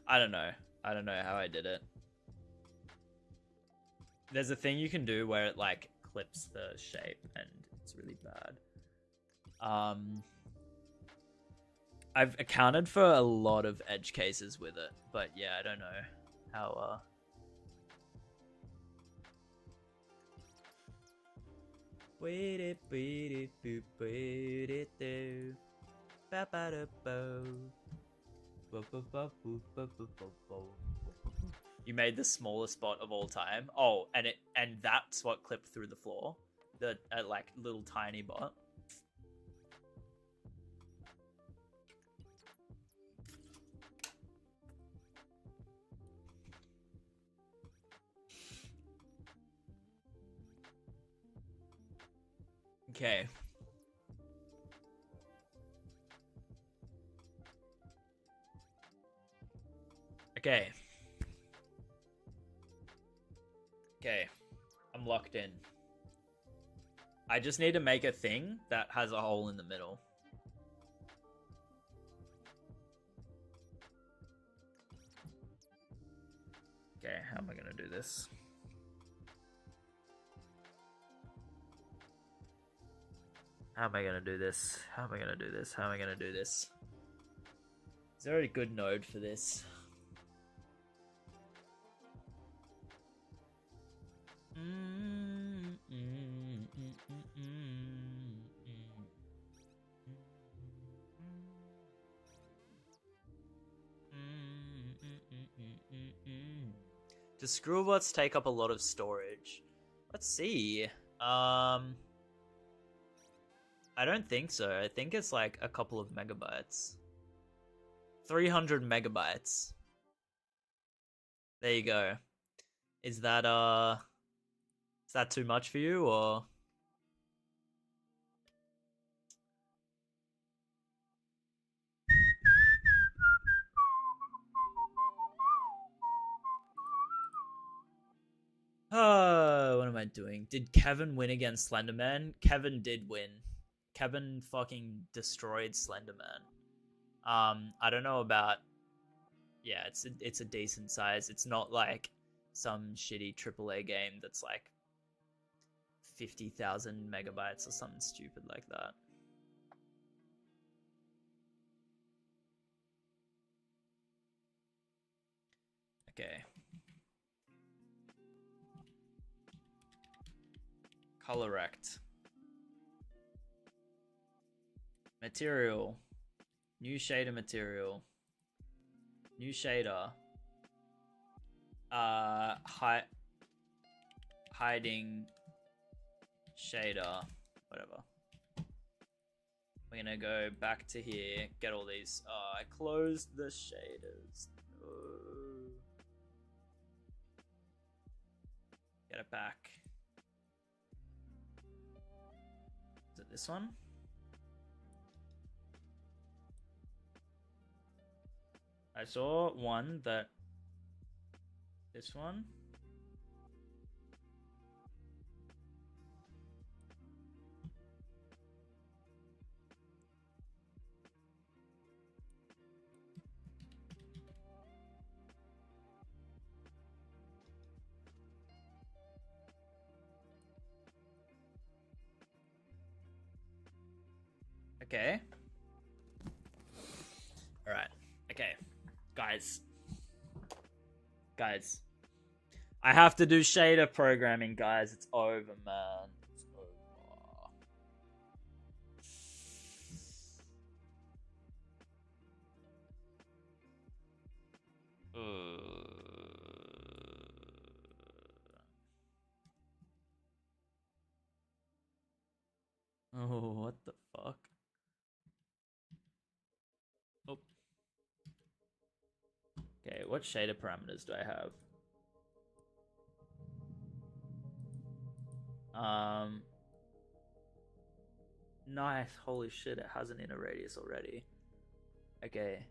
I don't know. I don't know how I did it. There's a thing you can do where it, like, clips the shape and it's really bad. I've accounted for a lot of edge cases with it, but yeah, I don't know how You made the smallest spot of all time. Oh, and that's what clipped through the floor. The like little tiny bot. Okay. Okay. Okay. I'm locked in. I just need to make a thing that has a hole in the middle. Okay, how am I gonna do this? How am I gonna do this? How am I gonna do this? How am I gonna do this? Is there a good node for this? Do Scribble Bots take up a lot of storage? Let's see. I don't think so. I think it's like a couple of megabytes. 300 megabytes. There you go. Is that too much for you, or? What am I doing? Did Kevin win against Slenderman? Kevin did win. Kevin fucking destroyed Slenderman. I don't know about. Yeah, it's a decent size. It's not like some shitty AAA game that's like 50,000 megabytes or something stupid like that. Okay. Color rect. Material. New shader material. New shader. Hiding shader. Whatever. We're gonna go back to here. Get all these. I closed the shaders. Oh. Get it back. Is it this one? I saw one that. This one? Okay. Alright. Okay. Guys. I have to do shader programming, guys. It's over, man. It's over. Oh, what the fuck? Oh. Okay, what shader parameters do I have? Nice. Holy shit, it has an inner radius already. Okay.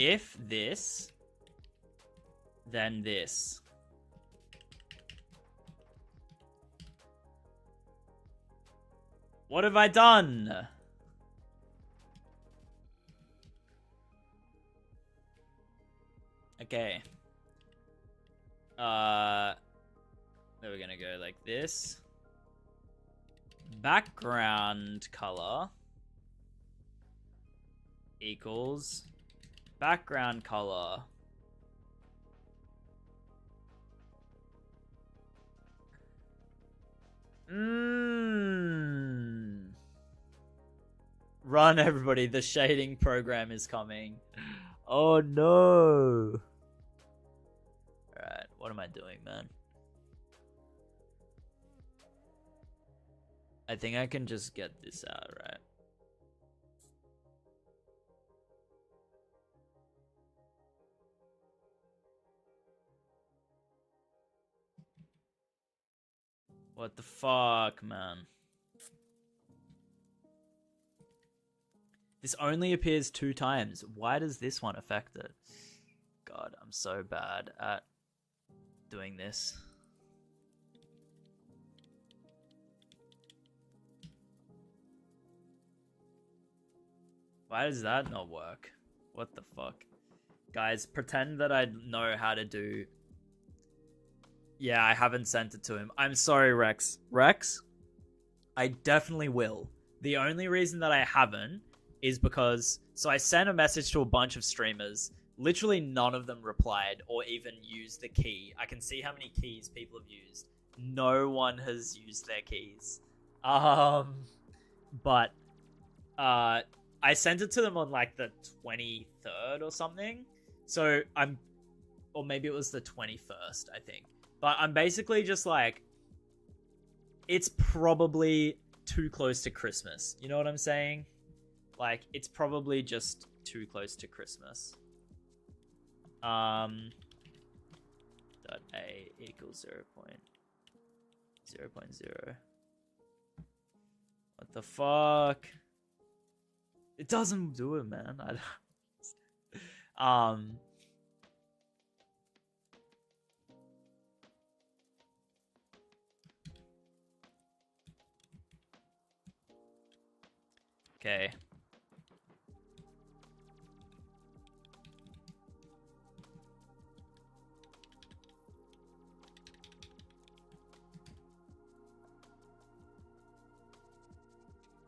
If this, then this. What have I done? Okay. Then we're gonna go like this. Background color equals background color Run, everybody, the shading program is coming. Oh no. Alright, what am I doing, man? I think I can just get this out, right? What the fuck, man? This only appears 2 times. Why does this one affect it? God, I'm so bad at doing this. Why does that not work? What the fuck? Guys, pretend that I know how to do... Yeah, I haven't sent it to him. I'm sorry, Rex. Rex? I definitely will. The only reason that I haven't is because... So I sent a message to a bunch of streamers. Literally none of them replied or even used the key. I can see how many keys people have used. No one has used their keys. But... I sent it to them on like the 23rd or something. So I'm... Or maybe it was the 21st, I think. But I'm basically just like... It's probably too close to Christmas. You know what I'm saying? Like, it's probably just too close to Christmas. Dot A equals 0.0. What the fuck? It doesn't do it, man. I don't. Okay.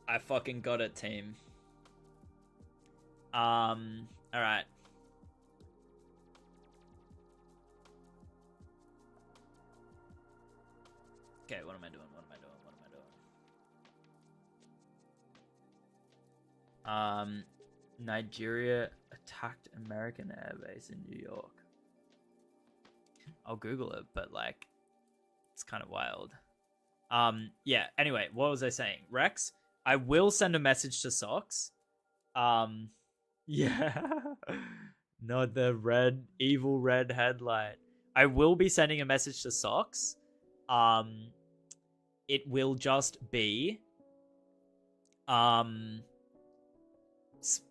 I fucking got it, team. All right. Okay, what am I doing? Nigeria attacked American airbase in New York. I'll Google it, but like, it's kind of wild. Yeah. Anyway, what was I saying? Rex, I will send a message to Socks. Yeah. Not the evil red headlight. I will be sending a message to Socks. It will just be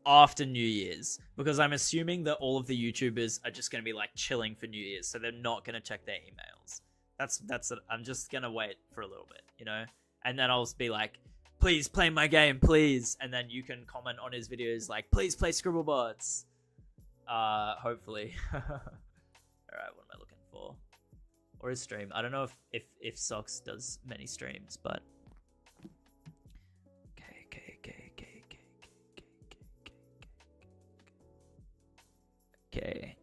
after New Year's, because I'm assuming that all of the YouTubers are just going to be like chilling for New Year's, so they're not going to check their emails. That's it. I'm just going to wait for a little bit, you know, and then I'll be like, please play my game, please, and then you can comment on his videos like, please play Scribble Bots. Hopefully. All right, what am I looking for? Or his stream. I don't know if Socks does many streams, but okay.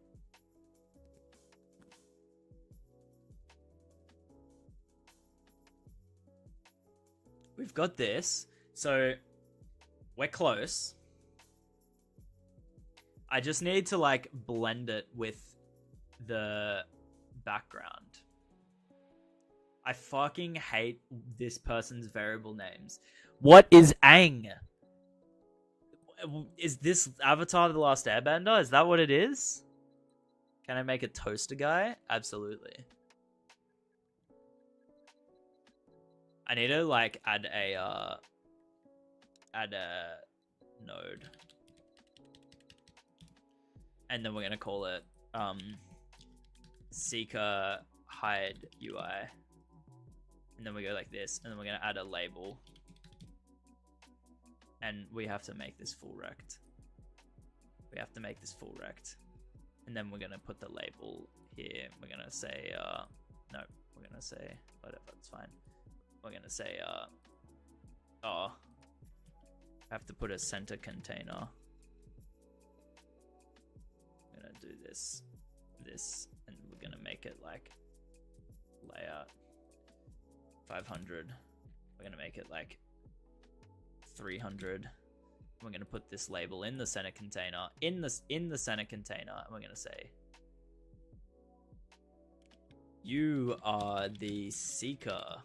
We've got this. So we're close. I just need to like blend it with the background. I fucking hate this person's variable names. What is Aang? Is this Avatar The Last Airbender? Is that what it is? Can I make a toaster guy? Absolutely. I need to like add a node. And then we're gonna call it Seeker hide UI. And then we go like this, and then we're gonna add a label. And we have to make this full rect. And then we're gonna put the label here. We're gonna say, no, we're gonna say, whatever, it's fine. We're gonna say, I have to put a center container. I'm gonna do this, and we're gonna make it like layout 500. We're gonna make it like 300. We're gonna put this label in the center container, in the center container, and we're gonna say, you are the seeker.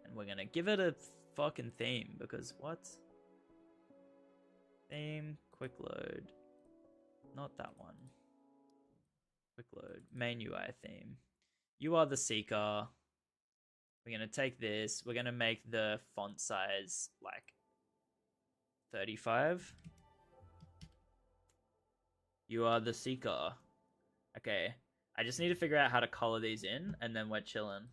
And we're gonna give it a fucking theme, because what? Theme, quick load. Not that one. Quick load, main UI theme. You are the seeker. We're going to take this. We're going to make the font size like 35. You are the seeker. Okay. I just need to figure out how to color these in, and then we're chilling.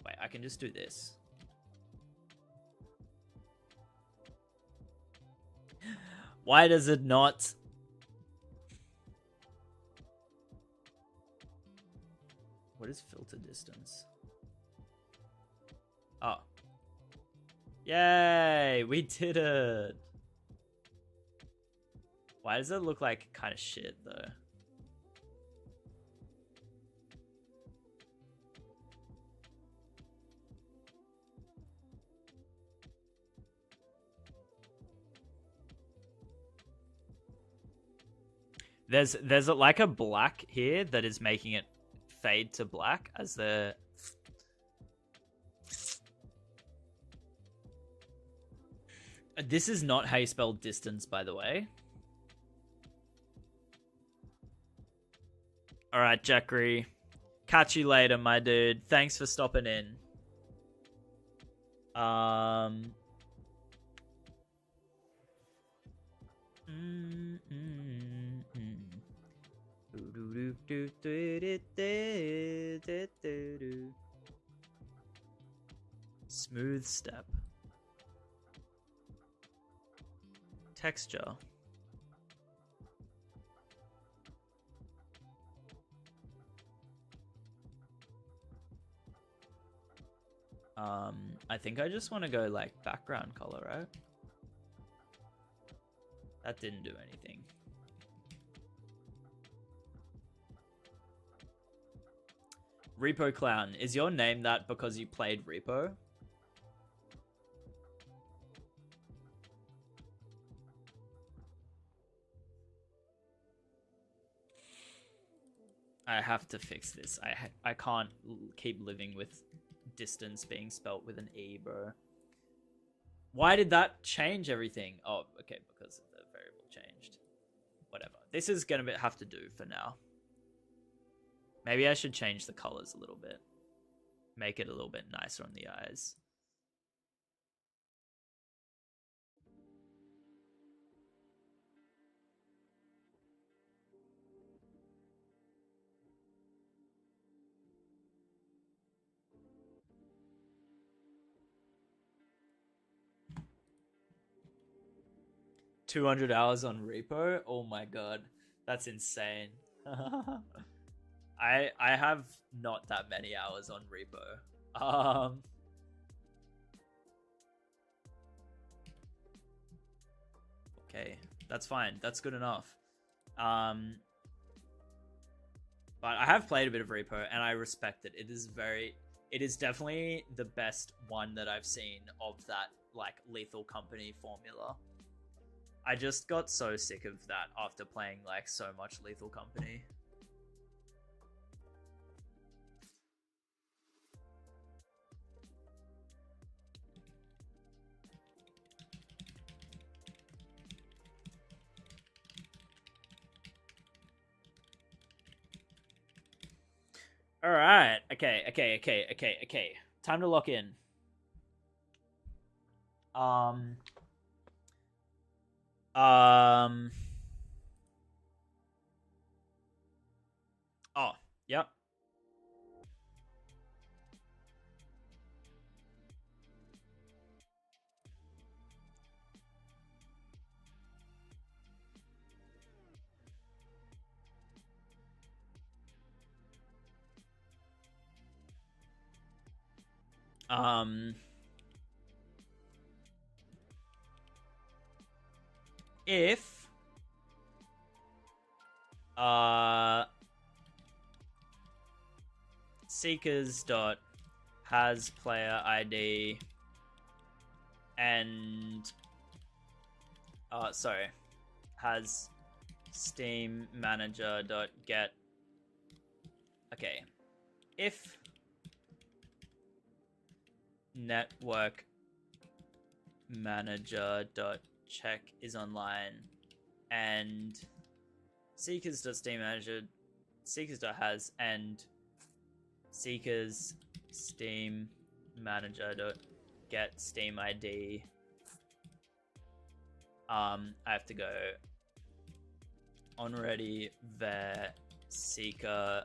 Wait, I can just do this. Why does it not? What is filter distance? Oh. Yay! We did it! Why does it look like kind of shit, though? There's like a black here that is making it fade to black as the... This is not how you spell distance, by the way. Alright, Jackery. Catch you later, my dude. Thanks for stopping in. Smooth step. Texture. I think I just want to go like background color, right? That didn't do anything. Repo Clown. Is your name that because you played Repo? I have to fix this. I can't keep living with distance being spelt with an E, bro. Why did that change everything? Oh, okay, because the variable changed. Whatever. This is gonna have to do for now. Maybe I should change the colors a little bit. Make it a little bit nicer on the eyes. $200 on Repo? Oh my god. That's insane. I have not that many hours on Repo. Okay, that's fine. That's good enough. But I have played a bit of Repo and I respect it. It is definitely the best one that I've seen of that like Lethal Company formula. I just got so sick of that after playing like so much Lethal Company. All right. Okay. Time to lock in. Oh, yep. If seekers dot has player ID and sorry, has Steam manager dot get. Okay, if network manager dot check is online and seekers dot steam manager seekers dot has and seekers steam manager dot get steam ID. I have to go on ready var seeker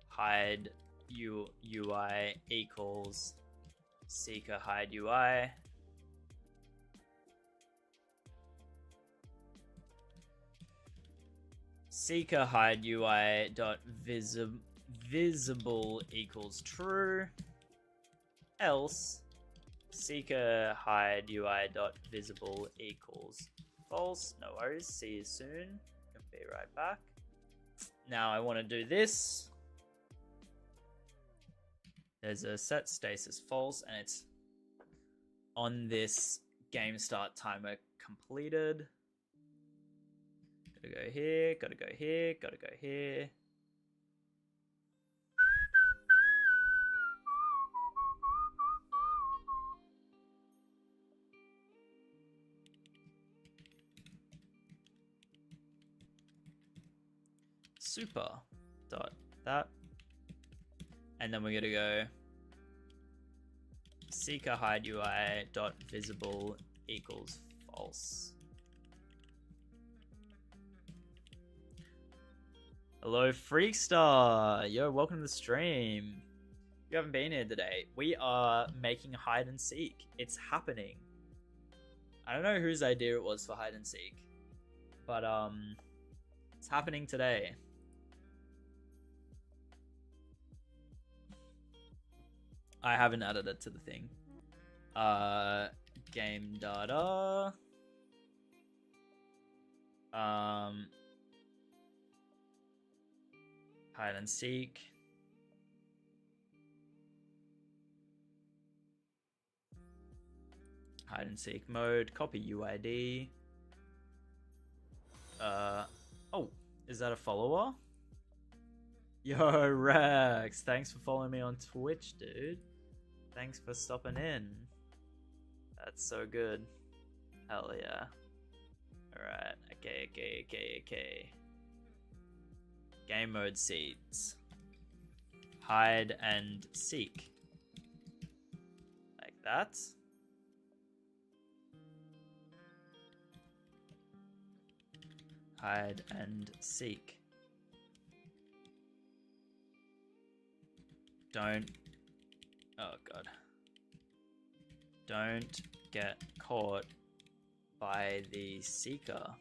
hide UI equals seeker hide UI. Seeker hide UI dot visible equals true, else seeker hide UI dot visible equals false. No worries. See you soon. Can be right back. Now I want to do this. There's a set status false, and it's on this game start timer completed. Gotta go here, gotta go here, gotta go here. Super dot that. And then we're gonna go seeker hide UI dot visible equals false. Hello, Freakstar. Yo, welcome to the stream. If you haven't been here today, we are making hide and seek. It's happening. I don't know whose idea it was for hide and seek, but it's happening today. I haven't added it to the thing. Game data. Hide and seek. Hide and seek mode. Copy UID. Oh, is that a follower? Yo, Rex. Thanks for following me on Twitch, dude. Thanks for stopping in. That's so good. Hell yeah. Alright. Okay. Game mode seeds. Hide and seek. Like that. Hide and seek. Don't. Oh god. Don't get caught by the seeker.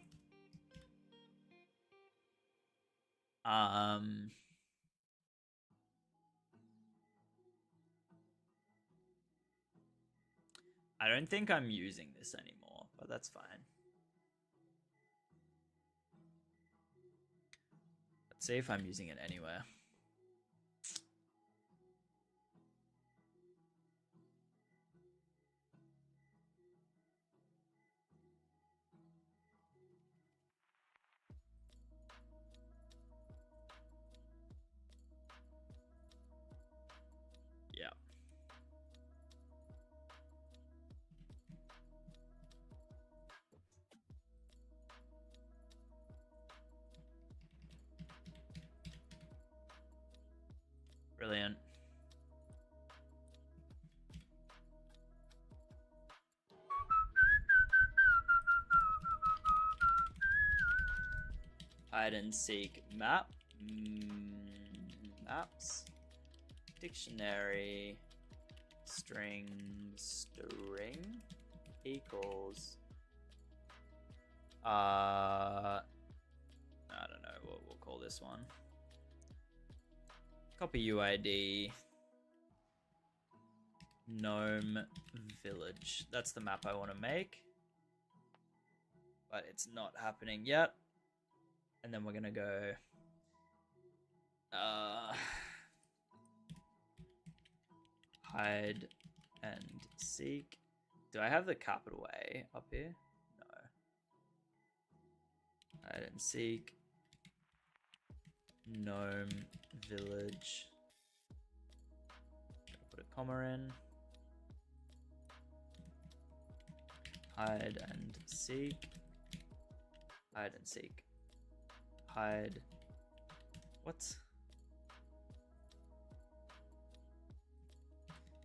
I don't think I'm using this anymore, but that's fine. Let's see if I'm using it anywhere. Yeah. Brilliant. Hide and seek map. Maps. Dictionary. String equals. I don't know what we'll call this one. Copy UID. Gnome Village. That's the map I want to make. But it's not happening yet. And then we're going to go... hide and seek. Do I have the capital A up here? No. Hide and seek. Gnome Village. Put a comma in. Hide and seek. Hide and seek. Hide. What?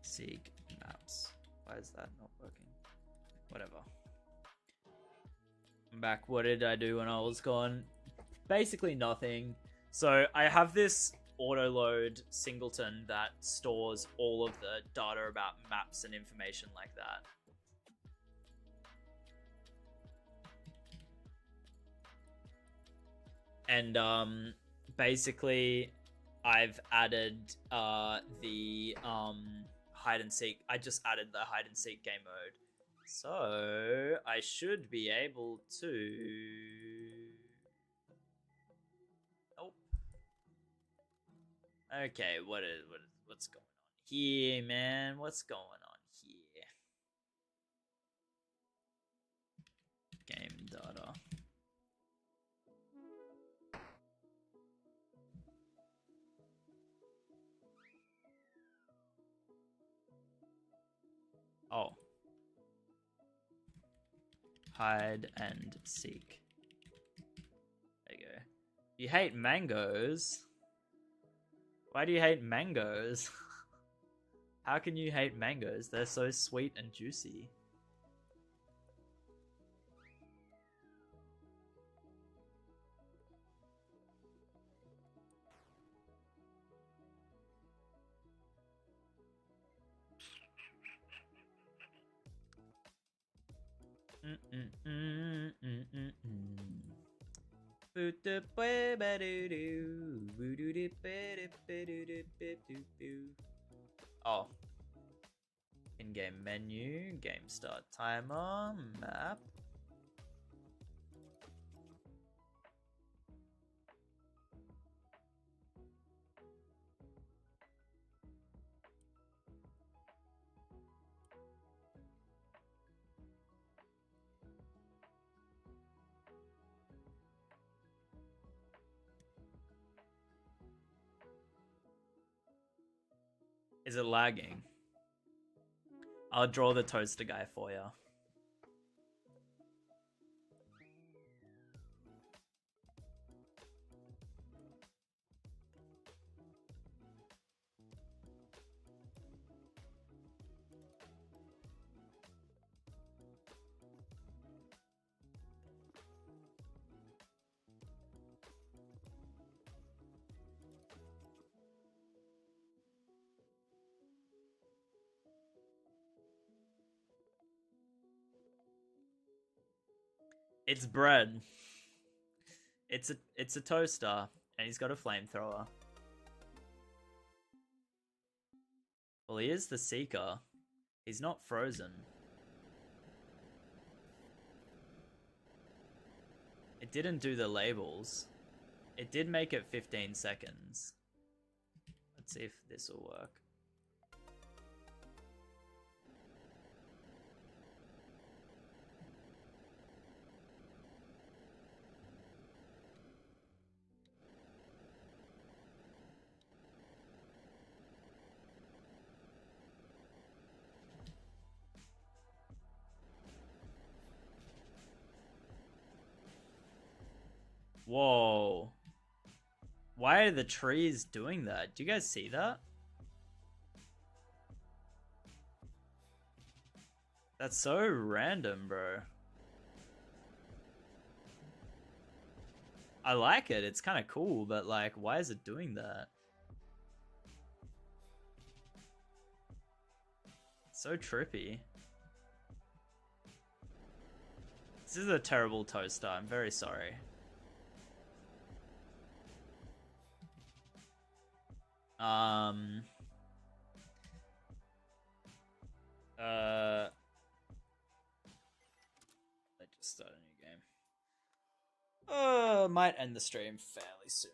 Seek maps. Why is that not working? Whatever. I'm back. What did I do when I was gone? Basically nothing. So I have this autoload singleton that stores all of the data about maps and information like that. And basically I've added the hide and seek. I just added the hide and seek game mode, so I should be able to. Nope. Okay, what's going on here, man? What's going on here? Game data. Oh. Hide and seek. There you go. You hate mangoes? Why do you hate mangoes? How can you hate mangoes? They're so sweet and juicy. Oh. In-game menu, game start timer, map. Is it lagging? I'll draw the toaster guy for you. It's bread. It's a toaster, and he's got a flamethrower. Well, he is the seeker. He's not frozen. It didn't do the labels. It did make it 15 seconds. Let's see if this will work. Whoa. Why are the trees doing that? Do you guys see that? That's so random, bro. I like it. It's kind of cool, but like, why is it doing that? It's so trippy. This is a terrible toaster. I'm very sorry. Let's just start a new game. Might end the stream fairly soon.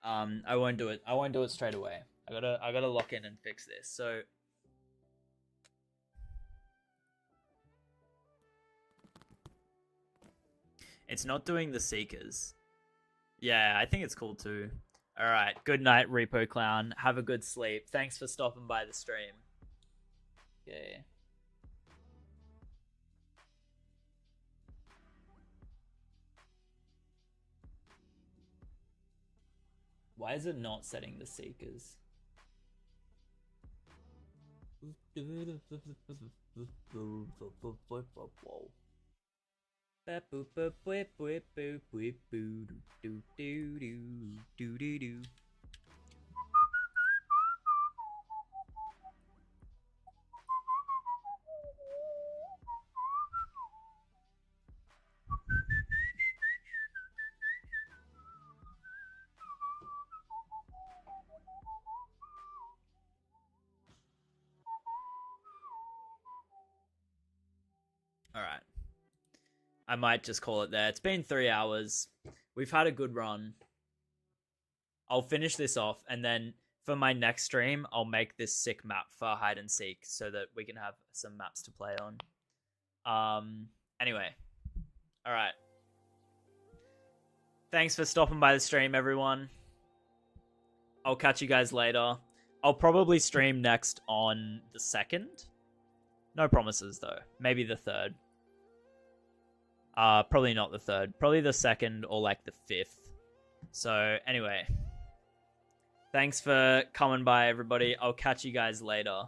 I won't do it. I won't do it straight away. I gotta lock in and fix this. So it's not doing the seekers. Yeah, I think it's cool too. All right. Good night, Repo Clown. Have a good sleep. Thanks for stopping by the stream. Yeah. Why is it not setting the seekers? I might just call it there. It's been 3 hours. We've had a good run. I'll finish this off, and then for my next stream, I'll make this sick map for hide and seek so that we can have some maps to play on. Anyway. All right. Thanks for stopping by the stream, everyone. I'll catch you guys later. I'll probably stream next on the 2nd. No promises, though. Maybe the 3rd. Probably not the 3rd. Probably the 2nd or like the 5th. So, anyway. Thanks for coming by, everybody. I'll catch you guys later.